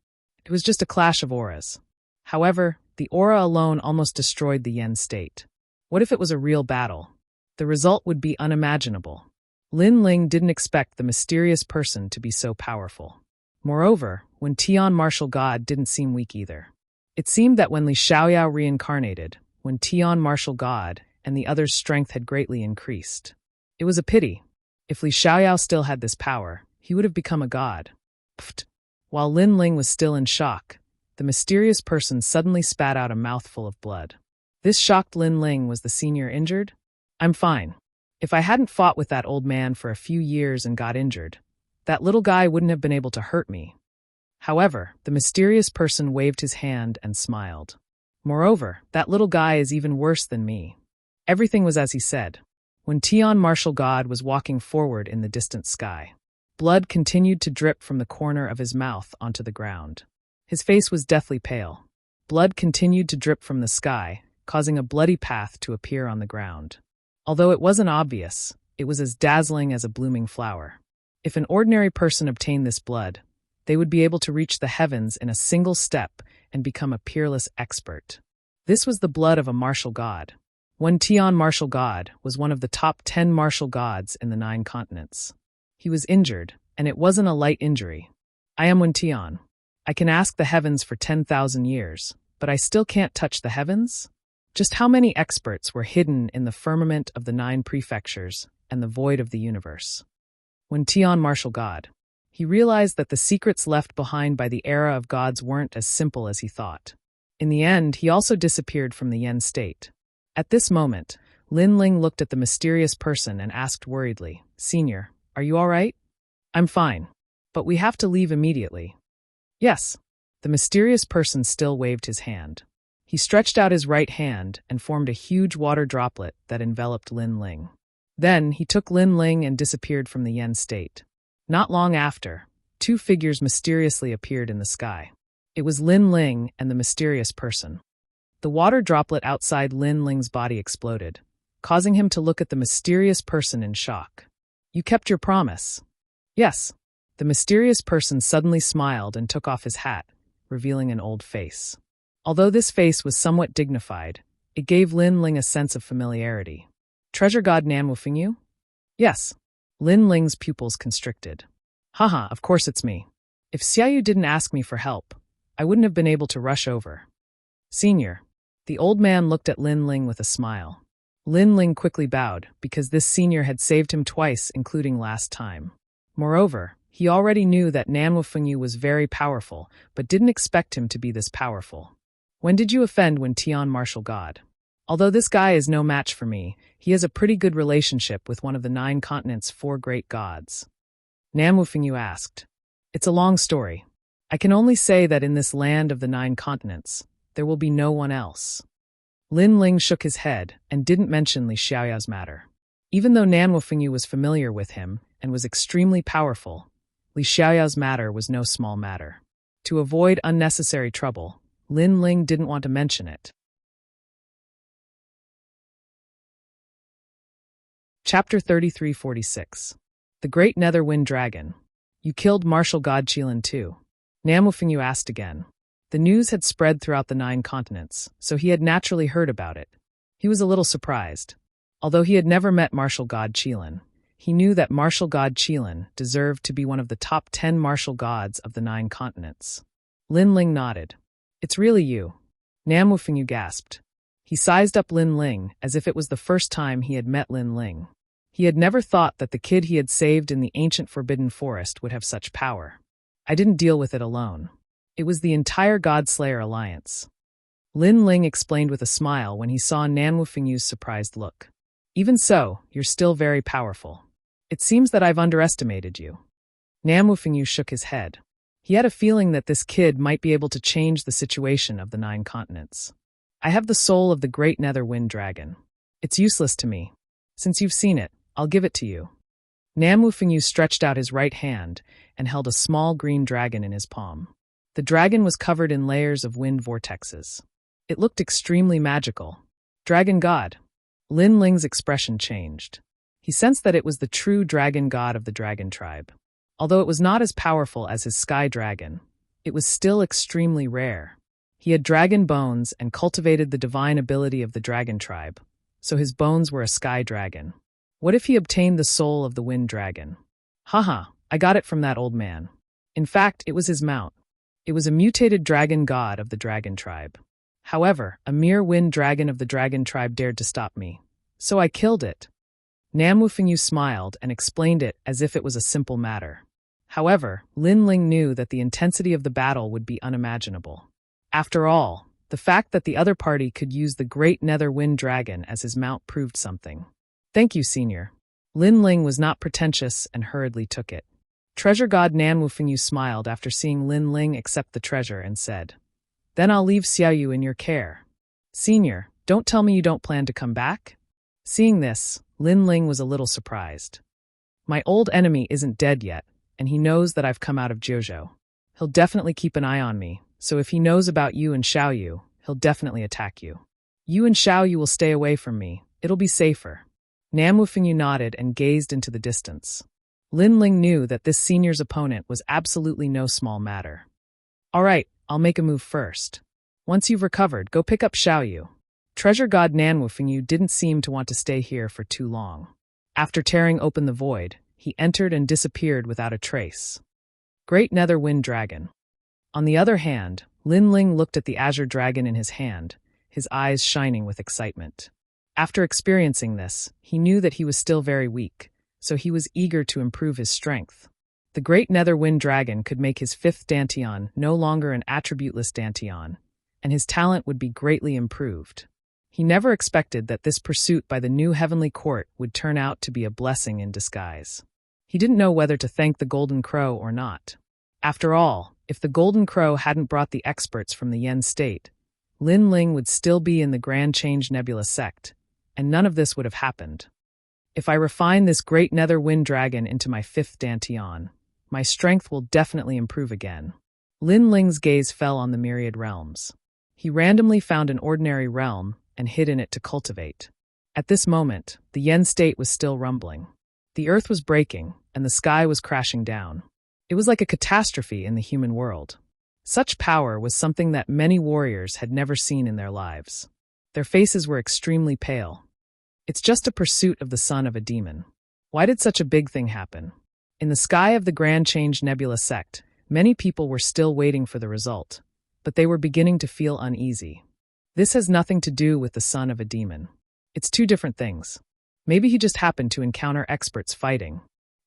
It was just a clash of auras. However, the aura alone almost destroyed the Yen state. What if it was a real battle? The result would be unimaginable. Lin Ling didn't expect the mysterious person to be so powerful. Moreover, Wen Tian martial god didn't seem weak either. It seemed that when Li Xiaoyao reincarnated, Wen Tian martial god and the other's strength had greatly increased. It was a pity. If Li Xiaoyao still had this power, he would have become a god. Pfft. While Lin Ling was still in shock, the mysterious person suddenly spat out a mouthful of blood. This shocked Lin Ling. Was the senior injured? I'm fine. If I hadn't fought with that old man for a few years and got injured, that little guy wouldn't have been able to hurt me. However, the mysterious person waved his hand and smiled. Moreover, that little guy is even worse than me. Everything was as he said. When Tian martial god was walking forward in the distant sky, blood continued to drip from the corner of his mouth onto the ground. His face was deathly pale. Blood continued to drip from the sky, causing a bloody path to appear on the ground. Although it wasn't obvious, it was as dazzling as a blooming flower. If an ordinary person obtained this blood, they would be able to reach the heavens in a single step and become a peerless expert. This was the blood of a martial god. Wen Tian martial god was one of the top 10 martial gods in the 9 continents. He was injured, and it wasn't a light injury. I am Wen Tian. I can ask the heavens for 10,000 years, but I still can't touch the heavens? Just how many experts were hidden in the firmament of the 9 prefectures and the void of the universe? When Tian martial god, he realized that the secrets left behind by the era of gods weren't as simple as he thought. In the end, he also disappeared from the Yen state. At this moment, Lin Ling looked at the mysterious person and asked worriedly, "Senior, are you all right?" "I'm fine. But we have to leave immediately." "Yes." The mysterious person still waved his hand. He stretched out his right hand and formed a huge water droplet that enveloped Lin Ling. Then he took Lin Ling and disappeared from the Yen state. Not long after, 2 figures mysteriously appeared in the sky. It was Lin Ling and the mysterious person. The water droplet outside Lin Ling's body exploded, causing him to look at the mysterious person in shock. "You kept your promise." "Yes." The mysterious person suddenly smiled and took off his hat, revealing an old face. Although this face was somewhat dignified, it gave Lin Ling a sense of familiarity. "Treasure god Nan Wufingyu?" "Yes." Lin Ling's pupils constricted. "Haha, of course it's me. If Xiaoyu didn't ask me for help, I wouldn't have been able to rush over." "Senior." The old man looked at Lin Ling with a smile. Lin Ling quickly bowed, because this senior had saved him twice, including last time. Moreover, he already knew that Nan Wufingyu was very powerful, but didn't expect him to be this powerful. "When did you offend Wen Tian martial god? Although this guy is no match for me, he has a pretty good relationship with one of the 9 continents' 4 great gods." Nan Wufingyu asked. "It's a long story. I can only say that in this land of the 9 continents, there will be no one else." Lin Ling shook his head and didn't mention Li Xiaoyao's matter. Even though Nan Wufingyu was familiar with him and was extremely powerful, Li Xiaoyao's matter was no small matter. To avoid unnecessary trouble, Lin Ling didn't want to mention it. Chapter 3346. The Great Nether Wind Dragon. "You killed martial god Qilin too?" Nan Wufingyu asked again. The news had spread throughout the 9 continents, so he had naturally heard about it. He was a little surprised. Although he had never met martial god Qilin, he knew that martial god Qilin deserved to be one of the top 10 martial gods of the 9 continents. Lin Ling nodded. "It's really you." Nan Wufingyu gasped. He sized up Lin Ling as if it was the first time he had met Lin Ling. He had never thought that the kid he had saved in the ancient Forbidden Forest would have such power. "I didn't deal with it alone. It was the entire God-Slayer alliance." Lin Ling explained with a smile when he saw Nan Wufingyu's surprised look. "Even so, you're still very powerful. It seems that I've underestimated you." Nan Wufingyu shook his head. He had a feeling that this kid might be able to change the situation of the 9 continents. I have the soul of the great nether wind dragon. It's useless to me. Since you've seen it, I'll give it to you. Nam Wufengyu stretched out his right hand and held a small green dragon in his palm. The dragon was covered in layers of wind vortexes. It looked extremely magical. Dragon god. Lin Ling's expression changed. He sensed that it was the true dragon god of the dragon tribe. Although it was not as powerful as his sky dragon, it was still extremely rare. He had dragon bones and cultivated the divine ability of the dragon tribe, so his bones were a sky dragon. What if he obtained the soul of the wind dragon? Haha, I got it from that old man. In fact, it was his mount. It was a mutated dragon god of the dragon tribe. However, a mere wind dragon of the dragon tribe dared to stop me, so I killed it. Nam Wufengyu smiled and explained it as if it was a simple matter. However, Lin Ling knew that the intensity of the battle would be unimaginable. After all, the fact that the other party could use the great nether wind dragon as his mount proved something. Thank you, Senior. Lin Ling was not pretentious and hurriedly took it. Treasure god Nam Wufengyu smiled after seeing Lin Ling accept the treasure and said, "Then I'll leave Xiaoyu in your care. Senior, don't tell me you don't plan to come back?" Seeing this, Lin Ling was a little surprised. My old enemy isn't dead yet, and he knows that I've come out of Jojo. He'll definitely keep an eye on me, so if he knows about you and Xiaoyu, he'll definitely attack you. You and Xiaoyu will stay away from me. It'll be safer. Nam Wufengyu nodded and gazed into the distance. Lin Ling knew that this senior's opponent was absolutely no small matter. All right, I'll make a move first. Once you've recovered, go pick up Xiaoyu. Treasure god Nam Wufengyu didn't seem to want to stay here for too long. After tearing open the void, he entered and disappeared without a trace. Great Nether Wind Dragon. On the other hand, Lin Ling looked at the azure dragon in his hand, his eyes shining with excitement. After experiencing this, he knew that he was still very weak, so he was eager to improve his strength. The great Nether Wind Dragon could make his fifth Dantian no longer an attributeless Dantian, and his talent would be greatly improved. He never expected that this pursuit by the new heavenly court would turn out to be a blessing in disguise. He didn't know whether to thank the Golden Crow or not. After all, if the Golden Crow hadn't brought the experts from the Yen state, Lin Ling would still be in the Grand Change Nebula sect, and none of this would have happened. If I refine this great Nether Wind Dragon into my fifth Dantian, my strength will definitely improve again. Lin Ling's gaze fell on the myriad realms. He randomly found an ordinary realm and hid in it to cultivate. At this moment, the Yen state was still rumbling. The earth was breaking, and the sky was crashing down. It was like a catastrophe in the human world. Such power was something that many warriors had never seen in their lives. Their faces were extremely pale. It's just a pursuit of the son of a demon. Why did such a big thing happen? In the sky of the Grand Change Nebula sect, many people were still waiting for the result, but they were beginning to feel uneasy. This has nothing to do with the son of a demon. It's two different things. Maybe he just happened to encounter experts fighting.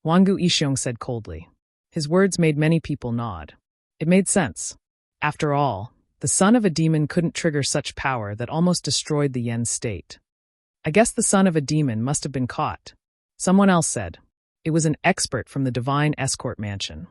Wangu Ishiong said coldly. His words made many people nod. It made sense. After all, the son of a demon couldn't trigger such power that almost destroyed the Yen state. I guess the son of a demon must have been caught. Someone else said. It was an expert from the Divine Escort Mansion.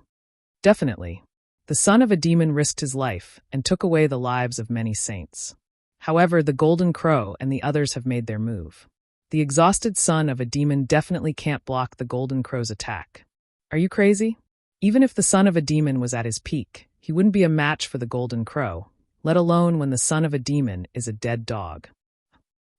Definitely. The son of a demon risked his life and took away the lives of many saints. However, the Golden Crow and the others have made their move. The exhausted son of a demon definitely can't block the Golden Crow's attack. Are you crazy? Even if the son of a demon was at his peak, he wouldn't be a match for the Golden Crow, let alone when the son of a demon is a dead dog.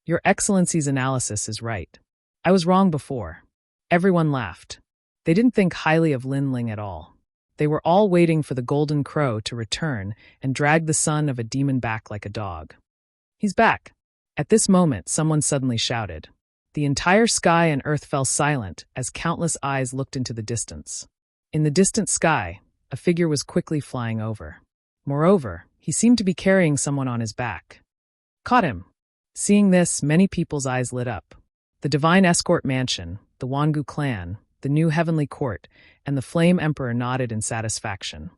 Your Excellency's analysis is right. I was wrong before. Everyone laughed. They didn't think highly of Lin Ling at all. They were all waiting for the Golden Crow to return and drag the son of a demon back like a dog. He's back. At this moment, someone suddenly shouted. The entire sky and earth fell silent as countless eyes looked into the distance. In the distant sky, a figure was quickly flying over. Moreover, he seemed to be carrying someone on his back. Caught him. Seeing this, many people's eyes lit up. The Divine Escort Mansion, the Wangu clan, the new heavenly court, and the Flame Emperor nodded in satisfaction.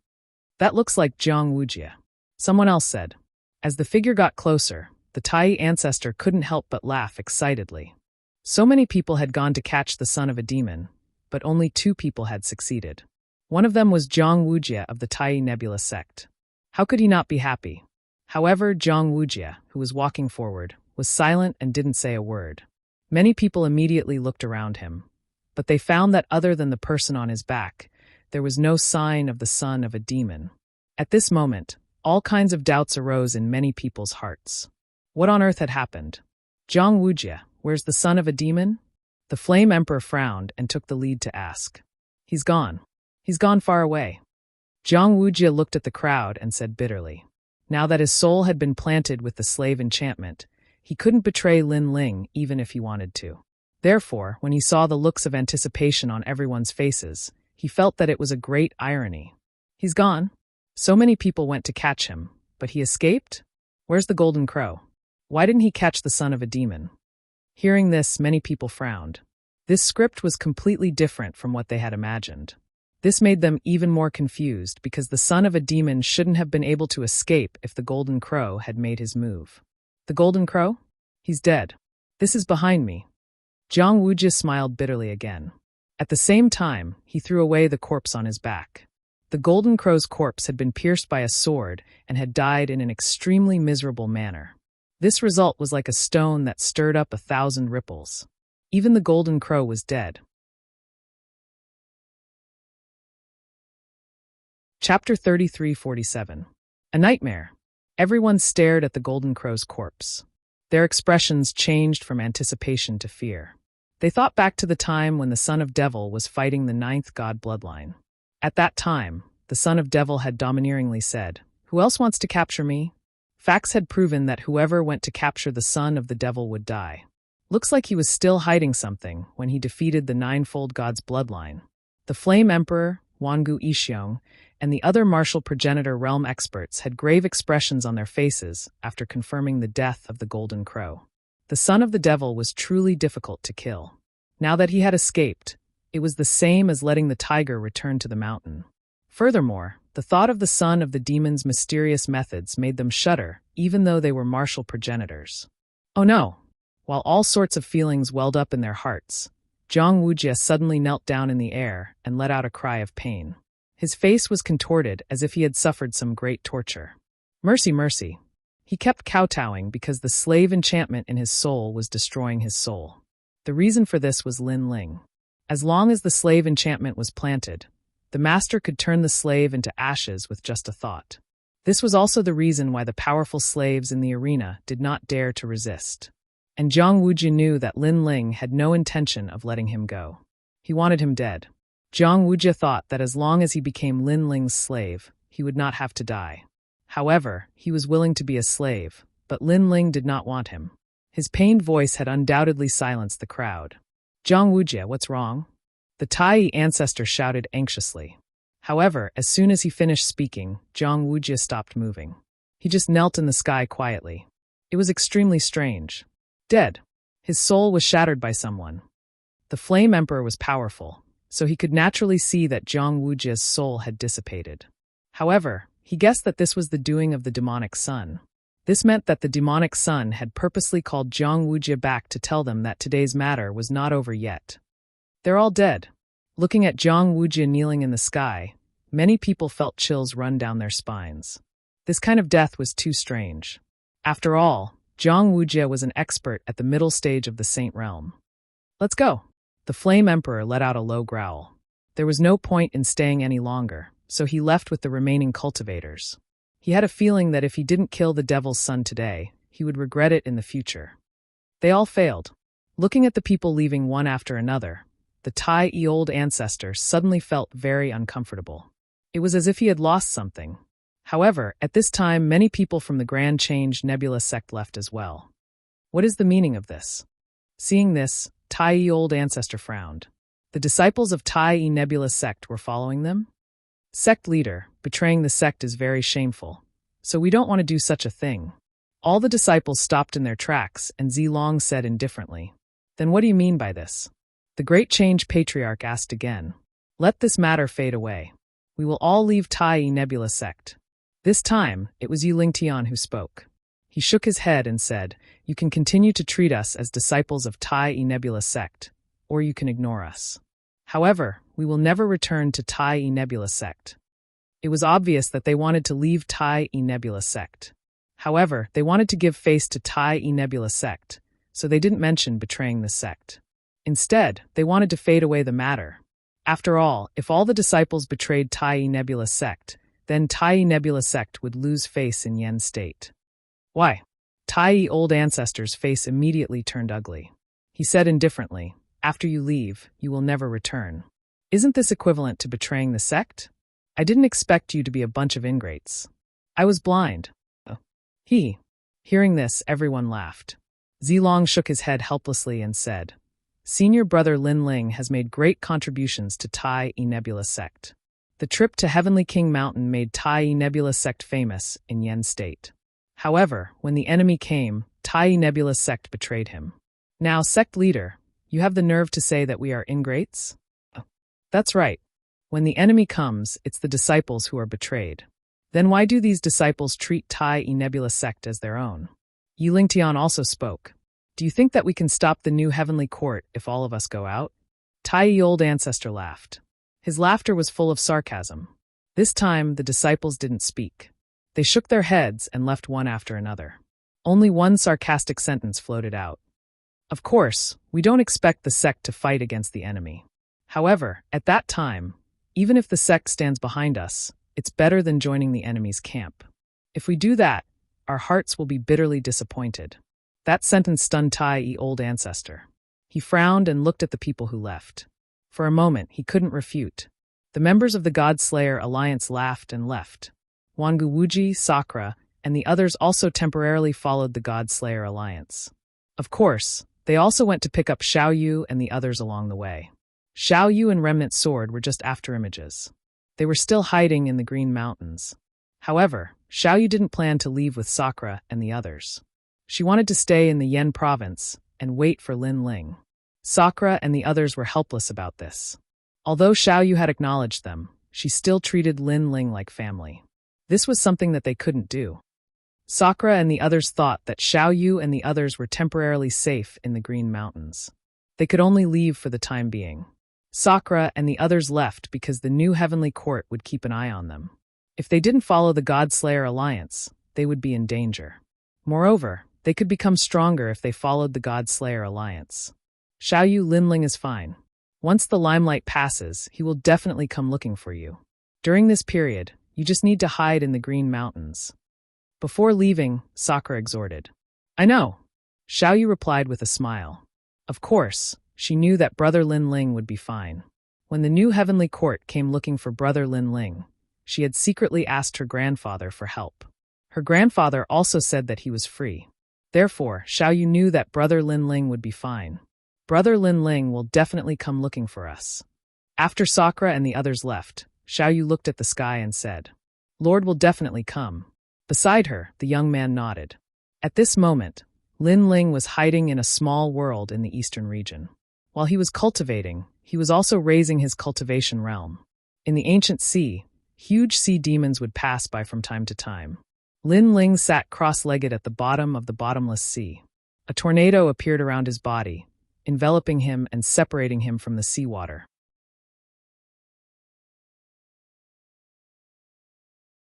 That looks like Jiang Wujie. Someone else said. As the figure got closer, the Tai ancestor couldn't help but laugh excitedly. So many people had gone to catch the son of a demon, but only 2 people had succeeded. One of them was Jiang Wujie of the Tai Nebula sect. How could he not be happy? However, Zhang Wujie, who was walking forward, was silent and didn't say a word. Many people immediately looked around him, but they found that other than the person on his back, there was no sign of the son of a demon. At this moment, all kinds of doubts arose in many people's hearts. What on earth had happened? Zhang Wujie, where's the son of a demon? The Flame Emperor frowned and took the lead to ask. He's gone. He's gone far away. Zhang Wujie looked at the crowd and said bitterly. Now that his soul had been planted with the slave enchantment, he couldn't betray Lin Ling even if he wanted to. Therefore, when he saw the looks of anticipation on everyone's faces, he felt that it was a great irony. He's gone. So many people went to catch him, but he escaped? Where's the golden crow? Why didn't he catch the son of a demon? Hearing this, many people frowned. This script was completely different from what they had imagined. This made them even more confused because the son of a demon shouldn't have been able to escape if the golden crow had made his move. The golden crow? He's dead. This is behind me. Zhang Wujie smiled bitterly again. At the same time, he threw away the corpse on his back. The golden crow's corpse had been pierced by a sword and had died in an extremely miserable manner. This result was like a stone that stirred up 1,000 ripples. Even the golden crow was dead. Chapter 33:47. A nightmare. Everyone stared at the golden crow's corpse. Their expressions changed from anticipation to fear. They thought back to the time when the son of Devil was fighting the 9th god bloodline. At that time, the son of Devil had domineeringly said, "Who else wants to capture me?" Facts had proven that whoever went to capture the son of the devil would die. Looks like he was still hiding something when he defeated the 9-fold god's bloodline. The Flame Emperor, Wangu Yixiong, and the other martial progenitor realm experts had grave expressions on their faces after confirming the death of the Golden Crow. The son of the devil was truly difficult to kill. Now that he had escaped, it was the same as letting the tiger return to the mountain. Furthermore, the thought of the son of the demon's mysterious methods made them shudder, even though they were martial progenitors. Oh no! While all sorts of feelings welled up in their hearts, Zhang Wujie suddenly knelt down in the air and let out a cry of pain. His face was contorted as if he had suffered some great torture. Mercy, mercy. He kept kowtowing because the slave enchantment in his soul was destroying his soul. The reason for this was Lin Ling. As long as the slave enchantment was planted, the master could turn the slave into ashes with just a thought. This was also the reason why the powerful slaves in the arena did not dare to resist. And Zhang Wujie knew that Lin Ling had no intention of letting him go. He wanted him dead. Zhang Wujie thought that as long as he became Lin Ling's slave, he would not have to die. However, he was willing to be a slave, but Lin Ling did not want him. His pained voice had undoubtedly silenced the crowd. Zhang Wujie, what's wrong? The Tai ancestor shouted anxiously. However, as soon as he finished speaking, Zhang Wujie stopped moving. He just knelt in the sky quietly. It was extremely strange. Dead. His soul was shattered by someone. The Flame Emperor was powerful, so he could naturally see that Zhang Wujie's soul had dissipated. However, he guessed that this was the doing of the demonic son. This meant that the demonic son had purposely called Zhang Wujie back to tell them that today's matter was not over yet. They're all dead. Looking at Zhang Wujie kneeling in the sky, many people felt chills run down their spines. This kind of death was too strange. After all, Zhang Wujie was an expert at the middle stage of the Saint Realm. Let's go. The Flame Emperor let out a low growl. There was no point in staying any longer, so he left with the remaining cultivators. He had a feeling that if he didn't kill the devil's son today, he would regret it in the future. They all failed. Looking at the people leaving one after another, the Tai old ancestor suddenly felt very uncomfortable. It was as if he had lost something. However, at this time many people from the Grand Change Nebula sect left as well. What is the meaning of this? Seeing this, Tai old ancestor frowned. The disciples of Tai Nebula sect were following them? Sect leader, betraying the sect is very shameful, so we don't want to do such a thing. All the disciples stopped in their tracks, and Zilong said indifferently, "Then what do you mean by this?" The Great Change Patriarch asked again, "Let this matter fade away. We will all leave Tai Nebula sect." This time, it was Yu Lingtian who spoke. He shook his head and said, "You can continue to treat us as disciples of Tai Nebula sect, or you can ignore us. However, we will never return to Tai Nebula sect." It was obvious that they wanted to leave Tai Nebula sect. However, they wanted to give face to Tai-E Nebula sect, so they didn't mention betraying the sect. Instead, they wanted to fade away the matter. After all, if all the disciples betrayed Tai-E Nebula sect, then Tai-E Nebula sect would lose face in Yen state. Why? Tai-E old ancestor's face immediately turned ugly. He said indifferently, "After you leave, you will never return. Isn't this equivalent to betraying the sect? I didn't expect you to be a bunch of ingrates. I was blind." Hearing this, everyone laughed. Zilong shook his head helplessly and said, "Senior brother Lin Ling has made great contributions to Tai-E Nebula sect. The trip to Heavenly King Mountain made Tai-E Nebula sect famous in Yen state. However, when the enemy came, Tai-E Nebula sect betrayed him. Now, sect leader, you have the nerve to say that we are ingrates?" That's right. When the enemy comes, it's the disciples who are betrayed. Then why do these disciples treat Tai-E Nebula sect as their own? Yi Lingtian also spoke. "Do you think that we can stop the new heavenly court if all of us go out?" Tai-E old ancestor laughed. His laughter was full of sarcasm. This time, the disciples didn't speak. They shook their heads and left one after another. Only one sarcastic sentence floated out. "Of course, we don't expect the sect to fight against the enemy. However, at that time, even if the sect stands behind us, it's better than joining the enemy's camp. If we do that, our hearts will be bitterly disappointed." That sentence stunned Tai-E old ancestor. He frowned and looked at the people who left. For a moment, he couldn't refute. The members of the God-Slayer Alliance laughed and left. Wangu Wuji, Sakura, and the others also temporarily followed the God-Slayer Alliance. Of course, they also went to pick up Xiaoyu and the others along the way. Xiaoyu and Remnant Sword were just after images. They were still hiding in the Green Mountains. However, Xiaoyu didn't plan to leave with Sakura and the others. She wanted to stay in the Yen province and wait for Lin Ling. Sakura and the others were helpless about this. Although Xiaoyu had acknowledged them, she still treated Lin Ling like family. This was something that they couldn't do. Sakura and the others thought that Xiaoyu and the others were temporarily safe in the Green Mountains. They could only leave for the time being. Sakura and the others left because the new heavenly court would keep an eye on them. If they didn't follow the God-Slayer Alliance, they would be in danger. Moreover, they could become stronger if they followed the God-Slayer Alliance. Xiaoyu Lin Ling is fine. Once the limelight passes, he will definitely come looking for you. During this period, you just need to hide in the Green Mountains. Before leaving, Sakura exhorted. "I know," Xiaoyu replied with a smile. Of course, she knew that Brother Lin Ling would be fine. When the new heavenly court came looking for Brother Lin Ling, she had secretly asked her grandfather for help. Her grandfather also said that he was free. Therefore, Xiaoyu knew that Brother Lin Ling would be fine. Brother Lin Ling will definitely come looking for us. After Sakura and the others left, Xiaoyu looked at the sky and said, "Lord will definitely come." Beside her, the young man nodded. At this moment, Lin Ling was hiding in a small world in the eastern region. While he was cultivating, he was also raising his cultivation realm. In the ancient sea, huge sea demons would pass by from time to time. Lin Ling sat cross-legged at the bottom of the bottomless sea. A tornado appeared around his body, enveloping him and separating him from the seawater.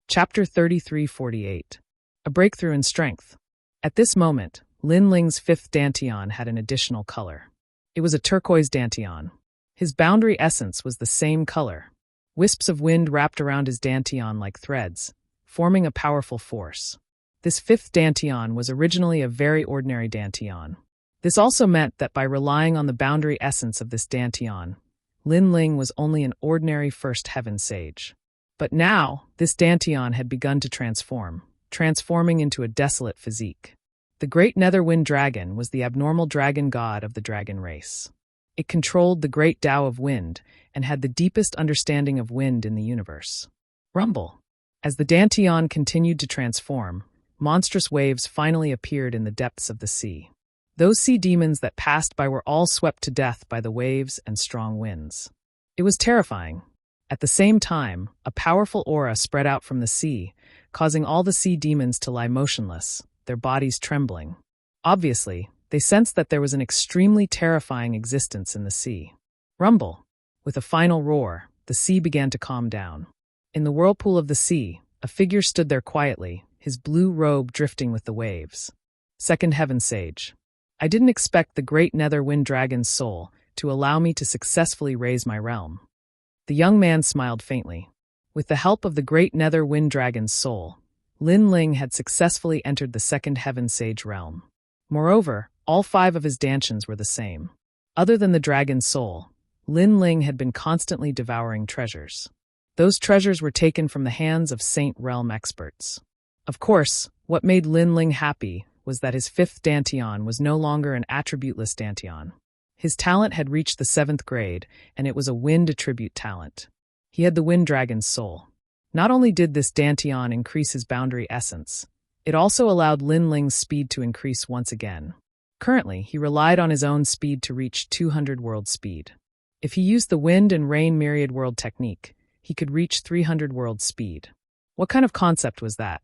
Chapter 33-48. A Breakthrough in Strength. At this moment, Lin Ling's fifth dantian had an additional color. It was a turquoise dantian. His boundary essence was the same color. Wisps of wind wrapped around his dantian like threads, forming a powerful force. This fifth dantian was originally a very ordinary dantian. This also meant that by relying on the boundary essence of this dantian, Lin Ling was only an ordinary first heaven sage. But now, this dantian had begun to transforming into a desolate physique. The great Netherwind dragon was the abnormal dragon god of the dragon race. It controlled the great Tao of wind and had the deepest understanding of wind in the universe. Rumble. As the dantian continued to transform, monstrous waves finally appeared in the depths of the sea. Those sea demons that passed by were all swept to death by the waves and strong winds. It was terrifying. At the same time, a powerful aura spread out from the sea, causing all the sea demons to lie motionless, their bodies trembling. Obviously, they sensed that there was an extremely terrifying existence in the sea. Rumble. With a final roar, the sea began to calm down. In the whirlpool of the sea, a figure stood there quietly, his blue robe drifting with the waves. Second Heaven Sage. I didn't expect the great Nether Wind Dragon's soul to allow me to successfully raise my realm. The young man smiled faintly. With the help of the great Nether Wind Dragon's soul, Lin Ling had successfully entered the Second Heaven Sage realm. Moreover, all 5 of his dantians were the same. Other than the dragon's soul, Lin Ling had been constantly devouring treasures. Those treasures were taken from the hands of Saint Realm experts. Of course, what made Lin Ling happy was that his 5th dantian was no longer an attributeless dantian. His talent had reached the 7th grade, and it was a wind attribute talent. He had the Wind Dragon's soul. Not only did this dantian increase his boundary essence, it also allowed Lin Ling's speed to increase once again. Currently, he relied on his own speed to reach 200 world speed. If he used the Wind and Rain Myriad World technique, he could reach 300 world speed. What kind of concept was that?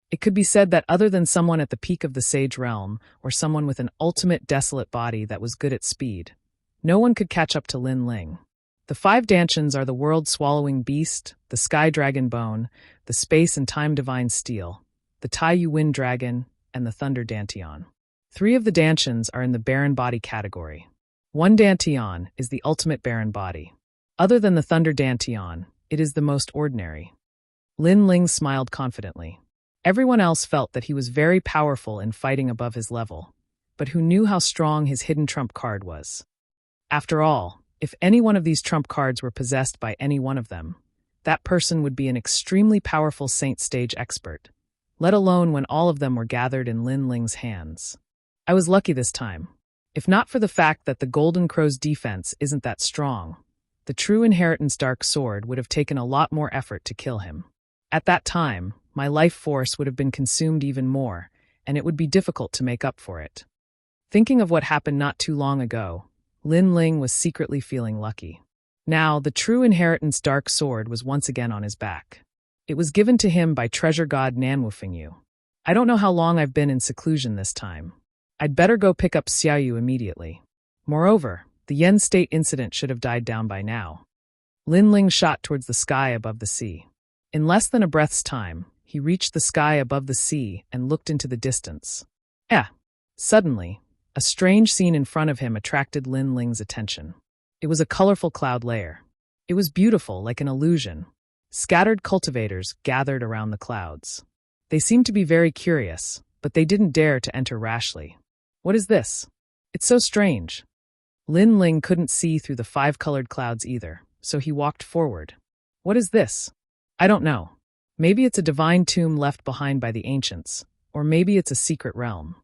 It could be said that other than someone at the peak of the Sage Realm, or someone with an ultimate desolate body that was good at speed, no one could catch up to Lin Ling. The 5 dantians are the World-Swallowing Beast, the Sky Dragon Bone, the Space and Time Divine Steel, the Taiyu Wind Dragon, and the Thunder Dantian. 3 of the dantians are in the Barren Body category. 1 dantian is the ultimate barren body. Other than the Thunder Dantian, it is the most ordinary. Lin Ling smiled confidently. Everyone else felt that he was very powerful in fighting above his level, but who knew how strong his hidden trump card was? After all, if any one of these trump cards were possessed by any one of them, that person would be an extremely powerful Saint Stage expert, let alone when all of them were gathered in Lin Ling's hands. I was lucky this time. If not for the fact that the Golden Crow's defense isn't that strong, the True Inheritance Dark Sword would have taken a lot more effort to kill him. At that time, my life force would have been consumed even more, and it would be difficult to make up for it. Thinking of what happened not too long ago, Lin Ling was secretly feeling lucky. Now, the True Inheritance Dark Sword was once again on his back. It was given to him by treasure god Nanwufengyu. I don't know how long I've been in seclusion this time. I'd better go pick up Xiaoyu immediately. Moreover, the Yen State incident should have died down by now. Lin Ling shot towards the sky above the sea. In less than a breath's time, he reached the sky above the sea and looked into the distance. Suddenly, a strange scene in front of him attracted Lin Ling's attention. It was a colorful cloud layer. It was beautiful, like an illusion. Scattered cultivators gathered around the clouds. They seemed to be very curious, but they didn't dare to enter rashly. What is this? It's so strange. Lin Ling couldn't see through the 5-colored clouds either, so he walked forward. What is this? I don't know. Maybe it's a divine tomb left behind by the ancients, or maybe it's a secret realm.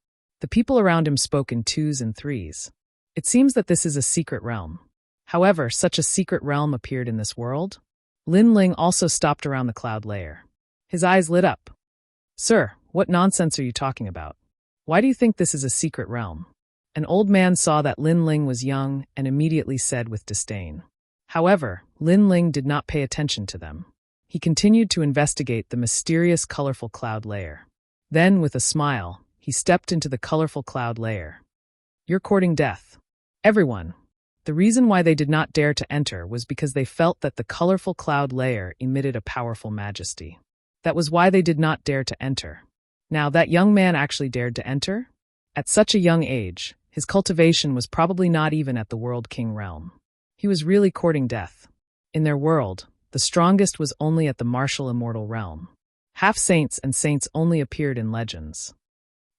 The people around him spoke in 2s and 3s. It seems that this is a secret realm. However, such a secret realm appeared in this world. Lin Ling also stopped around the cloud layer. His eyes lit up. Sir, what nonsense are you talking about? Why do you think this is a secret realm? An old man saw that Lin Ling was young and immediately said with disdain. However, Lin Ling did not pay attention to them. He continued to investigate the mysterious colorful cloud layer. Then, with a smile, he stepped into the colorful cloud layer. You're courting death. Everyone. The reason why they did not dare to enter was because they felt that the colorful cloud layer emitted a powerful majesty. That was why they did not dare to enter. Now, that young man actually dared to enter? At such a young age, his cultivation was probably not even at the World King realm. He was really courting death. In their world, the strongest was only at the martial immortal realm. Half-saints and saints only appeared in legends.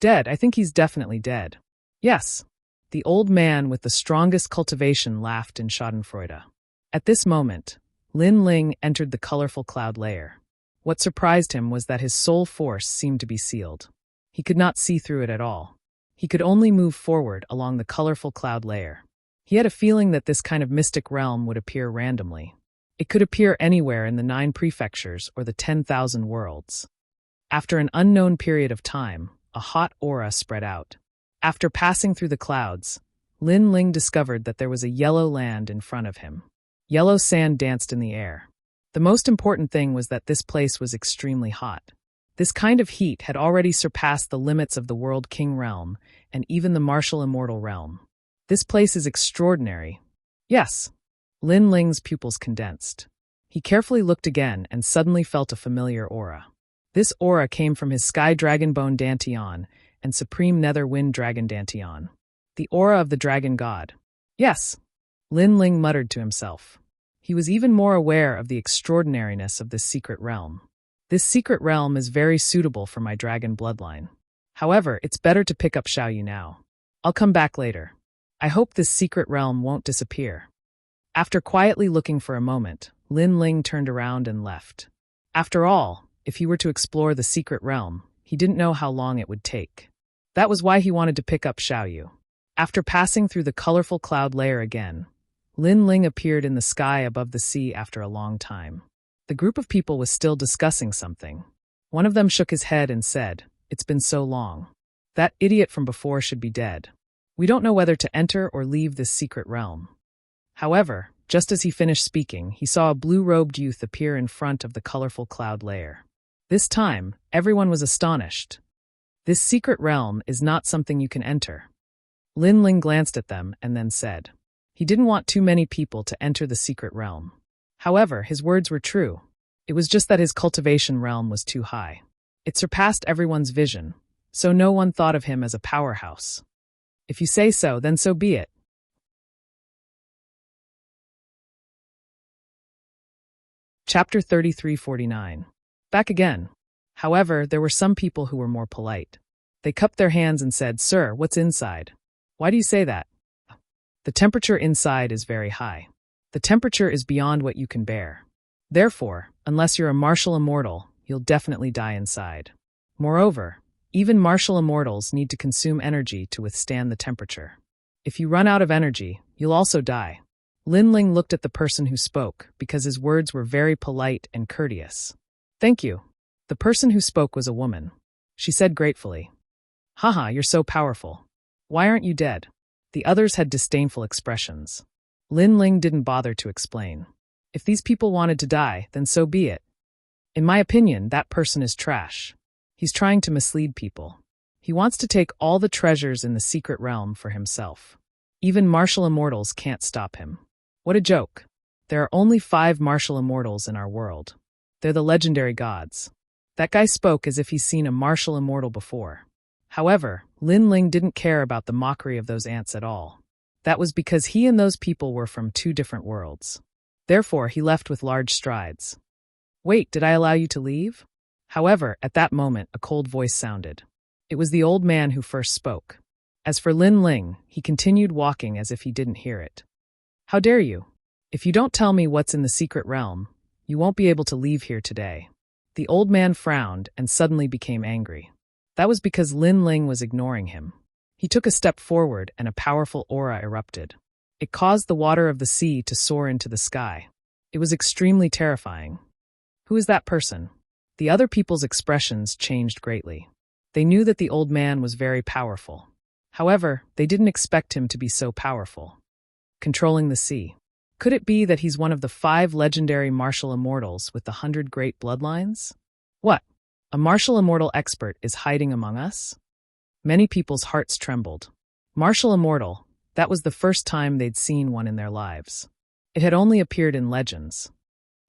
Dead, I think he's definitely dead. Yes. The old man with the strongest cultivation laughed in schadenfreude. At this moment, Lin Ling entered the colorful cloud layer. What surprised him was that his soul force seemed to be sealed. He could not see through it at all. He could only move forward along the colorful cloud layer. He had a feeling that this kind of mystic realm would appear randomly. It could appear anywhere in the 9 prefectures or the 10,000 worlds. After an unknown period of time, a hot aura spread out. After passing through the clouds, Lin Ling discovered that there was a yellow land in front of him. Yellow sand danced in the air. The most important thing was that this place was extremely hot. This kind of heat had already surpassed the limits of the World King realm and even the martial immortal realm. This place is extraordinary. Yes. Lin Ling's pupils condensed. He carefully looked again and suddenly felt a familiar aura. This aura came from his Sky Dragon Bone Dantian and Supreme Nether Wind Dragon Dantian. The aura of the dragon god. Yes, Lin Ling muttered to himself. He was even more aware of the extraordinariness of this secret realm. This secret realm is very suitable for my dragon bloodline. However, it's better to pick up Xiaoyu now. I'll come back later. I hope this secret realm won't disappear. After quietly looking for a moment, Lin Ling turned around and left. After all, if he were to explore the secret realm, he didn't know how long it would take. That was why he wanted to pick up Xiaoyu. After passing through the colorful cloud layer again, Lin Ling appeared in the sky above the sea after a long time. The group of people was still discussing something. One of them shook his head and said, "It's been so long. That idiot from before should be dead. We don't know whether to enter or leave this secret realm." However, just as he finished speaking, he saw a blue-robed youth appear in front of the colorful cloud layer. This time, everyone was astonished. This secret realm is not something you can enter. Lin Ling glanced at them and then said, he didn't want too many people to enter the secret realm. However, his words were true. It was just that his cultivation realm was too high. It surpassed everyone's vision, so no one thought of him as a powerhouse. If you say so, then so be it. Chapter 3349. Back again. However, there were some people who were more polite. They cupped their hands and said, "Sir, what's inside?" "Why do you say that?" "The temperature inside is very high. The temperature is beyond what you can bear. Therefore, unless you're a martial immortal, you'll definitely die inside. Moreover, even martial immortals need to consume energy to withstand the temperature. If you run out of energy, you'll also die." Lin Ling looked at the person who spoke because his words were very polite and courteous. "Thank you." The person who spoke was a woman. She said gratefully, "Haha, you're so powerful. Why aren't you dead?" The others had disdainful expressions. Lin Ling didn't bother to explain. If these people wanted to die, then so be it. In my opinion, that person is trash. He's trying to mislead people. He wants to take all the treasures in the secret realm for himself. Even martial immortals can't stop him. What a joke. There are only 5 martial immortals in our world. They're the legendary gods. That guy spoke as if he's seen a martial immortal before. However, Lin Ling didn't care about the mockery of those ants at all. That was because he and those people were from 2 different worlds. Therefore, he left with large strides. "Wait, did I allow you to leave?" However, at that moment, a cold voice sounded. It was the old man who first spoke. As for Lin Ling, he continued walking as if he didn't hear it. "How dare you? If you don't tell me what's in the secret realm, you won't be able to leave here today." The old man frowned and suddenly became angry. That was because Lin Ling was ignoring him. He took a step forward and a powerful aura erupted. It caused the water of the sea to soar into the sky. It was extremely terrifying. "Who is that person?" The other people's expressions changed greatly. They knew that the old man was very powerful. However, they didn't expect him to be so powerful. Controlling the sea. Could it be that he's one of the 5 legendary martial immortals with the 100 great bloodlines? What? A martial immortal expert is hiding among us? Many people's hearts trembled. Martial immortal, that was the first time they'd seen one in their lives. It had only appeared in legends.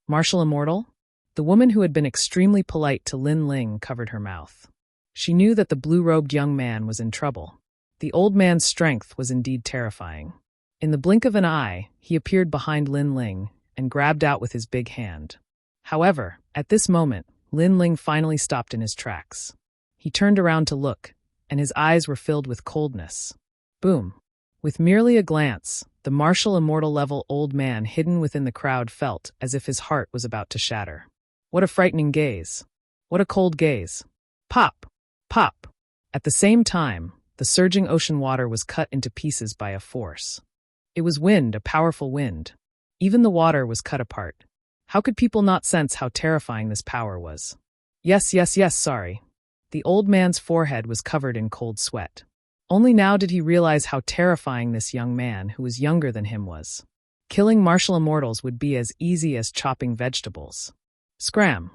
Martial immortal? The woman who had been extremely polite to Lin Ling covered her mouth. She knew that the blue-robed young man was in trouble. The old man's strength was indeed terrifying. In the blink of an eye, he appeared behind Lin Ling and grabbed out with his big hand. However, at this moment, Lin Ling finally stopped in his tracks. He turned around to look, and his eyes were filled with coldness. Boom! With merely a glance, the martial immortal-level old man hidden within the crowd felt as if his heart was about to shatter. What a frightening gaze. What a cold gaze. Pop! Pop! At the same time, the surging ocean water was cut into pieces by a force. It was wind, a powerful wind. Even the water was cut apart. How could people not sense how terrifying this power was? Yes, sorry. The old man's forehead was covered in cold sweat. Only now did he realize how terrifying this young man, who was younger than him, was. Killing martial immortals would be as easy as chopping vegetables. Scram!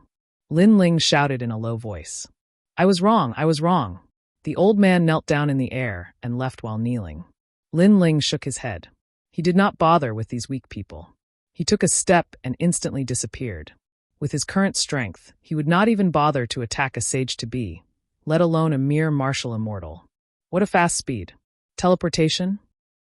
Lin Ling shouted in a low voice. I was wrong. The old man knelt down in the air and left while kneeling. Lin Ling shook his head. He did not bother with these weak people. He took a step and instantly disappeared. With his current strength, he would not even bother to attack a sage-to-be, let alone a mere martial immortal. What a fast speed. Teleportation?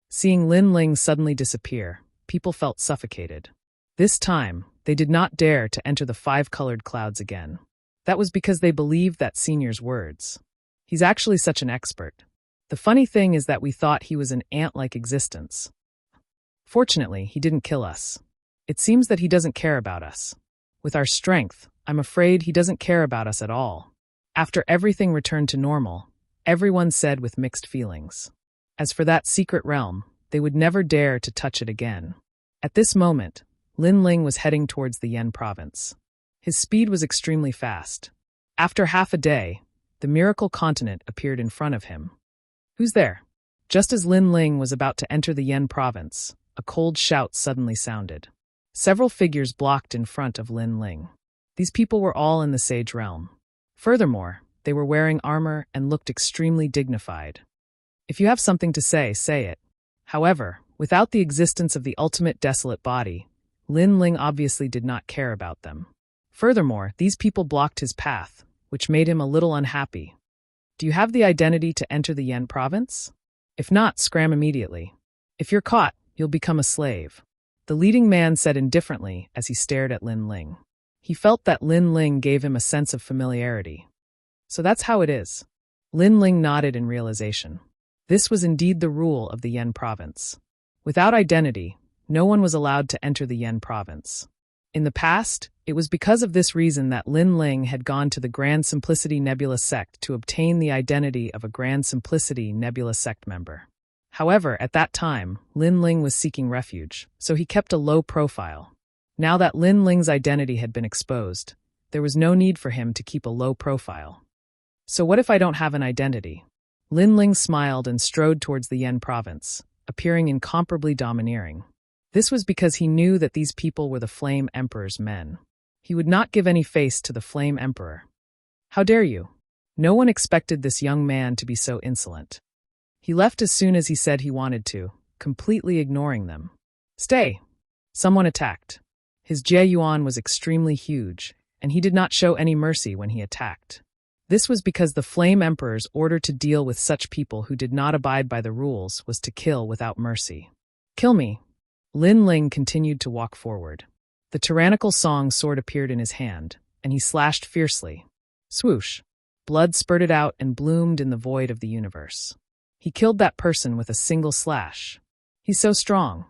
Seeing Lin Ling suddenly disappear, people felt suffocated. This time, they did not dare to enter the five-colored clouds again. That was because they believed that senior's words. He's actually such an expert. The funny thing is that we thought he was an ant-like existence. Fortunately, he didn't kill us. It seems that he doesn't care about us. With our strength, I'm afraid he doesn't care about us at all. After everything returned to normal, everyone said with mixed feelings. As for that secret realm, they would never dare to touch it again. At this moment, Lin Ling was heading towards the Yen province. His speed was extremely fast. After half a day, the miracle continent appeared in front of him. Who's there? Just as Lin Ling was about to enter the Yen province, a cold shout suddenly sounded. Several figures blocked in front of Lin Ling. These people were all in the sage realm. Furthermore, they were wearing armor and looked extremely dignified. If you have something to say it. However, without the existence of the ultimate desolate body, Lin Ling obviously did not care about them. Furthermore, these people blocked his path, which made him a little unhappy. Do you have the identity to enter the Yen province? If not, scram immediately. If you're caught, you'll become a slave. The leading man said indifferently as he stared at Lin Ling. He felt that Lin Ling gave him a sense of familiarity. So that's how it is. Lin Ling nodded in realization. This was indeed the rule of the Yen province. Without identity, no one was allowed to enter the Yen province. In the past, it was because of this reason that Lin Ling had gone to the Grand Simplicity Nebula sect to obtain the identity of a Grand Simplicity Nebula sect member. However, at that time, Lin Ling was seeking refuge, so he kept a low profile. Now that Lin Ling's identity had been exposed, there was no need for him to keep a low profile. So what if I don't have an identity? Lin Ling smiled and strode towards the Yen province, appearing incomparably domineering. This was because he knew that these people were the Flame Emperor's men. He would not give any face to the Flame Emperor. How dare you? No one expected this young man to be so insolent. He left as soon as he said he wanted to, completely ignoring them. Stay! Someone attacked. His Jie Yuan was extremely huge, and he did not show any mercy when he attacked. This was because the Flame Emperor's order to deal with such people who did not abide by the rules was to kill without mercy. Kill me! Lin Ling continued to walk forward. The tyrannical song sword appeared in his hand, and he slashed fiercely. Swoosh! Blood spurted out and bloomed in the void of the universe. He killed that person with a single slash. He's so strong.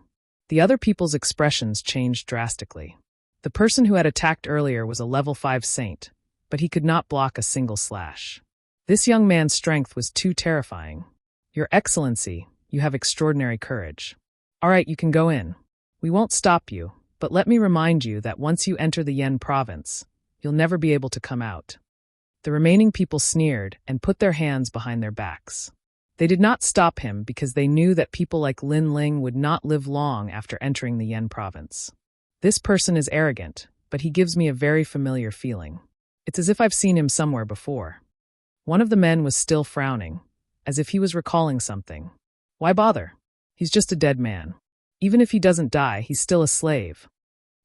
The other people's expressions changed drastically. The person who had attacked earlier was a level 5 saint, but he could not block a single slash. This young man's strength was too terrifying. Your Excellency, you have extraordinary courage. All right, you can go in. We won't stop you, but let me remind you that once you enter the Yen province, you'll never be able to come out. The remaining people sneered and put their hands behind their backs. They did not stop him because they knew that people like Lin Ling would not live long after entering the Yen province. This person is arrogant, but he gives me a very familiar feeling. It's as if I've seen him somewhere before. One of the men was still frowning, as if he was recalling something. Why bother? He's just a dead man. Even if he doesn't die, he's still a slave.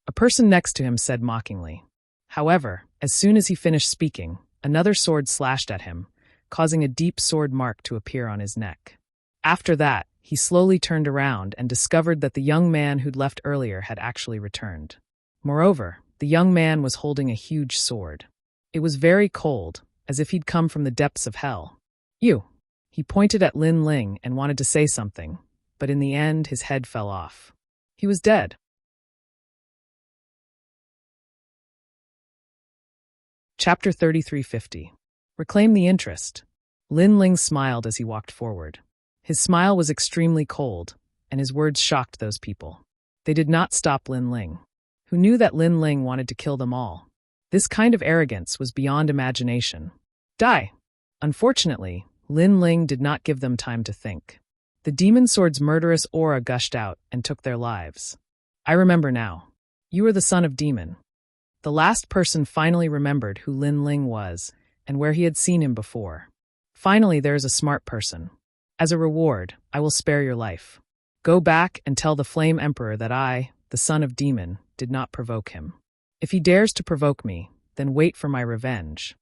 A person next to him said mockingly. However, as soon as he finished speaking, another sword slashed at him, causing a deep sword mark to appear on his neck. After that, he slowly turned around and discovered that the young man who'd left earlier had actually returned. Moreover, the young man was holding a huge sword. It was very cold, as if he'd come from the depths of hell. You! He pointed at Lin Ling and wanted to say something, but in the end his head fell off. He was dead. Chapter 3350. Reclaim the interest. Lin Ling smiled as he walked forward. His smile was extremely cold, and his words shocked those people. They did not stop Lin Ling, who knew that Lin Ling wanted to kill them all. This kind of arrogance was beyond imagination. Die! Unfortunately, Lin Ling did not give them time to think. The demon sword's murderous aura gushed out and took their lives. I remember now. You are the son of demon. The last person finally remembered who Lin Ling was and where he had seen him before. Finally, there is a smart person. As a reward, I will spare your life. Go back and tell the Flame Emperor that I, the son of demon, did not provoke him. If he dares to provoke me, then wait for my revenge.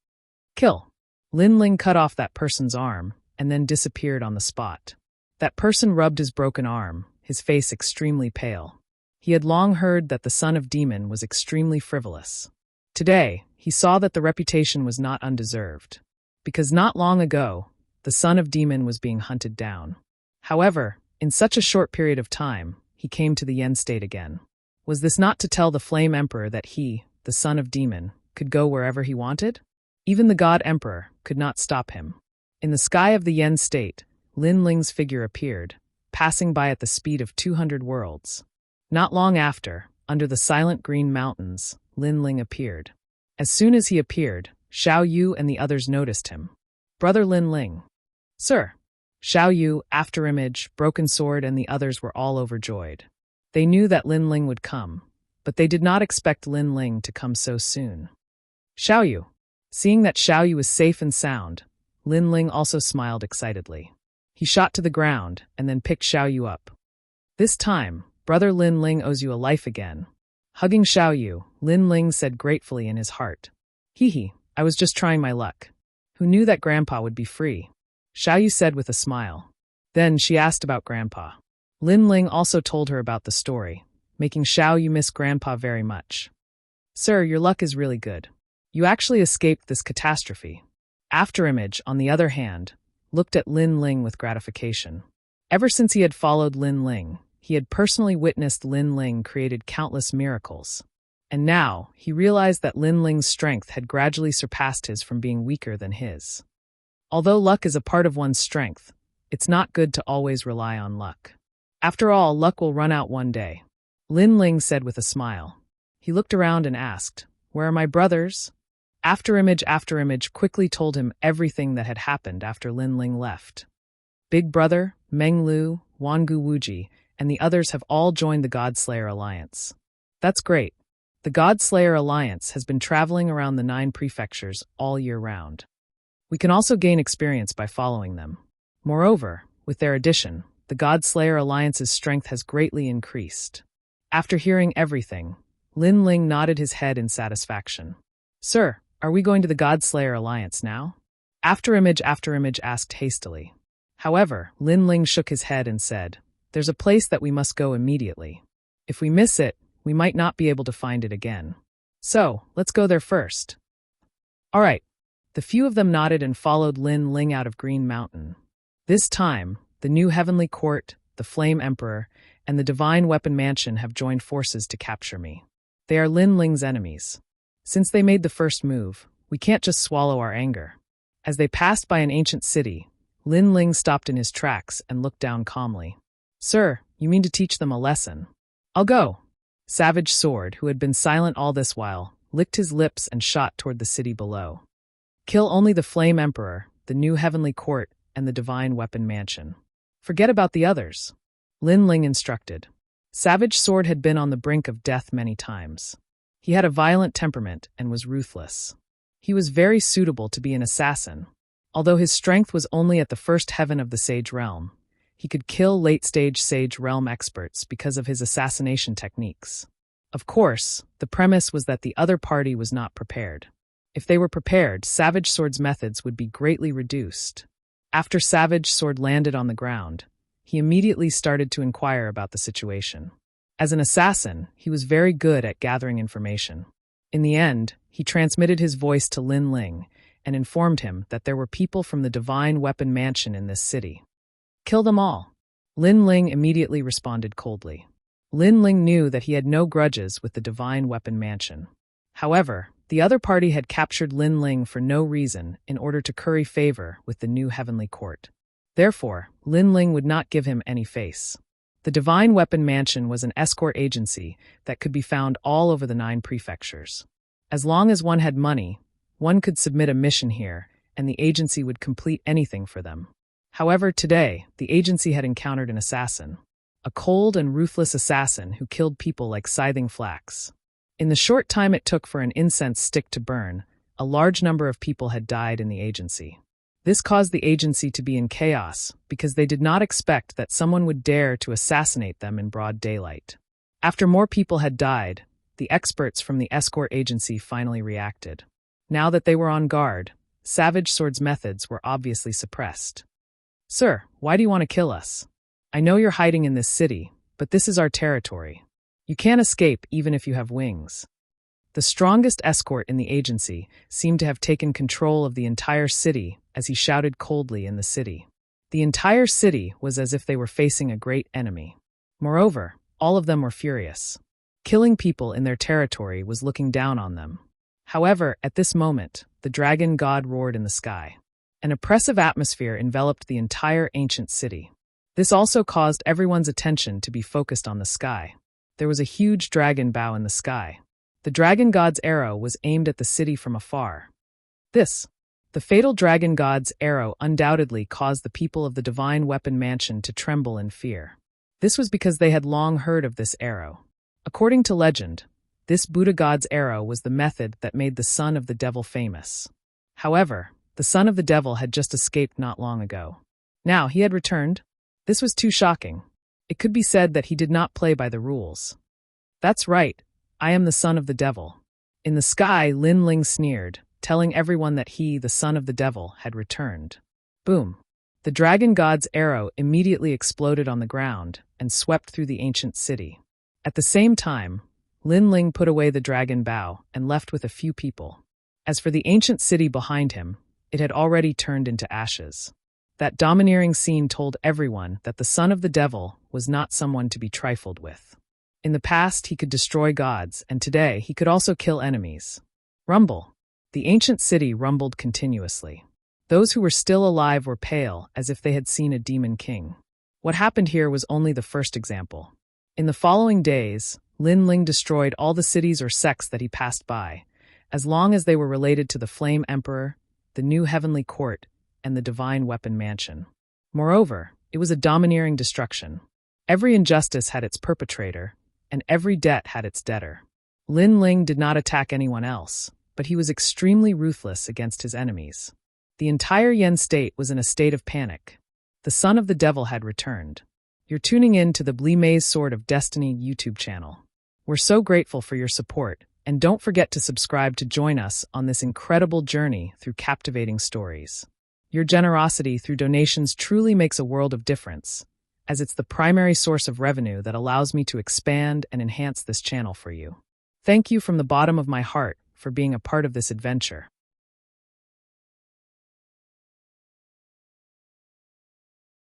Kill. Lin Ling cut off that person's arm and then disappeared on the spot. That person rubbed his broken arm, his face extremely pale. He had long heard that the son of demon was extremely frivolous. Today, he saw that the reputation was not undeserved, because not long ago, the son of demon was being hunted down. However, in such a short period of time, he came to the Yen state again. Was this not to tell the Flame Emperor that he, the son of demon, could go wherever he wanted? Even the God Emperor could not stop him. In the sky of the Yen state, Lin Ling's figure appeared, passing by at the speed of 200 worlds. Not long after, under the silent green mountains, Lin Ling appeared. As soon as he appeared, Xiao Yu and the others noticed him. Brother Lin Ling. Sir. Xiao Yu, Afterimage, Broken Sword and the others were all overjoyed. They knew that Lin Ling would come, but they did not expect Lin Ling to come so soon. Xiao Yu. Seeing that Xiao Yu was safe and sound, Lin Ling also smiled excitedly. He shot to the ground and then picked Xiao Yu up. This time, Brother Lin Ling owes you a life again. Hugging Xiao Yu, Lin Ling said gratefully in his heart. Hee, I was just trying my luck. Who knew that Grandpa would be free? Xiao Yu said with a smile. Then she asked about Grandpa. Lin Ling also told her about the story, making Xiao Yu miss Grandpa very much. Sir, your luck is really good. You actually escaped this catastrophe. Afterimage, on the other hand, looked at Lin Ling with gratification. Ever since he had followed Lin Ling, he had personally witnessed Lin Ling created countless miracles. And now, he realized that Lin Ling's strength had gradually surpassed his from being weaker than his. Although luck is a part of one's strength, it's not good to always rely on luck. After all, luck will run out one day. Lin Ling said with a smile. He looked around and asked, Where are my brothers? Afterimage quickly told him everything that had happened after Lin Ling left. Big Brother, Meng Lu, Wangu Wuji, and the others have all joined the Godslayer Alliance. That's great. The Godslayer Alliance has been traveling around the 9 prefectures all year round. We can also gain experience by following them. Moreover, with their addition, the Godslayer Alliance's strength has greatly increased. After hearing everything, Lin Ling nodded his head in satisfaction. Sir, are we going to the Godslayer Alliance now? Afterimage asked hastily. However, Lin Ling shook his head and said, There's a place that we must go immediately. If we miss it, we might not be able to find it again. So, let's go there first. All right. The few of them nodded and followed Lin Ling out of Green Mountain. This time, the new Heavenly Court, the Flame Emperor, and the Divine Weapon Mansion have joined forces to capture me. They are Lin Ling's enemies. Since they made the first move, we can't just swallow our anger. As they passed by an ancient city, Lin Ling stopped in his tracks and looked down calmly. Sir, you mean to teach them a lesson? I'll go. Savage Sword, who had been silent all this while, licked his lips and shot toward the city below. Kill only the Flame Emperor, the new Heavenly Court, and the Divine Weapon Mansion. Forget about the others. Lin Ling instructed. Savage Sword had been on the brink of death many times. He had a violent temperament and was ruthless. He was very suitable to be an assassin. Although his strength was only at the first heaven of the Sage Realm, he could kill late-stage Sage Realm experts because of his assassination techniques. Of course, the premise was that the other party was not prepared. If they were prepared, Savage Sword's methods would be greatly reduced. After Savage Sword landed on the ground, he immediately started to inquire about the situation. As an assassin, he was very good at gathering information. In the end, he transmitted his voice to Lin Ling and informed him that there were people from the Divine Weapon Mansion in this city. Kill them all. Lin Ling immediately responded coldly. Lin Ling knew that he had no grudges with the Divine Weapon Mansion. However, the other party had captured Lin Ling for no reason in order to curry favor with the new Heavenly Court. Therefore, Lin Ling would not give him any face. The Divine Weapon Mansion was an escort agency that could be found all over the 9 prefectures. As long as one had money, one could submit a mission here, and the agency would complete anything for them. However, today, the agency had encountered an assassin. A cold and ruthless assassin who killed people like scything flax. In the short time it took for an incense stick to burn, a large number of people had died in the agency. This caused the agency to be in chaos because they did not expect that someone would dare to assassinate them in broad daylight. After more people had died, the the experts from the escort agency finally reacted. Now that they were on guard, Savage Sword's methods were obviously suppressed. "Sir, why do you want to kill us? I know you're hiding in this city, but this is our territory. You can't escape even if you have wings." The strongest escort in the agency seemed to have taken control of the entire city as he shouted coldly in the city. The entire city was as if they were facing a great enemy. Moreover, all of them were furious. Killing people in their territory was looking down on them. However, at this moment, the dragon god roared in the sky. An oppressive atmosphere enveloped the entire ancient city. This also caused everyone's attention to be focused on the sky. There was a huge dragon bow in the sky. The dragon god's arrow was aimed at the city from afar. The fatal dragon god's arrow undoubtedly caused the people of the Divine Weapon Mansion to tremble in fear. This was because they had long heard of this arrow. According to legend, this Buddha god's arrow was the method that made the son of the devil famous. However, the son of the devil had just escaped not long ago. Now he had returned. This was too shocking. It could be said that he did not play by the rules. "That's right, I am the son of the devil." In the sky, Lin Ling sneered, telling everyone that he, the son of the devil, had returned. Boom! The dragon god's arrow immediately exploded on the ground and swept through the ancient city. At the same time, Lin Ling put away the dragon bow and left with a few people. As for the ancient city behind him, it had already turned into ashes. That domineering scene told everyone that the son of the devil was not someone to be trifled with. In the past, he could destroy gods, and today he could also kill enemies. Rumble. The ancient city rumbled continuously. Those who were still alive were pale, as if they had seen a demon king. What happened here was only the first example. In the following days, Lin Ling destroyed all the cities or sects that he passed by, as long as they were related to the Flame Emperor, the New Heavenly Court, and the Divine Weapon Mansion. Moreover, it was a domineering destruction. Every injustice had its perpetrator, and every debt had its debtor. Lin Ling did not attack anyone else, but he was extremely ruthless against his enemies. The entire Yen state was in a state of panic. The son of the devil had returned. You're tuning in to the Bli Mei's Sword of Destiny YouTube channel. We're so grateful for your support, and don't forget to subscribe to join us on this incredible journey through captivating stories. Your generosity through donations truly makes a world of difference, as it's the primary source of revenue that allows me to expand and enhance this channel for you. Thank you from the bottom of my heart for being a part of this adventure.